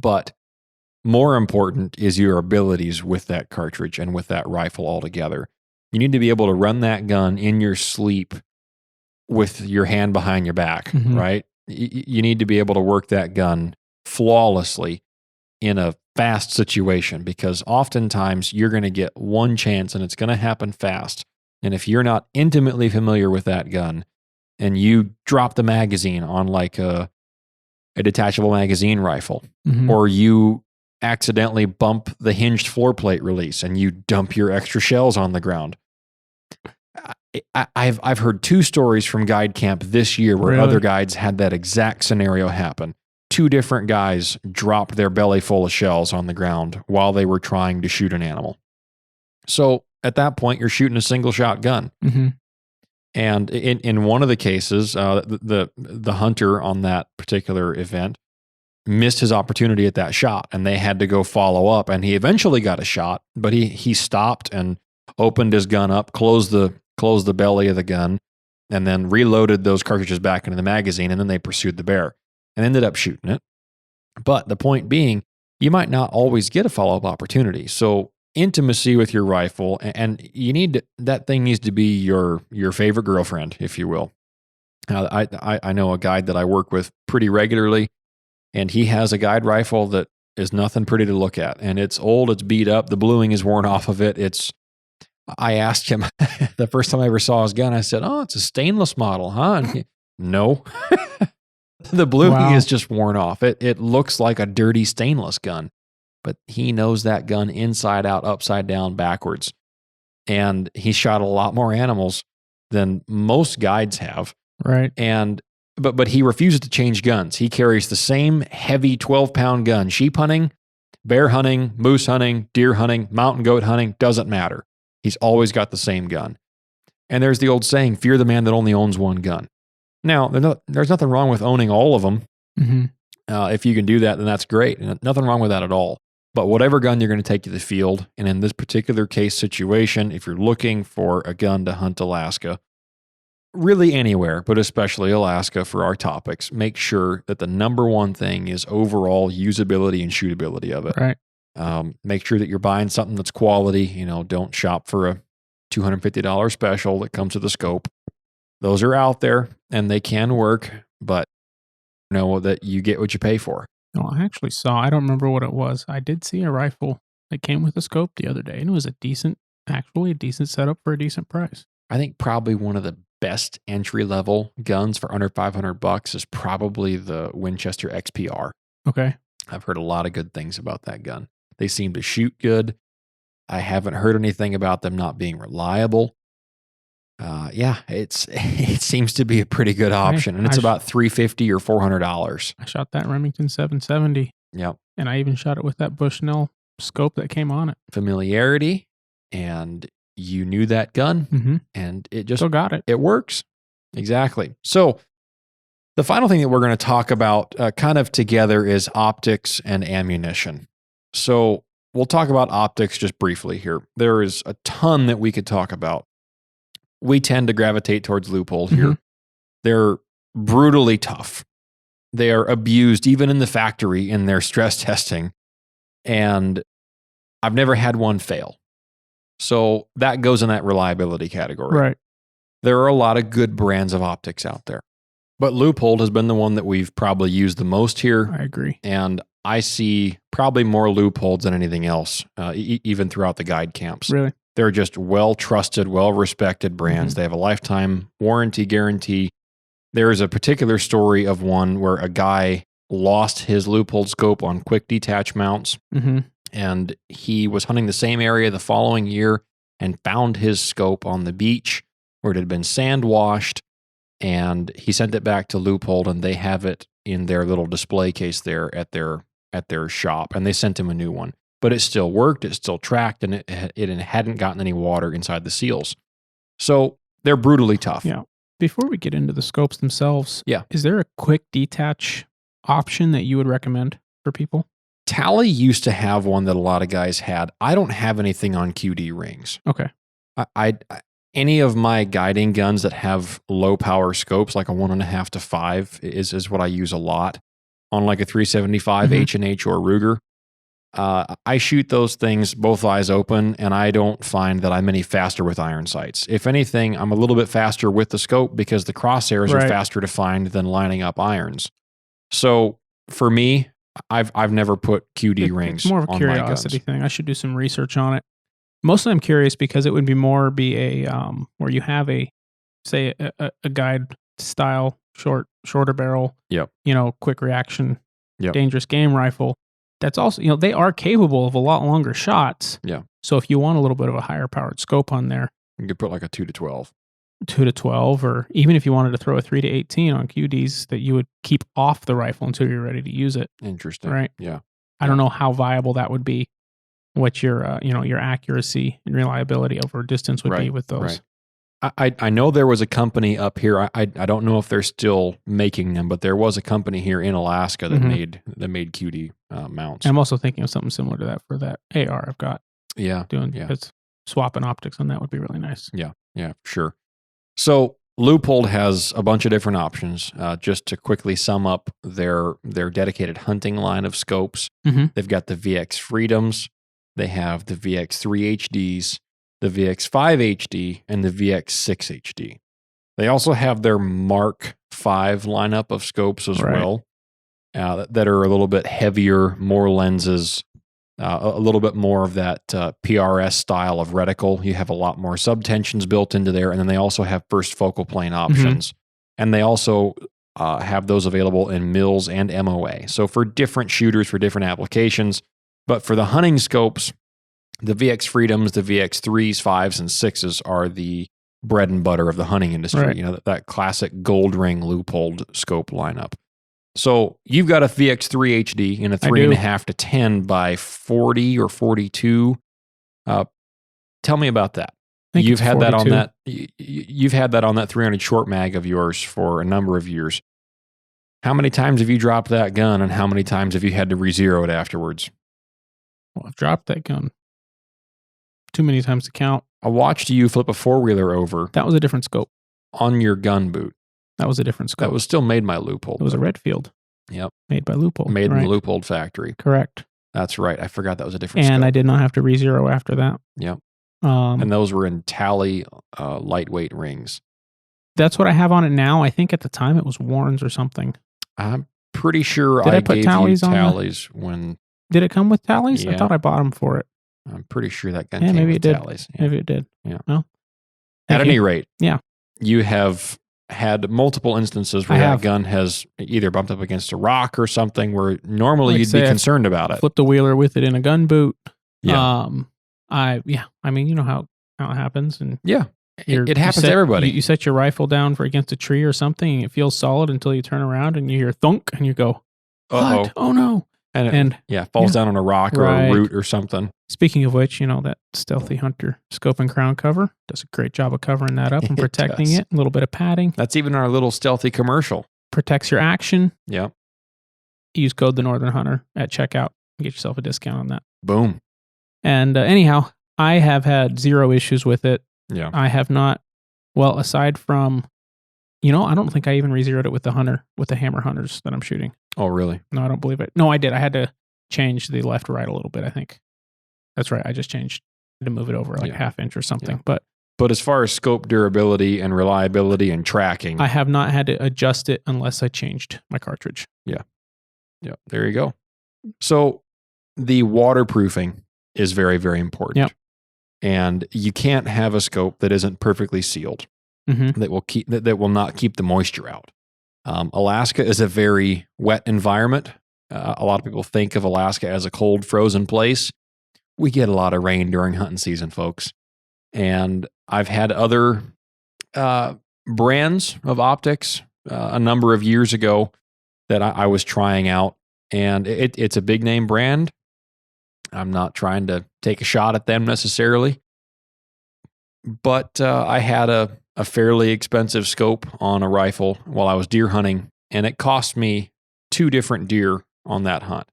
A: But more important is your abilities with that cartridge and with that rifle altogether. You need to be able to run that gun in your sleep with your hand behind your back, right? You need to be able to work that gun flawlessly in a fast situation, because oftentimes you're going to get one chance and it's going to happen fast. And if you're not intimately familiar with that gun and you drop the magazine on like a detachable magazine rifle, or you accidentally bump the hinged floor plate release and you dump your extra shells on the ground. I've heard 2 stories from guide camp this year where other guides had that exact scenario happen. 2 different guys dropped their belly full of shells on the ground while they were trying to shoot an animal. So at that point, you're shooting a single shot gun. And in one of the cases, the hunter on that particular event missed his opportunity at that shot, and they had to go follow up. And he eventually got a shot, but he stopped and opened his gun up, closed the belly of the gun, and then reloaded those cartridges back into the magazine, and then they pursued the bear and ended up shooting it. But the point being, you might not always get a follow-up opportunity. So intimacy with your rifle, and that thing needs to be your favorite girlfriend, if you will. I know a guide that I work with pretty regularly, and he has a guide rifle that is nothing pretty to look at. And it's old, it's beat up, the bluing is worn off of it. I asked him the first time I ever saw his gun, I said, "Oh, it's a stainless model, huh?" And no. The bluing is just worn off. It looks like a dirty stainless gun, but he knows that gun inside out, upside down, backwards. And he shot a lot more animals than most guides have.
C: Right.
A: But he refuses to change guns. He carries the same heavy 12-pound gun. Sheep hunting, bear hunting, moose hunting, deer hunting, mountain goat hunting, doesn't matter. He's always got the same gun. And there's the old saying, fear the man that only owns one gun. Now, there's nothing wrong with owning all of them.
C: Mm-hmm.
A: If you can do that, then that's great. And nothing wrong with that at all. But whatever gun you're going to take to the field, and in this particular case situation, if you're looking for a gun to hunt Alaska, really anywhere, but especially Alaska for our topics, make sure that the number one thing is overall usability and shootability of it.
C: Right.
A: Make sure that you're buying something that's quality. Don't shop for a $250 special that comes with a scope. Those are out there and they can work, but know that you get what you pay for.
C: No, I actually saw, I don't remember what it was. I did see a rifle that came with a scope the other day, and it was actually a decent setup for a decent price.
A: I think probably one of the best entry-level guns for under $500 is probably the Winchester XPR.
C: Okay.
A: I've heard a lot of good things about that gun. They seem to shoot good. I haven't heard anything about them not being reliable. It seems to be a pretty good option, and it's about $350 or $400.
C: I shot that Remington 770.
A: Yep.
C: And I even shot it with that Bushnell scope that came on it.
A: Familiarity, and you knew that gun, and it just
C: still got it.
A: It works. Exactly. So the final thing that we're going to talk about kind of together is optics and ammunition. So we'll talk about optics just briefly here. There is a ton that we could talk about. We tend to gravitate towards Leupold here. They're brutally tough. They are abused even in the factory in their stress testing. And I've never had one fail. So that goes in that reliability category.
C: Right.
A: There are a lot of good brands of optics out there. But Leupold has been the one that we've probably used the most here.
C: I agree.
A: And I see probably more Leupolds than anything else, even throughout the guide camps.
C: Really?
A: They're just well-trusted, well-respected brands. They have a lifetime warranty guarantee. There is a particular story of one where a guy lost his Leupold scope on quick detach mounts, and he was hunting the same area the following year and found his scope on the beach where it had been sand washed, and he sent it back to Leupold, and they have it in their little display case there at their shop, and they sent him a new one. But it still worked, it still tracked, and it hadn't gotten any water inside the seals. So they're brutally tough.
C: Yeah. Before we get into the scopes themselves, is there a quick detach option that you would recommend for people?
A: Tally used to have one that a lot of guys had. I don't have anything on QD rings.
C: Okay.
A: I any of my guiding guns that have low power scopes, like a 1.5 to 5, is what I use a lot on like a 375 H&H or Ruger. I shoot those things both eyes open, and I don't find that I'm any faster with iron sights. If anything, I'm a little bit faster with the scope because the crosshairs are faster to find than lining up irons. So for me, I've never put QD rings
C: it's more of a
A: on
C: curiosity thing. I should do some research on it. Mostly I'm curious because it would be a where you have a guide style shorter barrel, quick reaction, dangerous game rifle. That's also, they are capable of a lot longer shots.
A: Yeah.
C: So if you want a little bit of a higher powered scope on there,
A: you could put like a 2 to 12.
C: 2 to 12, or even if you wanted to throw a 3 to 18 on QDs that you would keep off the rifle until you're ready to use it.
A: Interesting.
C: Right.
A: Yeah.
C: I don't know how viable that would be. What your, your accuracy and reliability over distance would be with those.
A: Right. I know there was a company up here. I don't know if they're still making them, but there was a company here in Alaska that made QD mounts.
C: I'm also thinking of something similar to that for that AR I've got. Because swapping optics on that would be really nice.
A: Yeah, sure. So Leupold has a bunch of different options. Just to quickly sum up their dedicated hunting line of scopes, they've got the VX Freedoms, they have the VX3 HDs, the VX5 HD, and the VX6 HD. They also have their Mark V lineup of scopes as well, that are a little bit heavier, more lenses, a little bit more of that PRS style of reticle. You have a lot more subtensions built into there, and then they also have first focal plane options. And they also have those available in MILS and MOA. So for different shooters, for different applications. But for the hunting scopes, the VX Freedoms, the VX3s, 5s, and 6s are the bread and butter of the hunting industry. That classic gold ring Leupold scope lineup. So you've got a VX3 HD in a 3.5 to 10 by 40 or 42. Tell me about that.
C: think
A: you've
C: it's
A: had that on
C: 42.
A: that. You've had that on that 300 short mag of yours for a number of years. How many times have you dropped that gun, and how many times have you had to re-zero it afterwards?
C: Well, I've dropped that gun too many times to count.
A: I watched you flip a 4-wheeler over
C: That was a different scope.
A: on your gun boot.
C: That was a different scope.
A: That was still made by Leupold.
C: It was a Redfield.
A: Yep.
C: Made by Leupold.
A: Made in
C: right?
A: the Leupold factory.
C: Correct.
A: That's right. I forgot that was a different
C: And
A: scope.
C: I did not have to re-zero after that.
A: Yep.
C: And
A: And those were in Tally lightweight rings.
C: that's what I have on it now. I think at the time it was Warren's or something.
A: I'm pretty sure
C: Did I put
A: gave
C: tallies
A: you
C: on the-
A: tallies when
C: Did it come with tallies? I
A: Yeah.
C: thought I bought them for it.
A: I'm pretty sure that gun
C: Yeah,
A: came
C: maybe
A: with
C: it did.
A: tallies. Yeah.
C: Maybe it did.
A: Yeah.
C: Well,
A: At
C: thank
A: any
C: you.
A: rate,
C: Yeah.
A: you have had multiple instances where
C: I
A: that
C: have.
A: gun has either bumped up against a rock or something where normally
C: Like
A: you'd
C: say
A: be
C: I
A: concerned about it.
C: Flipped a wheeler with it in a gun boot.
A: Yeah.
C: I mean, you know how it happens, and
A: Yeah.
C: you're-
A: It
C: you
A: happens
C: set-
A: to everybody.
C: You set your rifle down for against a tree or something, and it feels solid until you turn around and you hear thunk, and you go,
A: Uh-oh.
C: "What? Oh no!"
A: And,
C: And
A: falls
C: yeah.
A: down on a rock or
C: Right.
A: a root or something.
C: speaking of which, that Stealthy Hunter scope and crown cover does a great job of covering that up and
A: It
C: protecting
A: does.
C: it. A little bit of padding
A: That's even our little stealthy commercial.
C: protects your action.
A: Yeah.
C: Use code The Northern Hunter at checkout. Get yourself a discount on that.
A: Boom.
C: And anyhow, I have had zero issues with it.
A: Yeah.
C: I have not. Well, aside from, I don't think I even re-zeroed it with the hammer hunters that I'm shooting.
A: Oh, really?
C: No, I don't believe it. No, I did. I had to change the left right a little bit, I think. That's right. I just changed to move it over like
A: Yeah.
C: half inch or something.
A: Yeah. But as far as scope durability and reliability and tracking,
C: I have not had to adjust it unless I changed my cartridge.
A: yeah, there you go. So the waterproofing is very, very important.
C: Yep.
A: And you can't have a scope that isn't perfectly sealed,
C: Mm-hmm.
A: that will not keep the moisture out. Alaska is a very wet environment. A lot of people think of Alaska as a cold, frozen place. We get a lot of rain during hunting season, folks. And I've had other brands of optics a number of years ago that I was trying out. And it's a big name brand. I'm not trying to take a shot at them necessarily. But I had a fairly expensive scope on a rifle while I was deer hunting. And it cost me 2 different deer on that hunt,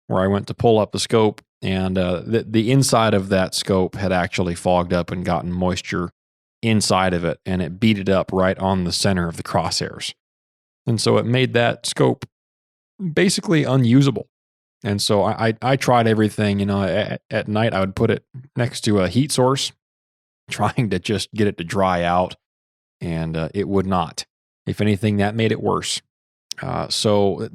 A: where I went to pull up the scope, and the inside of that scope had actually fogged up and gotten moisture inside of it, and it beat it up right on the center of the crosshairs. And so it made that scope basically unusable. And so I tried everything. At night I would put it next to a heat source, trying to just get it to dry out, and it would not. If anything, that made it worse. So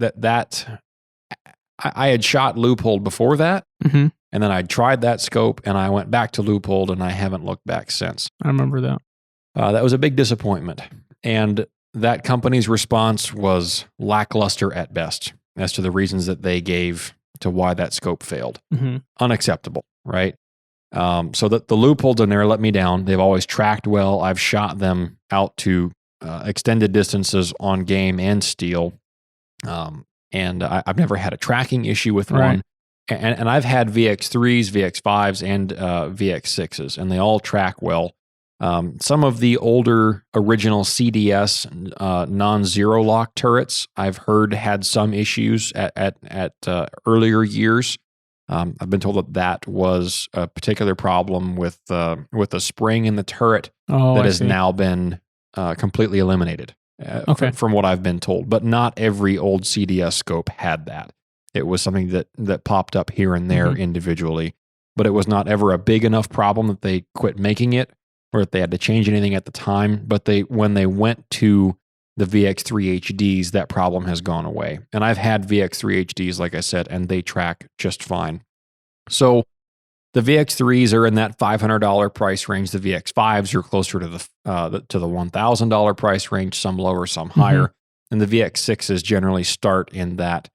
A: I had shot Leupold before that,
C: Mm-hmm.
A: and then I tried that scope, and I went back to Leupold, and I haven't looked back since.
C: I remember that.
A: That was a big disappointment, and that company's response was lackluster at best as to the reasons that they gave to why that scope failed.
C: Mm-hmm.
A: Unacceptable, right? So the Leupolds in there let me down. They've always tracked well. I've shot them out to extended distances on game and steel. And I've never had a tracking issue with
C: Right.
A: one. And I've had VX3s, VX5s, and VX6s, and they all track well. Some of the older original CDS non-zero lock turrets I've heard had some issues at earlier years. I've been told that was a particular problem with the spring in the turret
C: Oh,
A: that
C: I
A: has
C: see.
A: now been completely eliminated.
C: Okay.
A: From what I've been told, but not every old CDS scope had that. It was something that popped up here and there
C: Mhm.
A: individually, but it was not ever a big enough problem that they quit making it, or that they had to change anything at the time. But when they went to the VX3 HDs, that problem has gone away. And I've had VX3 HDs, like I said, and they track just fine. So the VX3s are in that $500 price range. The VX5s are closer to the $1,000 price range, some lower, some higher. And the VX6s generally start in that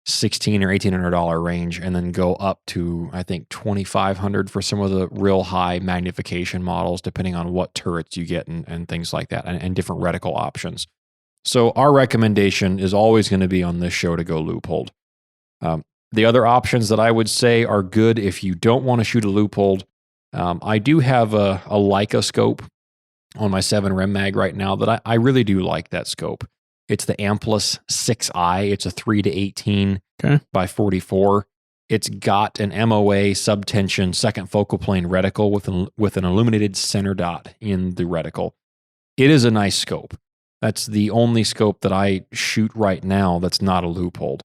A: $1,600 or $1,800 range, and then go up to, I think, $2,500 for some of the real high magnification models, depending on what turrets you get and things like that, and different reticle options. So our recommendation is always going to be on this show to go Leupold. The other options that I would say are good if you don't want to shoot a Leupold I do have a Leica scope on my 7 Rem Mag right now that I really do like that scope. It's the Amplus 6i. It's a 3-18 by 44. It's got an MOA subtension second focal plane reticle with an illuminated center dot in the reticle. It is a nice scope. That's the only scope that I shoot right now that's not a Leupold.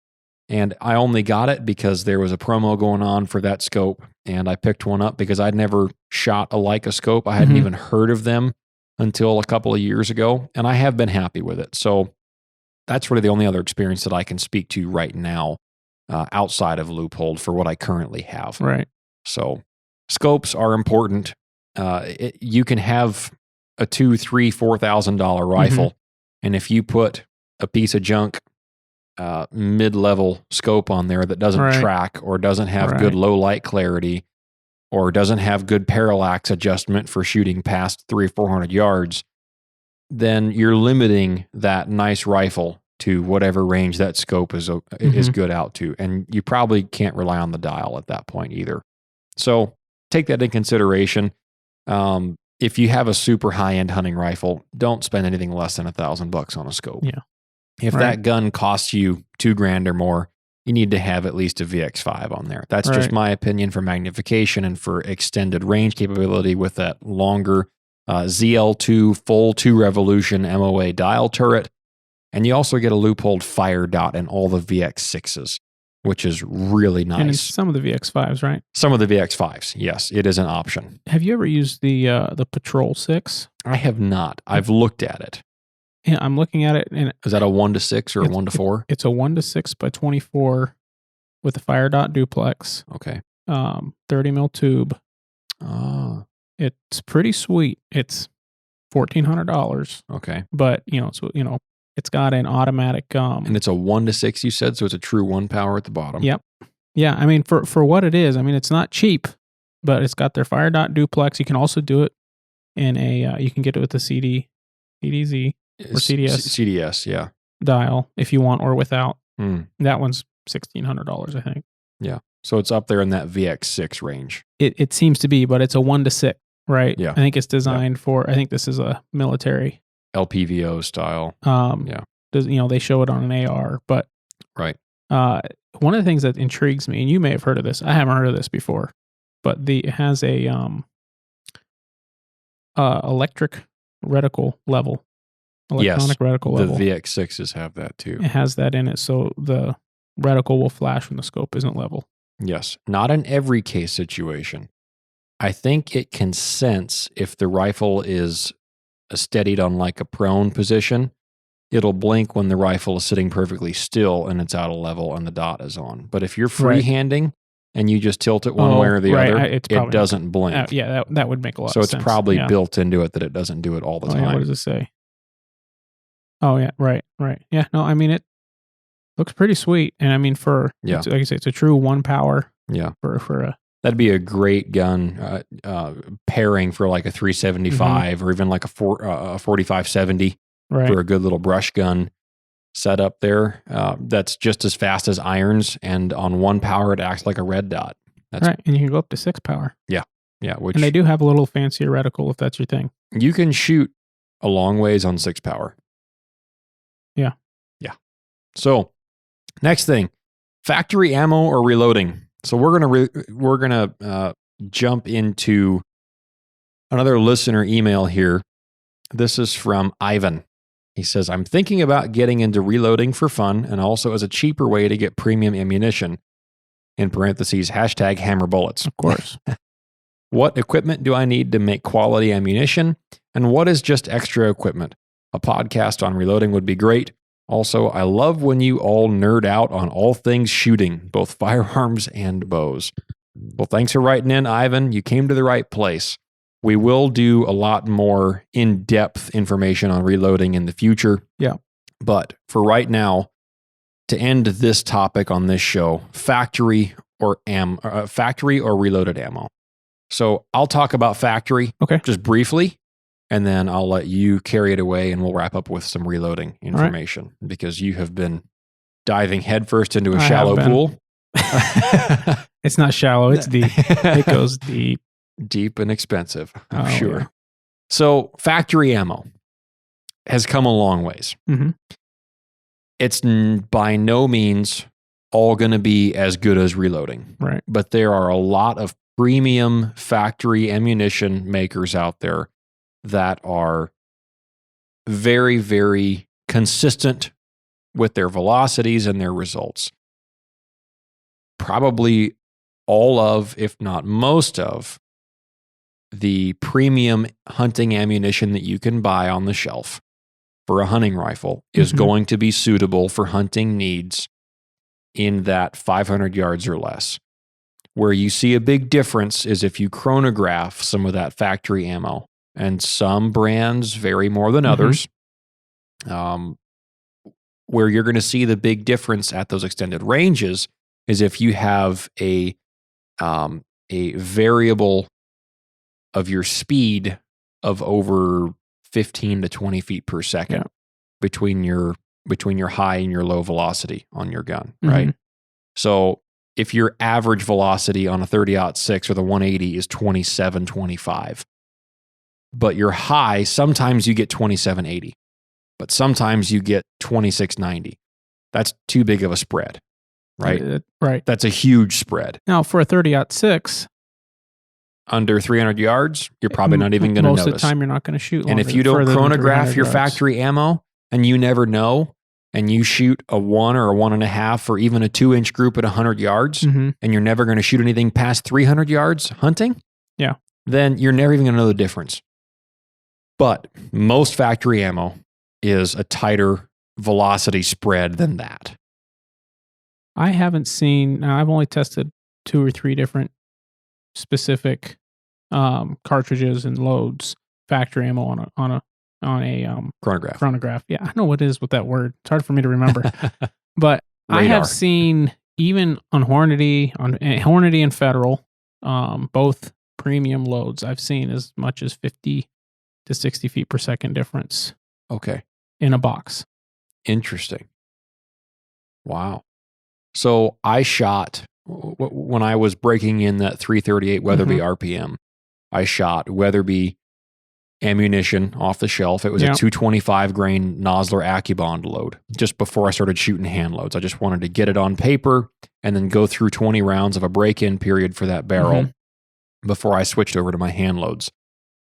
A: And I only got it because there was a promo going on for that scope, and I picked one up because I'd never shot a Leica scope. I hadn't even heard of them until a couple of years ago, and I have been happy with it. So that's really the only other experience that I can speak to right now outside of Leupold for what I currently have.
C: Right.
A: So scopes are important. You can have a $2,000, $3,000, $4,000 rifle, and if you put a piece of junk mid-level scope on there that doesn't track or doesn't have good low light clarity or doesn't have good parallax adjustment for shooting past 300 or 400 yards, then you're limiting that nice rifle to whatever range that scope is good out to. And you probably can't rely on the dial at that point either. So take that in consideration. If you have a super high-end hunting rifle, don't spend anything less than $1,000 on a scope.
C: Yeah.
A: If that gun costs you $2,000 or more, you need to have at least a VX5 on there. That's just my opinion for magnification and for extended range capability with that longer ZL2 full 2 revolution MOA dial turret. And you also get a Leupold fire dot in all the VX6s, which is really nice.
C: And in some of the VX5s, right?
A: Some of the VX5s, yes, it is an option.
C: Have you ever used the Patrol 6?
A: I have not. I've looked at it.
C: Yeah, I'm looking at it. And
A: is that a 1-6 or a 1-4?
C: It's a 1-6 by 24 with a fire dot duplex.
A: Okay.
C: 30 mil tube. It's pretty sweet. It's $1,400.
A: Okay.
C: But it's got an automatic.
A: And it's a 1-6, you said, so it's a true 1 power at the bottom.
C: Yep. Yeah, I mean for what it is, I mean it's not cheap, but it's got their fire dot duplex. You can also do it in a. You can get it with the CDZ. Or
A: CDS, yeah.
C: Dial if you want or without. That one's $1,600, I think.
A: Yeah. So it's up there in that VX6 range.
C: It seems to be, but it's a 1-6, right?
A: Yeah.
C: I think it's designed for, I think this is a military.
A: LPVO style.
C: Yeah. They show it on an AR, but.
A: Right.
C: One of the things that intrigues me, and you may have heard of this, I haven't heard of this before, but it has a electric reticle level. Electronic reticle level.
A: The VX6s have that too.
C: It has that in it, so the reticle will flash when the scope isn't level.
A: Yes. Not in every case situation. I think it can sense if the rifle is steadied on like a prone position. It'll blink when the rifle is sitting perfectly still and it's out of level and the dot is on. But if you're freehanding and you just tilt it one way or the other, it doesn't blink.
C: That would make a lot of sense.
A: So it's probably built into it that it doesn't do it all the time.
C: Yeah, what does it say? Oh, yeah, right. Yeah, no, I mean, it looks pretty sweet. And I mean, like I say, it's a true 1 power.
A: Yeah.
C: For a...
A: That'd be a great gun pairing for like a 375 or even like a 4570 for a good little brush gun setup there. That's just as fast as irons. And on 1 power, it acts like a red dot. That's
C: right. And you can go up to 6 power.
A: Yeah. Yeah.
C: And they do have a little fancier reticle if that's your thing.
A: You can shoot a long ways on 6 power.
C: Yeah.
A: Yeah. So next thing, factory ammo or reloading. So we're gonna jump into another listener email here. This is from Ivan. He says, I'm thinking about getting into reloading for fun and also as a cheaper way to get premium ammunition. In parentheses, #hammer bullets.
C: Of course.
A: What equipment do I need to make quality ammunition? And what is just extra equipment? A podcast on reloading would be great. Also, I love when you all nerd out on all things shooting, both firearms and bows. Well, thanks for writing in, Ivan. You came to the right place. We will do a lot more in-depth information on reloading in the future.
C: Yeah.
A: But for right now, to end this topic on this show, factory or reloaded ammo. So I'll talk about factory just briefly. And then I'll let you carry it away and we'll wrap up with some reloading information because you have been diving headfirst into a shallow pool.
C: It's not shallow, it's deep. It goes deep.
A: deep and expensive, I'm
C: Oh,
A: sure.
C: yeah.
A: So factory ammo has come a long ways.
C: Mm-hmm.
A: It's by no means all going to be as good as reloading.
C: Right.
A: But there are a lot of premium factory ammunition makers out there that are very, very consistent with their velocities and their results. Probably all of, if not most of, the premium hunting ammunition that you can buy on the shelf for a hunting rifle is
C: Mhm.
A: going to be suitable for hunting needs in that 500 yards or less. Where you see a big difference is if you chronograph some of that factory ammo, and some brands vary more than
C: Mhm.
A: others. Where you're going to see the big difference at those extended ranges is if you have a variable of your speed of over 15 to 20 feet per second
C: Yeah.
A: between your high and your low velocity on your gun, right?
C: Mhm.
A: So if your average velocity on a 30-06 or the 180 is 27, 25, but your high, sometimes you get 2780, but sometimes you get 2690. That's too big of a spread, right?
C: Right.
A: That's a huge spread.
C: Now, for a 30-06,
A: Under 300 yards, you're probably not even going to notice.
C: most of the time, you're not going to shoot.
A: And if
C: longer-
A: you don't
C: further than
A: chronograph
C: 300
A: your
C: yards.
A: factory ammo and you never know, and you shoot a 1 or a 1.5 or even a 2-inch group at 100 yards,
C: Mhm.
A: and you're never going to shoot anything past 300 yards hunting,
C: Yeah.
A: then you're never even going to know the difference. But most factory ammo is a tighter velocity spread than that.
C: I haven't seen. Now, I've only tested 2 or 3 different specific cartridges and loads, factory ammo on a
A: Chronograph.
C: chronograph. Yeah, I know what it is with that word. It's hard for me to remember. But I
A: Radar.
C: have seen, even on Hornady and Federal, both premium loads, I've seen as much as 50 to 60 feet per second difference
A: Okay.
C: in a box.
A: Interesting. Wow. So I shot, when I was breaking in that 338 Weatherby RPM, I shot Weatherby ammunition off the shelf. It was
C: Yeah.
A: a 225 grain Nosler AccuBond load just before I started shooting hand loads. I just wanted to get it on paper and then go through 20 rounds of a break-in period for that barrel before I switched over to my hand loads.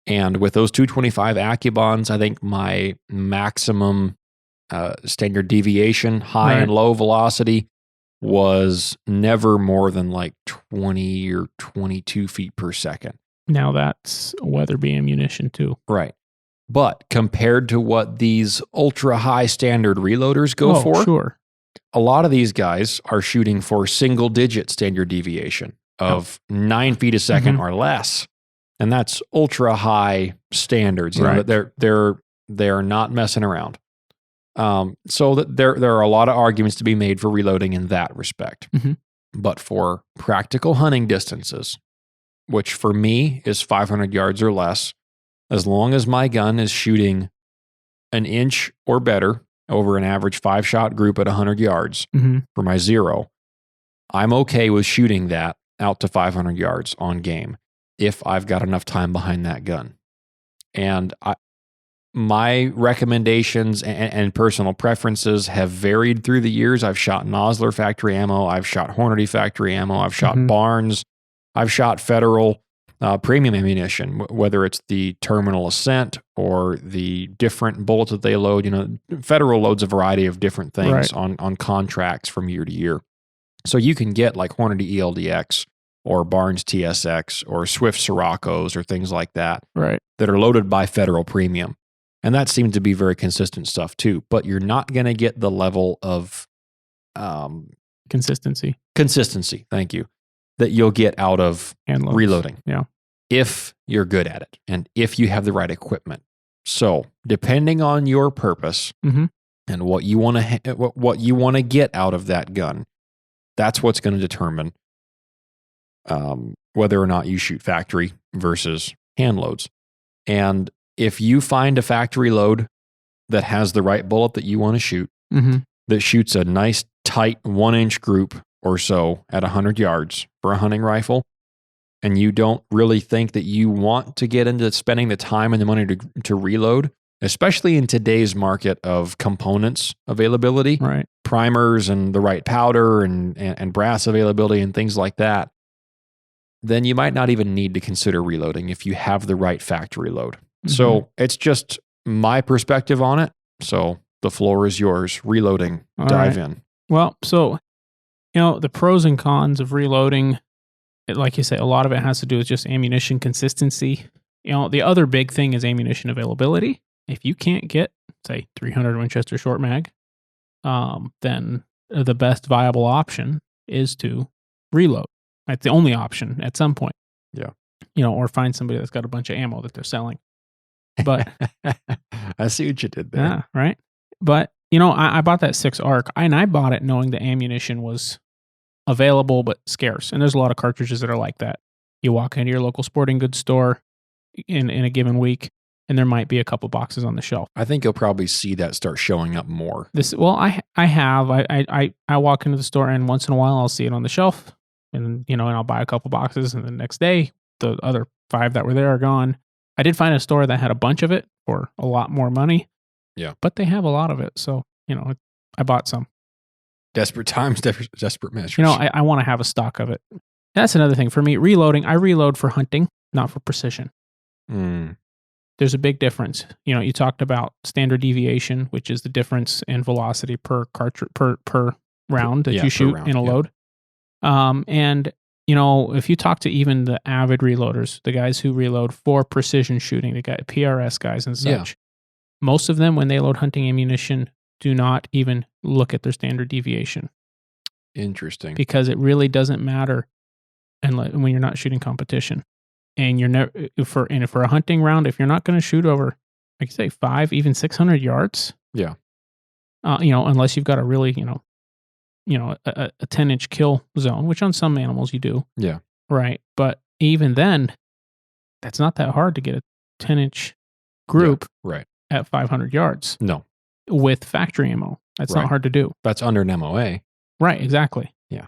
A: And with those 225 AccuBonds, I think my maximum standard deviation, high
C: Right.
A: and low velocity, was never more than like 20 or 22 feet per second.
C: Now that's Weatherby ammunition too.
A: Right. But compared to what these ultra high standard reloaders go
C: Oh,
A: for,
C: sure.
A: a lot of these guys are shooting for single digit standard deviation of 9 feet a second or less. And that's ultra high standards. You know,
C: Right.
A: they're not messing around. So that there are a lot of arguments to be made for reloading in that respect.
C: Mhm.
A: But for practical hunting distances, which for me is 500 yards or less, as long as my gun is shooting an inch or better over an average 5-shot group at 100 yards for my 0, I'm okay with shooting that out to 500 yards on game if I've got enough time behind that gun. And my recommendations and personal preferences have varied through the years. I've shot Nosler factory ammo. I've shot Hornady factory ammo. I've shot Barnes. I've shot Federal premium ammunition, whether it's the Terminal Ascent or the different bullets that they load. You know, Federal loads a variety of different things on contracts from year to year. So you can get like Hornady ELDX or Barnes TSX or Swift Sirocco's or things like that that are loaded by Federal Premium. And that seems to be very consistent stuff too. But you're not going to get the level of
C: Consistency.
A: Thank you. That you'll get out of
C: Hand loads.
A: reloading.
C: Yeah.
A: If you're good at it and if you have the right equipment. So depending on your purpose and what you want to get out of that gun, that's what's going to determine whether or not you shoot factory versus hand loads. And if you find a factory load that has the right bullet that you want to shoot, that shoots a nice tight 1-inch group or so at 100 yards for a hunting rifle, and you don't really think that you want to get into spending the time and the money to reload, especially in today's market of components availability,
C: Right.
A: primers and the right powder and brass availability and things like that, then you might not even need to consider reloading if you have the right factory load. So it's just my perspective on it. So the floor is yours. Reloading.
C: All
A: Dive
C: right.
A: in.
C: Well, so, the pros and cons of reloading, like you say, a lot of it has to do with just ammunition consistency. The other big thing is ammunition availability. If you can't get, say, 300 Winchester short mag, then the best viable option is to reload. That's the only option at some point.
A: Yeah.
C: Or find somebody that's got a bunch of ammo that they're selling. But
A: I see what you did there.
C: yeah, right. But I bought that 6 ARC, and I bought it knowing the ammunition was available but scarce. And there's a lot of cartridges that are like that. You walk into your local sporting goods store in a given week, and there might be a couple boxes on the shelf.
A: I think you'll probably see that start showing up more.
C: I walk into the store, and once in a while I'll see it on the shelf, and I'll buy a couple boxes, and the next day the other 5 that were there are gone. I did find a store that had a bunch of it for a lot more money.
A: Yeah.
C: But they have a lot of it. So, I bought some.
A: Desperate times, desperate measures.
C: I want to have a stock of it. That's another thing for me. Reloading, I reload for hunting, not for precision. There's a big difference. You talked about standard deviation, which is the difference in velocity per cartridge per round that you shoot in a load. And if you talk to even the avid reloaders, the guys who reload for precision shooting, the PRS guys and such, most of them, when they load hunting ammunition, do not even look at their standard deviation.
A: Interesting.
C: Because it really doesn't matter when you're not shooting competition. And you're never for a hunting round, if you're not going to shoot over, like you say, 5, even 600 yards.
A: Yeah.
C: Unless you've got a really, a 10-inch kill zone, which on some animals you do.
A: Yeah.
C: Right. But even then, that's not that hard to get a 10-inch group at 500 yards.
A: No.
C: With factory ammo. That's not hard to do.
A: That's under an MOA.
C: Right. Exactly.
A: Yeah.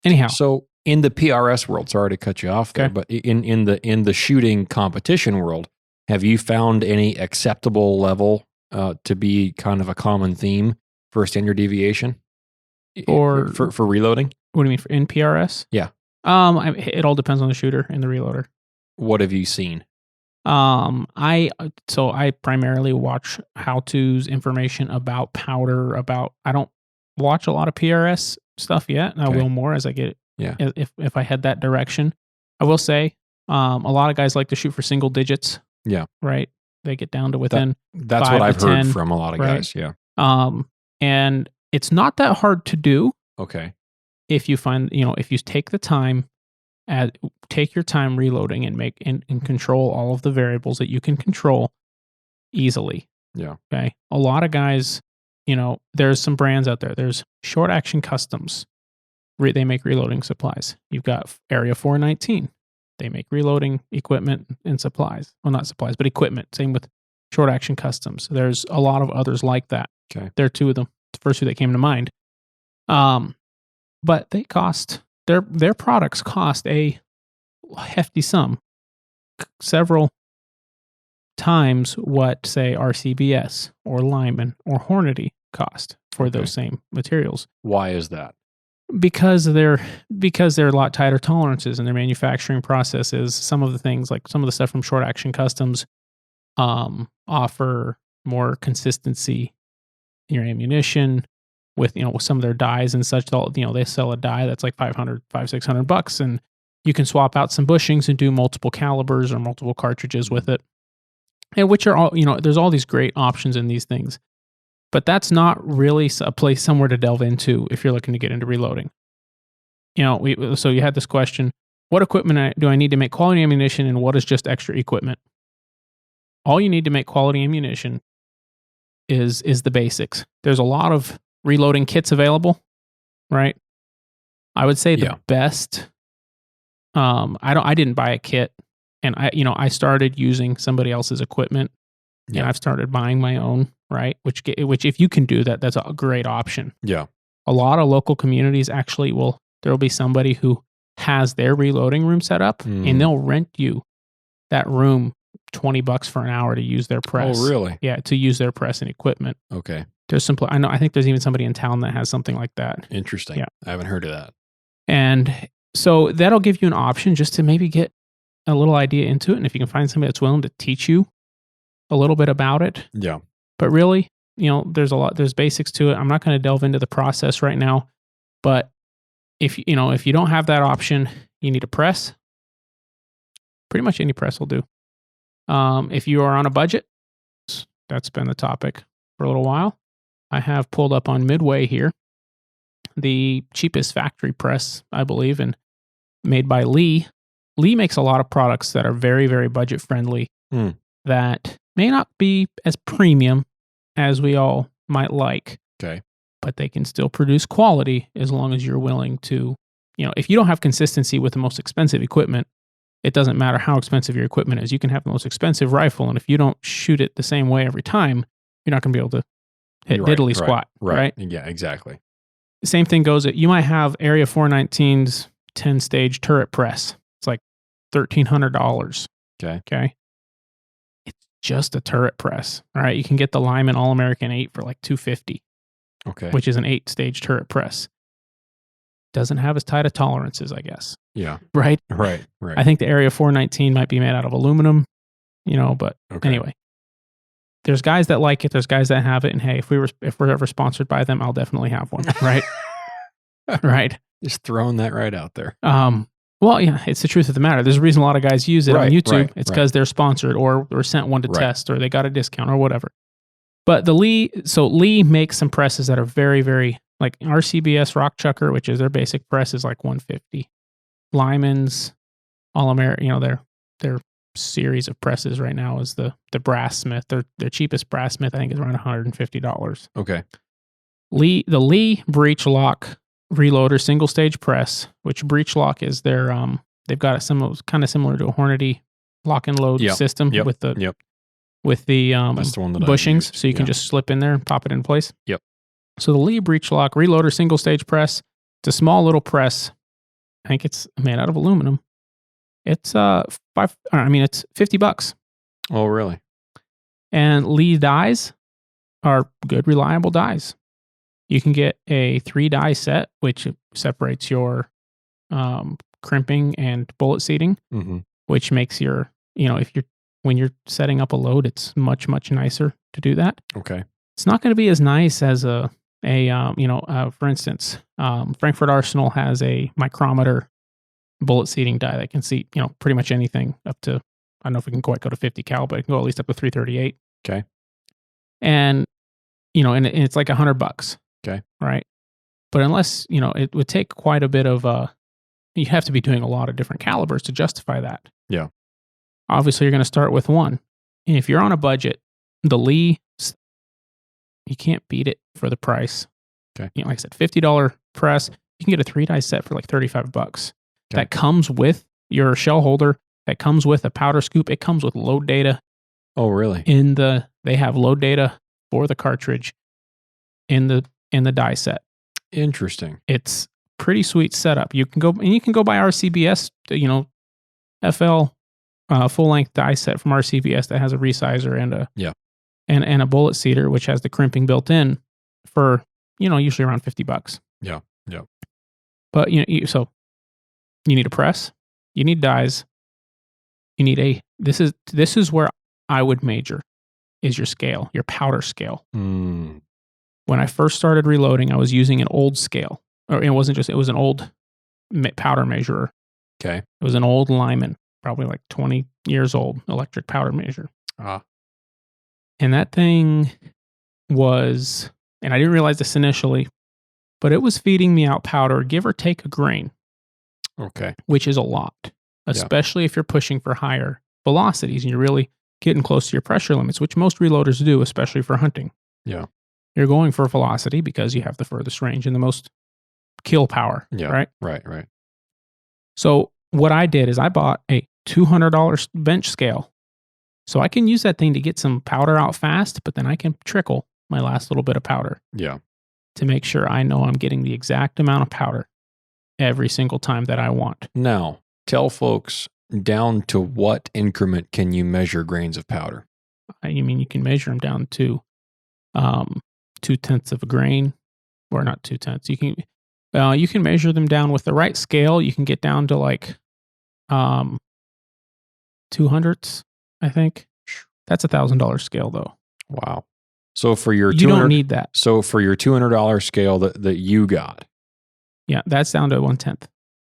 C: Anyhow.
A: So in the PRS world, sorry to cut you off there, but in the shooting competition world, have you found any acceptable level to be kind of a common theme for a standard deviation for reloading?
C: What do you mean in PRS?
A: Yeah.
C: It all depends on the shooter and the reloader.
A: What have you seen?
C: I primarily watch how-tos, information about powder, I don't watch a lot of PRS stuff yet, and I will more as I get if I head that direction. I will say, a lot of guys like to shoot for single digits. Yeah. Right? They get down to within
A: that's what I've heard from a lot of guys, yeah.
C: And it's not that hard to do.
A: Okay.
C: If you find, if you take the time, take your time reloading and make and control all of the variables that you can control easily. Yeah. Okay. A lot of guys, there's some brands out there. There's Short Action Customs. They make reloading supplies. You've got Area 419. They make reloading equipment and supplies. Well, not supplies, but equipment. Same with Short Action Customs. There's a lot of others like that.
A: Okay.
C: There are 2 of them. The first 2 that came to mind. But they cost, their products cost a hefty sum. Several times what, say, RCBS or Lyman or Hornady cost for those same materials.
A: Why is that?
C: Because they're a lot tighter tolerances in their manufacturing processes. Some of the things, like some of the stuff from Short Action Customs, offer more consistency in your ammunition with some of their dies and such. They sell a die that's like $500-$600, and you can swap out some bushings and do multiple calibers or multiple cartridges with it. And which are all, there's all these great options in these things. But that's not really a place somewhere to delve into if you're looking to get into reloading. So you had this question, what equipment do I need to make quality ammunition, and what is just extra equipment? All you need to make quality ammunition is the basics. There's a lot of reloading kits available, right? I would say the best. I didn't buy a kit, and I started using somebody else's equipment, and I've started buying my own. Right, which if you can do that, that's a great option.
A: Yeah,
C: a lot of local communities actually there will be somebody who has their reloading room set up, and they'll rent you that room $20 for an hour to use their press.
A: Oh, really?
C: Yeah, to use their press and equipment.
A: Okay.
C: There's some. I think there's even somebody in town that has something like that.
A: Interesting.
C: Yeah.
A: I haven't heard of that.
C: And so that'll give you an option just to maybe get a little idea into it. And if you can find somebody that's willing to teach you a little bit about it.
A: Yeah.
C: But really, there's basics to it. I'm not going to delve into the process right now. But if you don't have that option, you need a press. Pretty much any press will do. If you are on a budget, that's been the topic for a little while. I have pulled up on Midway here the cheapest factory press, I believe, and made by Lee. Lee makes a lot of products that are very, very budget friendly that may not be as premium as we all might like.
A: Okay.
C: But they can still produce quality as long as you're willing to, if you don't have consistency with the most expensive equipment, it doesn't matter how expensive your equipment is. You can have the most expensive rifle, and if you don't shoot it the same way every time, you're not going to be able to hit diddly squat. Right?
A: Yeah, exactly.
C: The same thing goes you might have Area 419's 10-stage turret press. It's like $1,300. Okay. It's just a turret press. All right. You can get the Lyman All-American 8 for like $250.
A: Okay.
C: Which is an 8-stage turret press. Doesn't have as tight of tolerances, I guess.
A: Yeah.
C: Right?
A: Right.
C: I think the Area 419 might be made out of aluminum, but anyway. There's guys that like it, there's guys that have it, and hey, if we're ever sponsored by them, I'll definitely have one, right? Right.
A: Just throwing that right out there.
C: Well, yeah, it's the truth of the matter. There's a reason a lot of guys use it on YouTube. It's because they're sponsored or sent one to test or they got a discount or whatever. But Lee makes some presses that are very, very, like RCBS Rock Chucker, which is their basic press, is like $150. Lyman's All-American, their series of presses right now is the Brass Smith. Their cheapest Brass Smith, I think, is around $150.
A: Okay.
C: The Lee Breech Lock Reloader single stage press, which Breech Lock is their they've got kind of similar to a Hornady lock and load system with the
A: That's the one that
C: bushings, so you can just slip in there and pop it in place.
A: Yep.
C: So the Lee Breech Lock Reloader single stage press, it's a small little press. I think it's made out of aluminum. It's it's $50.
A: Oh, really?
C: And Lee dies are good, reliable dies. You can get a 3-die set, which separates your crimping and bullet seating, which makes your, when you're setting up a load, it's much, much nicer to do that.
A: Okay.
C: It's not going to be as nice as for instance, Frankfurt Arsenal has a micrometer bullet seating die that can seat, pretty much anything up to, I don't know if we can quite go to 50 cal, but it can go at least up to 338.
A: Okay.
C: And, and it's like $100.
A: Okay.
C: Right. But unless, it would take quite a bit of, you have to be doing a lot of different calibers to justify that.
A: Yeah.
C: Obviously, you're going to start with one. And if you're on a budget, the Lee, you can't beat it for the price.
A: Okay.
C: Like I said, $50 press. You can get a 3-die set for like $35. Okay. That comes with your shell holder. That comes with a powder scoop. It comes with load data.
A: Oh, really?
C: They have load data for the cartridge in the die set.
A: Interesting.
C: It's pretty sweet setup. You can go buy RCBS, FL full length die set from RCBS that has a resizer and a bullet seater, which has the crimping built in for, usually around $50. Yeah. Yeah. But, so you need a press, you need dies, you need this is where I would major, is your scale, your powder scale. When I first started reloading, I was using an old scale. Or it was an old powder measurer.
A: Okay.
C: It was an old Lyman, probably like 20 years old, electric powder measure. And that thing was, and I didn't realize this initially, but it was feeding me out powder, give or take a grain.
A: Okay.
C: Which is a lot, especially if you're pushing for higher velocities and you're really getting close to your pressure limits, which most reloaders do, especially for hunting.
A: Yeah.
C: You're going for velocity because you have the furthest range and the most kill power.
A: Yeah. Right.
C: So what I did is I bought a $200 bench scale. So I can use that thing to get some powder out fast, but then I can trickle my last little bit of powder.
A: Yeah.
C: To make sure I know I'm getting the exact amount of powder. every single time that I want.
A: Now, tell folks down to what increment can you measure grains of powder?
C: You mean you can measure them down to 0.2 of a grain, or not 0.2. You can measure them down with the right scale. You can get down to like 200ths, I think. That's $1,000 scale though.
A: Wow. So for your
C: you don't need that.
A: So for your $200 scale that you got,
C: yeah, that's down to 1/10.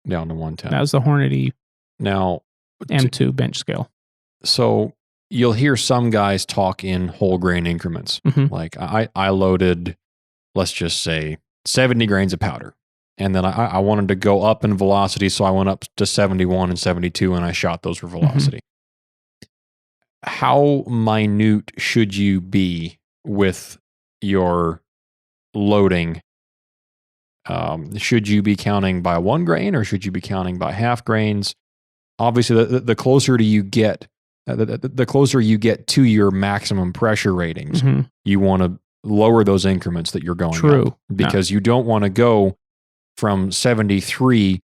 A: Down to 1/10.
C: That was the Hornady
A: now
C: M2 bench scale.
A: So you'll hear some guys talk in whole grain increments.
C: Mm-hmm.
A: Like I loaded, let's just say 70 grains of powder. And then I wanted to go up in velocity. So I went up to 71 and 72 and I shot those for velocity. Mm-hmm. How minute should you be with your loading? Should you be counting by 1 grain or should you be counting by half grains? Obviously, the closer you get, the closer you get to your maximum pressure ratings, mm-hmm. you want to lower those increments that you're going up, because you don't want to go from 73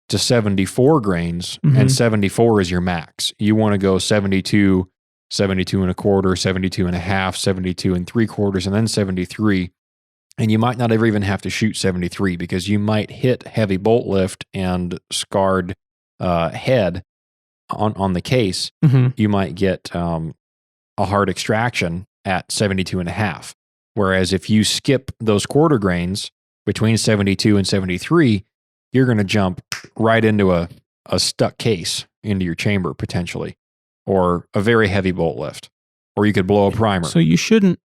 A: to 74 grains, mm-hmm. and 74 is your max. You want to go 72, 72 and a quarter, 72 and a half, 72 and 3/4, and then 73. And you might not ever even have to shoot 73 because you might hit heavy bolt lift and scarred head on the case. Mm-hmm. You might get a hard extraction at 72 and a half. Whereas if you skip those quarter grains between 72 and 73, you're going to jump right into a stuck case into your chamber potentially, or a very heavy bolt lift, or you could blow a primer.
C: So you shouldn't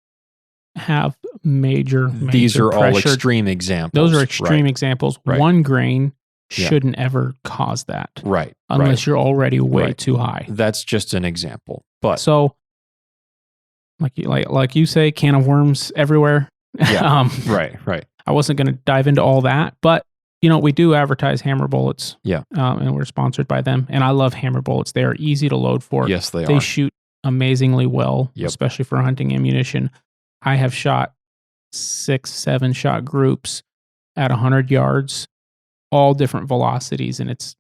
C: have major
A: These are
C: pressure.
A: all extreme examples.
C: Those are extreme examples.
A: Right.
C: 1 grain shouldn't ever cause that.
A: Right.
C: Unless you're already way too high.
A: That's just an example. But
C: so like you say, can of worms everywhere.
A: Yeah. Right.
C: I wasn't going to dive into all that, but we do advertise Hammer Bullets.
A: Yeah.
C: And we're sponsored by them. And I love Hammer Bullets. They are easy to load for.
A: Yes, they are.
C: They shoot amazingly well, especially for hunting ammunition. I have shot 6-7 shot groups at 100 yards, all different velocities, and it's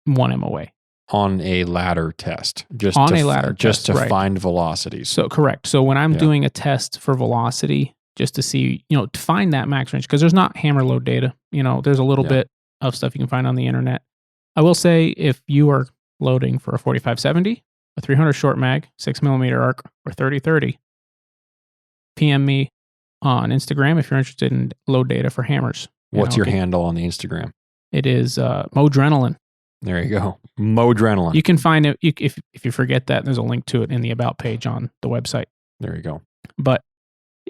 C: 1 MOA.
A: On a ladder test. Just to find velocities.
C: So correct. So when I'm doing a test for velocity, just to see, to find that max range, because there's not hammer load data. There's a little bit of stuff you can find on the internet. I will say if you are loading for a 45-70, a 300 short mag, 6mm arc, or 30-30, PM me on Instagram if you're interested in load data for hammers.
A: What's your handle on the Instagram?
C: It is Modrenalin.
A: There you go. Modrenalin.
C: You can find it if you forget that. There's a link to it in the About page on the website.
A: There you go.
C: But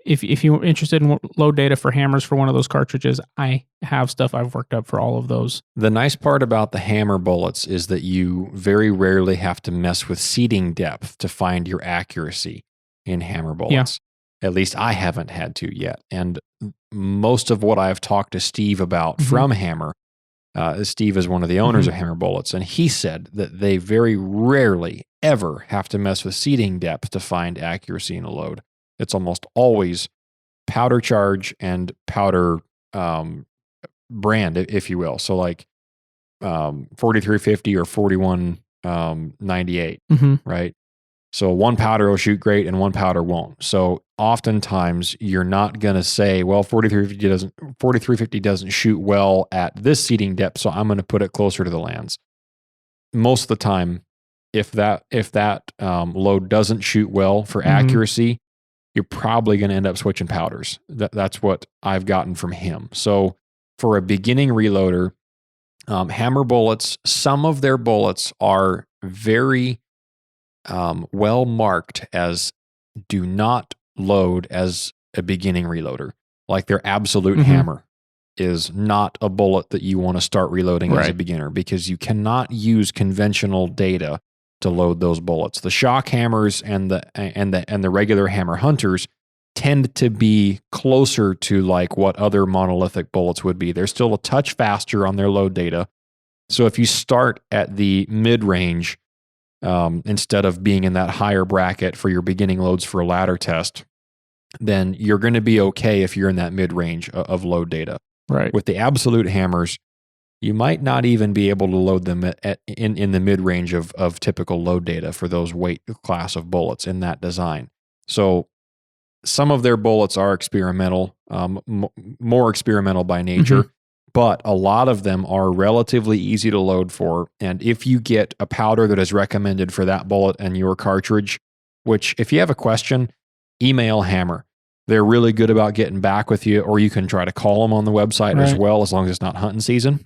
C: if you're interested in load data for hammers for one of those cartridges, I have stuff I've worked up for all of those.
A: The nice part about the hammer bullets is that you very rarely have to mess with seating depth to find your accuracy in hammer bullets. Yeah. At least I haven't had to yet. And most of what I've talked to Steve about from Hammer, Steve is one of the owners of Hammer Bullets, and he said that they very rarely ever have to mess with seating depth to find accuracy in a load. It's almost always powder charge and powder brand, if you will. So like 4350 or 4198, right? So 1 powder will shoot great and 1 powder won't. So oftentimes you're not going to say, well, 4350 doesn't shoot well at this seating depth, so I'm going to put it closer to the lands. Most of the time, if that load doesn't shoot well for accuracy, you're probably going to end up switching powders. That's what I've gotten from him. So for a beginning reloader, Hammer Bullets, some of their bullets are very well marked as do not load as a beginning reloader. Like their absolute hammer is not a bullet that you want to start reloading as a beginner, because you cannot use conventional data to load those bullets. The shock hammers and the regular hammer hunters tend to be closer to like what other monolithic bullets would be. They're still a touch faster on their load data. So if you start at the mid-range, instead of being in that higher bracket for your beginning loads for a ladder test, then you're going to be okay if you're in that mid-range of load data.
C: Right.
A: With the absolute hammers, you might not even be able to load them in the mid-range of typical load data for those weight class of bullets in that design. So some of their bullets are experimental, more experimental by nature, but a lot of them are relatively easy to load for. And if you get a powder that is recommended for that bullet and your cartridge, which if you have a question, email Hammer. They're really good about getting back with you, or you can try to call them on the website as well, as long as it's not hunting season.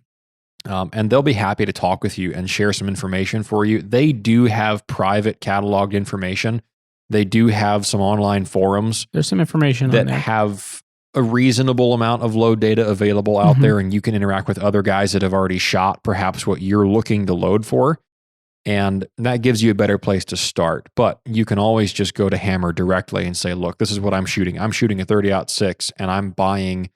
A: And they'll be happy to talk with you and share some information for you. They do have private cataloged information. They do have some online forums.
C: There's some information
A: that
C: on there.
A: have a reasonable amount of load data available out there, and you can interact with other guys that have already shot perhaps what you're looking to load for. And that gives you a better place to start. But you can always just go to Hammer directly and say, look, this is what I'm shooting. I'm shooting a 30-06 and I'm buying,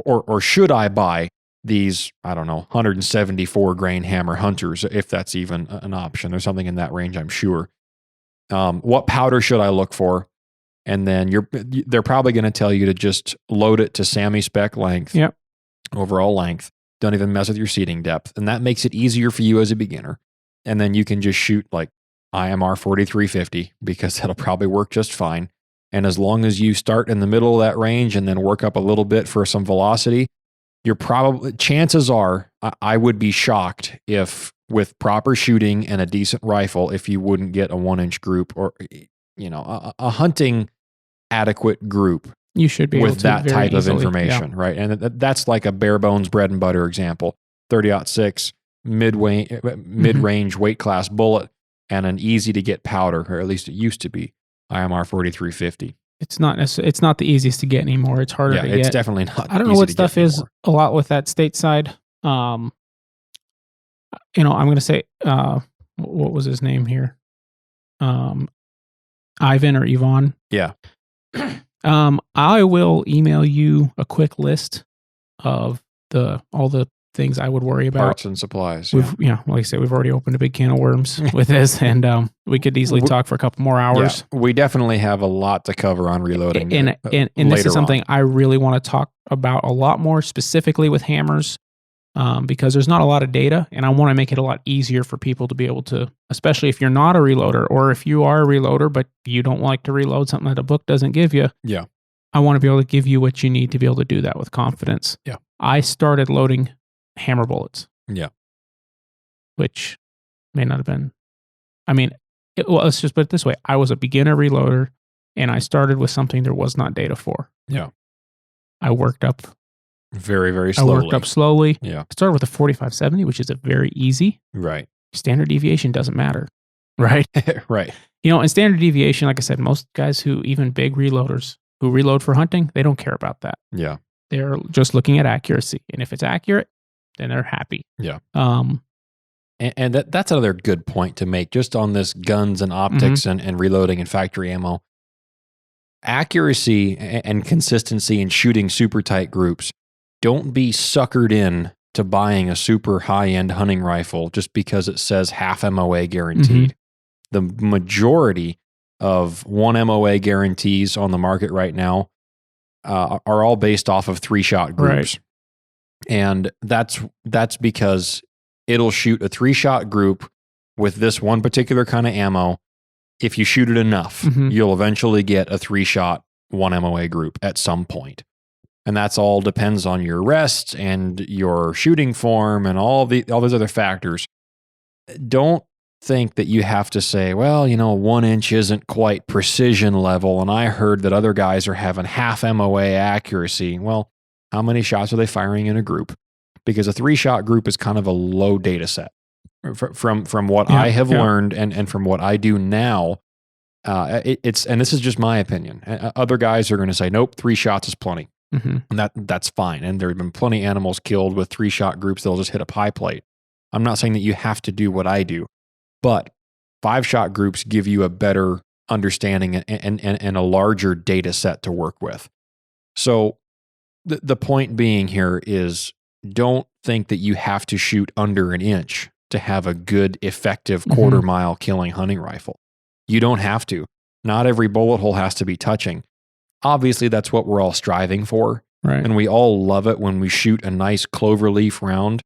A: or should I buy these, 174 grain Hammer Hunters, if that's even an option. There's something in that range, I'm sure. What powder should I look for? And then they're probably going to tell you to just load it to SAMI spec length, overall length. Don't even mess with your seating depth. And that makes it easier for you as a beginner. And then you can just shoot like IMR 4350 because that'll probably work just fine. And as long as you start in the middle of that range and then work up a little bit for some velocity, chances are, I would be shocked if with proper shooting and a decent rifle, if you wouldn't get a 1-inch group or, a hunting adequate group.
C: You should be
A: with
C: able to
A: that
C: very
A: type
C: easily,
A: of information, right? And that's like a bare bones bread and butter example. 30-06 mid-range weight class bullet and an easy to get powder, or at least it used to be, IMR 4350.
C: It's not the easiest to get anymore. It's harder to get.
A: It's definitely not.
C: I don't know what stuff is a lot with that stateside. I'm going to say, what was his name here? Ivan or Yvonne.
A: Yeah.
C: I will email you a quick list of all the things I would worry about.
A: Parts and supplies.
C: Like I said, we've already opened a big can of worms with this, and we could easily talk for a couple more hours.
A: Yeah, we definitely have a lot to cover on reloading.
C: And this is something I really want to talk about a lot more specifically with hammers, because there's not a lot of data, and I want to make it a lot easier for people to be able to, especially if you're not a reloader, or if you are a reloader but you don't like to reload something that a book doesn't give you.
A: Yeah.
C: I want to be able to give you what you need to be able to do that with confidence.
A: Yeah.
C: I started loading hammer bullets.
A: Yeah.
C: Which may not have been, let's just put it this way. I was a beginner reloader, and I started with something there was not data for.
A: Yeah.
C: I worked up
A: very, very slowly.
C: I worked up slowly.
A: Yeah.
C: I started with a 4570, which is a very easy.
A: Right.
C: Standard deviation doesn't matter. Right.
A: Right.
C: And standard deviation, like I said, most guys even big reloaders who reload for hunting, they don't care about that.
A: Yeah.
C: They're just looking at accuracy. And if it's accurate, then they're happy.
A: Yeah. And that's another good point to make just on this guns and optics and reloading and factory ammo. Accuracy and consistency in shooting super tight groups. Don't be suckered in to buying a super high-end hunting rifle just because it says half MOA guaranteed. The majority of 1 MOA guarantees on the market right now are all based off of 3-shot groups. Right. And that's because it'll shoot a 3-shot group with this one particular kind of ammo. If you shoot it enough, you'll eventually get a 3-shot 1 MOA group at some point. And that's all depends on your rest and your shooting form and all those other factors. Don't think that you have to say, well, 1 inch isn't quite precision level, and I heard that other guys are having half MOA accuracy. Well, how many shots are they firing in a group? Because a 3-shot group is kind of a low data set. From what I have learned and from what I do now, and this is just my opinion. Other guys are going to say, nope, 3 shots is plenty. And that's fine. And there have been plenty of animals killed with 3-shot groups that'll just hit a pie plate. I'm not saying that you have to do what I do, but 5-shot groups give you a better understanding and a larger data set to work with. So the point being here is, don't think that you have to shoot under an inch to have a good, effective quarter-mile killing hunting rifle. You don't have to. Not every bullet hole has to be touching. Obviously, that's what we're all striving for.
C: Right.
A: And we all love it when we shoot a nice cloverleaf round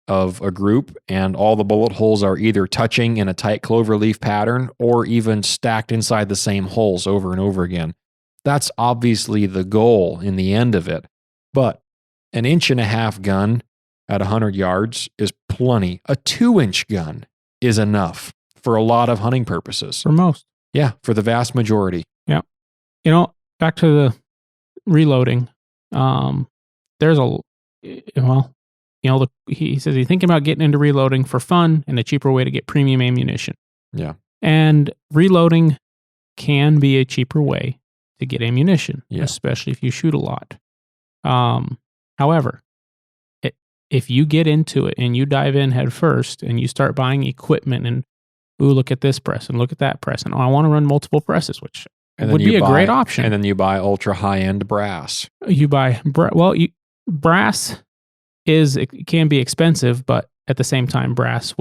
A: of a group and all the bullet holes are either touching in a tight clover leaf pattern or even stacked inside the same holes over and over again. That's obviously the goal in the end of it. But an 1.5-inch gun at 100 yards is plenty. A 2-inch gun is enough for a lot of hunting purposes.
C: For most.
A: Yeah, for the vast majority.
C: Yeah. Back to the reloading. There's he says he's thinking about getting into reloading for fun and a cheaper way to get premium ammunition.
A: Yeah.
C: And reloading can be a cheaper way to get ammunition, especially if you shoot a lot. However, if you get into it and you dive in head first and you start buying equipment and, look at this press and look at that press and I want to run multiple presses, which would be a great option.
A: And then you buy ultra high-end brass.
C: You buy, brass can be expensive, but at the same time, brass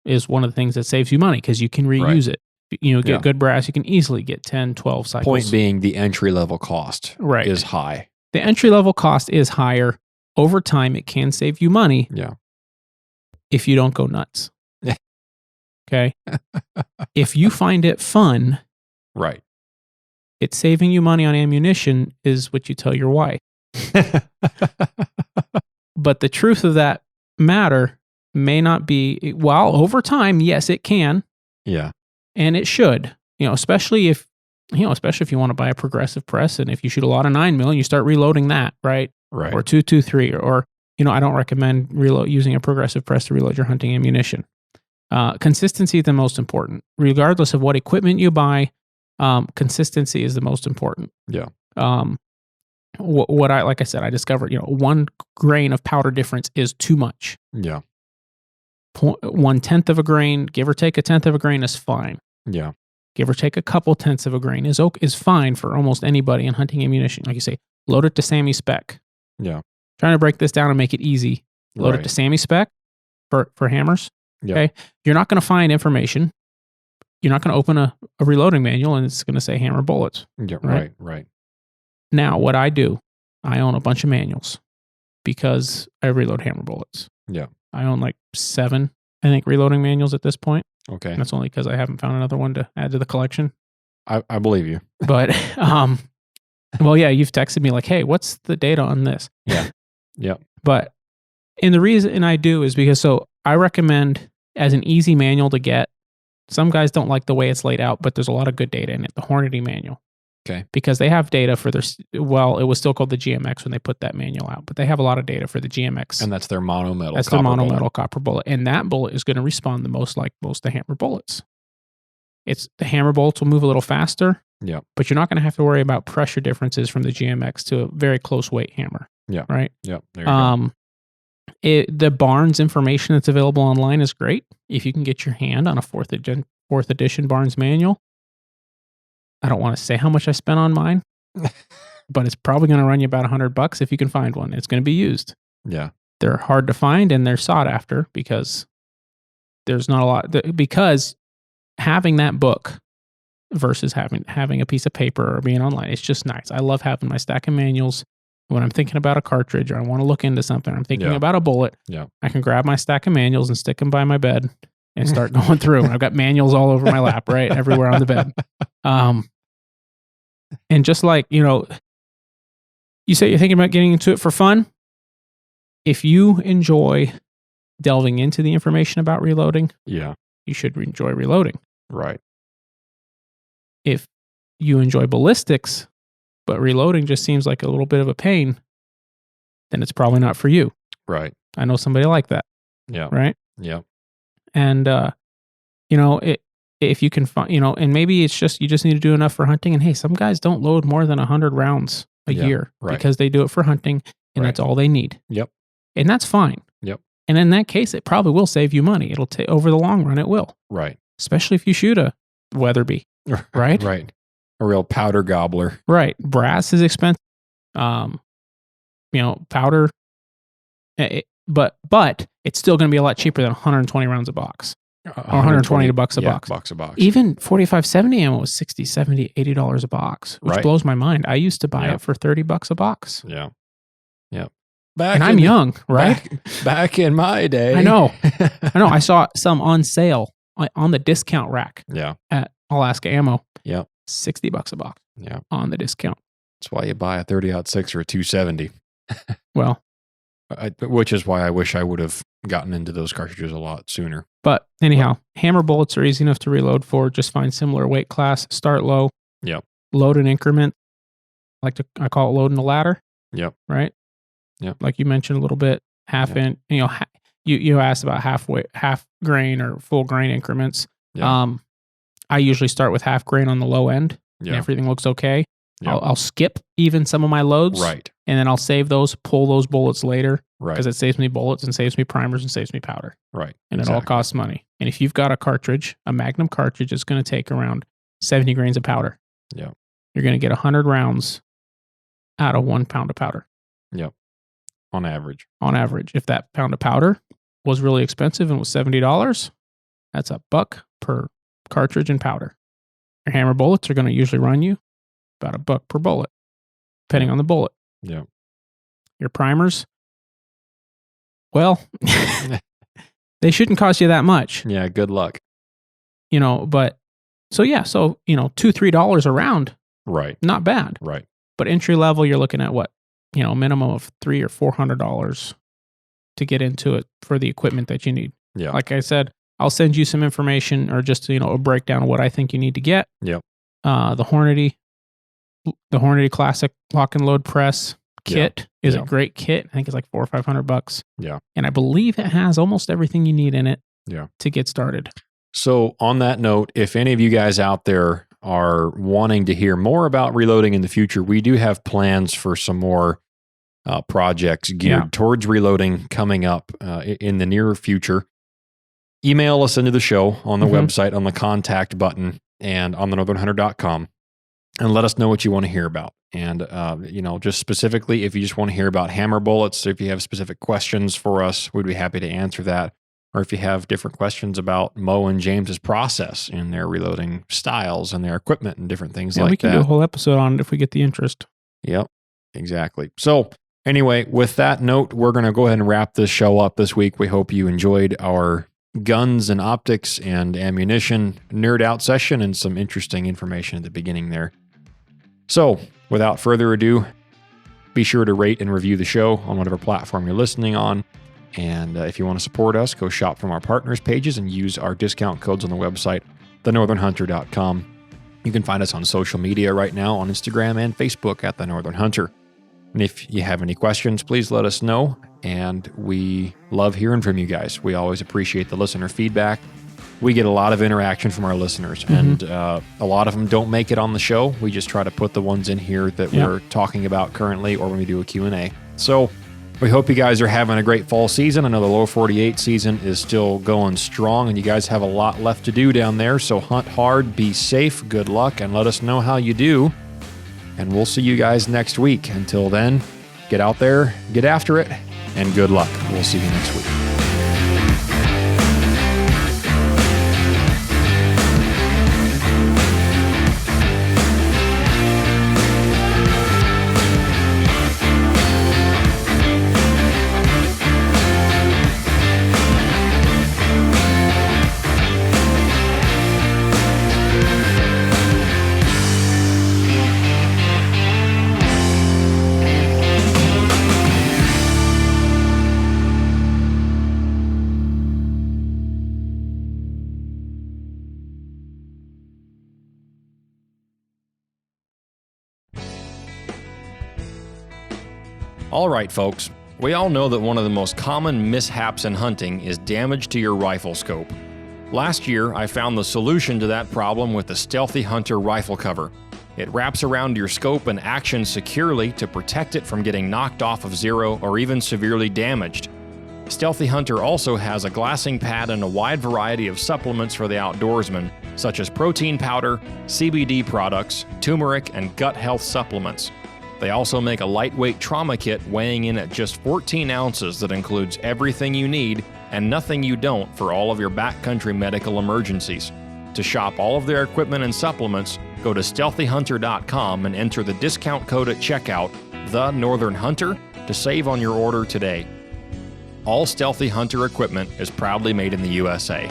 C: is one of the things that saves you money because you can reuse it. Get good brass, you can easily get 10, 12 cycles.
A: Point being, the entry-level cost is high.
C: The entry-level cost is higher. Over time, it can save you money if you don't go nuts. Okay? If you find it fun,
A: right,
C: it's saving you money on ammunition is what you tell your wife. But the truth of that matter may not be, over time, yes, it can.
A: Yeah.
C: And it should, especially if you want to buy a progressive press and if you shoot a lot of 9mm and you start reloading that, right?
A: Right.
C: Or 223 or I don't recommend using a progressive press to reload your hunting ammunition. Consistency is the most important. Regardless of what equipment you buy, consistency is the most important.
A: Yeah.
C: Like I said, I discovered, 1 grain of powder difference is too much.
A: Yeah.
C: 1/10 of a grain, give or take 1/10 of a grain is fine.
A: Yeah.
C: Give or take a couple tenths of a grain is fine for almost anybody in hunting ammunition. Like you say, load it to SAMI spec.
A: Yeah.
C: Trying to break this down and make it easy. Load it to SAMI spec for hammers.
A: Yeah.
C: Okay. You're not going to find information. You're not going to open a reloading manual and it's going to say hammer bullets.
A: Yeah. Right.
C: Now, what I do, I own a bunch of manuals because I reload hammer bullets.
A: Yeah.
C: I own like 7, I think, reloading manuals at this point.
A: Okay.
C: And that's only because I haven't found another one to add to the collection.
A: I believe you.
C: But, you've texted me like, hey, what's the data on this?
A: Yeah. Yeah.
C: But, and the reason I do is because, I recommend as an easy manual to get, some guys don't like the way it's laid out, but there's a lot of good data in it. The Hornady manual.
A: Okay.
C: Because they have data for it was still called the GMX when they put that manual out, but they have a lot of data for the GMX.
A: And that's their monometal.
C: That's their monometal copper bullet. And that bullet is going to respond the most like most of the hammer bullets. The hammer bullets will move a little faster.
A: Yeah.
C: But you're not going to have to worry about pressure differences from the GMX to a very close weight hammer.
A: Yeah.
C: Right?
A: Yeah. There you go.
C: The Barnes information that's available online is great. If you can get your hand on a 4th edition Barnes manual. I don't want to say how much I spent on mine, but it's probably going to run you about $100 if you can find one. It's going to be used.
A: Yeah.
C: They're hard to find and they're sought after because there's not a lot. Because having that book versus having a piece of paper or being online, it's just nice. I love having my stack of manuals. When I'm thinking about a cartridge or I want to look into something, I'm thinking about a bullet. Yeah. I can grab my stack of manuals and stick them by my bed and start going through. I've got manuals all over my lap, right? Everywhere on the bed. And just like, you say you're thinking about getting into it for fun. If you enjoy delving into the information about reloading, you should enjoy reloading.
A: Right.
C: If you enjoy ballistics, but reloading just seems like a little bit of a pain, then it's probably not for you.
A: Right.
C: I know somebody like that.
A: Yeah.
C: Right?
A: Yeah.
C: And, if you can find, and maybe it's just, you just need to do enough for hunting. And hey, some guys don't load more than 100 rounds a year because they do it for hunting and that's all they need.
A: Yep.
C: And that's fine.
A: Yep.
C: And in that case, it probably will save you money. It'll take over the long run. It will.
A: Right.
C: Especially if you shoot a Weatherby. Right.
A: Right. A real powder gobbler.
C: Right. Brass is expensive. Powder. But it's still going to be a lot cheaper than 120 rounds a box. Or $120 a box.
A: Bucks a box.
C: Even 45-70 ammo was $60, $70, $80 a box, which blows my mind. I used to buy it for $30 a box.
A: Yeah. Yeah. Back
C: And I'm young, right?
A: Back in my day.
C: I know. I saw some on sale on the discount rack
A: Yeah.
C: at Alaska Ammo.
A: Yep.
C: $60 a box.
A: Yeah.
C: On the discount.
A: That's why you buy a 30-06 or a 270.
C: Well,
A: which is why I wish I would have gotten into those cartridges a lot sooner.
C: But anyhow, hammer bullets are easy enough to reload for. Just find similar weight class. Start low.
A: Yep.
C: Load an increment. I call it loading a ladder.
A: Yep.
C: Right?
A: Yep.
C: Like you mentioned a little bit, half inch. You asked about half grain or full grain increments.
A: Yeah.
C: I usually start with half grain on the low end.
A: Yeah.
C: And everything looks okay.
A: Yeah.
C: I'll skip even some of my loads.
A: Right.
C: And then I'll save those, pull those bullets later.
A: Right.
C: Because it saves me bullets and saves me primers and saves me powder.
A: Right.
C: And it all costs money. And if you've got a cartridge, a Magnum cartridge, it's going to take around 70 grains of powder.
A: Yeah.
C: You're going to get 100 rounds out of 1 pound of powder.
A: Yep. On average.
C: On average. If that pound of powder was really expensive and was $70, that's $1 per cartridge and powder. Your hammer bullets are going to usually run you about $1 per bullet, depending on the bullet.
A: Yeah.
C: Your primers, well, they shouldn't cost you that much.
A: Yeah, good luck.
C: But so $2-3 a round.
A: Right.
C: Not bad.
A: Right.
C: But entry level, you're looking at what? Minimum of $300 or $400 to get into it for the equipment that you need.
A: Yeah.
C: Like I said, I'll send you some information or just a breakdown of what I think you need to get.
A: Yep.
C: The Hornady Classic Lock and Load Press kit is a great kit. I think it's like $400 or $500.
A: Yeah.
C: And I believe it has almost everything you need in it.
A: Yeah.
C: To get started.
A: So on that note, if any of you guys out there are wanting to hear more about reloading in the future, we do have plans for some more projects geared towards reloading coming up in the near future. Email us into the show on the website, on the contact button, and on thenorthernhunter.com, and let us know what you want to hear about. And, just specifically, if you just want to hear about hammer bullets, if you have specific questions for us, we'd be happy to answer that. Or if you have different questions about Moe and James's process in their reloading styles and their equipment and different things like that.
C: We can do a whole episode on it if we get the interest.
A: Yep, exactly. So anyway, with that note, we're going to go ahead and wrap this show up this week. We hope you enjoyed our guns and optics and ammunition nerd out session and some interesting information at the beginning there. So without further ado, be sure to rate and review the show on whatever platform you're listening on. And if you want to support us, go shop from our partners pages and use our discount codes on the website, thenorthernhunter.com. You can find us on social media right now on Instagram and Facebook at The Northern Hunter. And if you have any questions, please let us know. And we love hearing from you guys. We always appreciate the listener feedback. We get a lot of interaction from our listeners, and a lot of them don't make it on the show. We just try to put the ones in here that we're talking about currently, or when we do a Q&A. So we hope you guys are having a great fall season. I know the low 48 season is still going strong, and you guys have a lot left to do down there. So hunt hard, be safe, good luck, and let us know how you do. And we'll see you guys next week. Until then, get out there, get after it, and good luck. We'll see you next week.
D: All right, folks. We all know that one of the most common mishaps in hunting is damage to your rifle scope. Last year, I found the solution to that problem with the Stealthy Hunter rifle cover. It wraps around your scope and actions securely to protect it from getting knocked off of zero or even severely damaged. Stealthy Hunter also has a glassing pad and a wide variety of supplements for the outdoorsman, such as protein powder, CBD products, turmeric, and gut health supplements. They also make a lightweight trauma kit weighing in at just 14 ounces that includes everything you need and nothing you don't for all of your backcountry medical emergencies. To shop all of their equipment and supplements, go to StealthyHunter.com and enter the discount code at checkout, The Northern Hunter, to save on your order today. All Stealthy Hunter equipment is proudly made in the USA.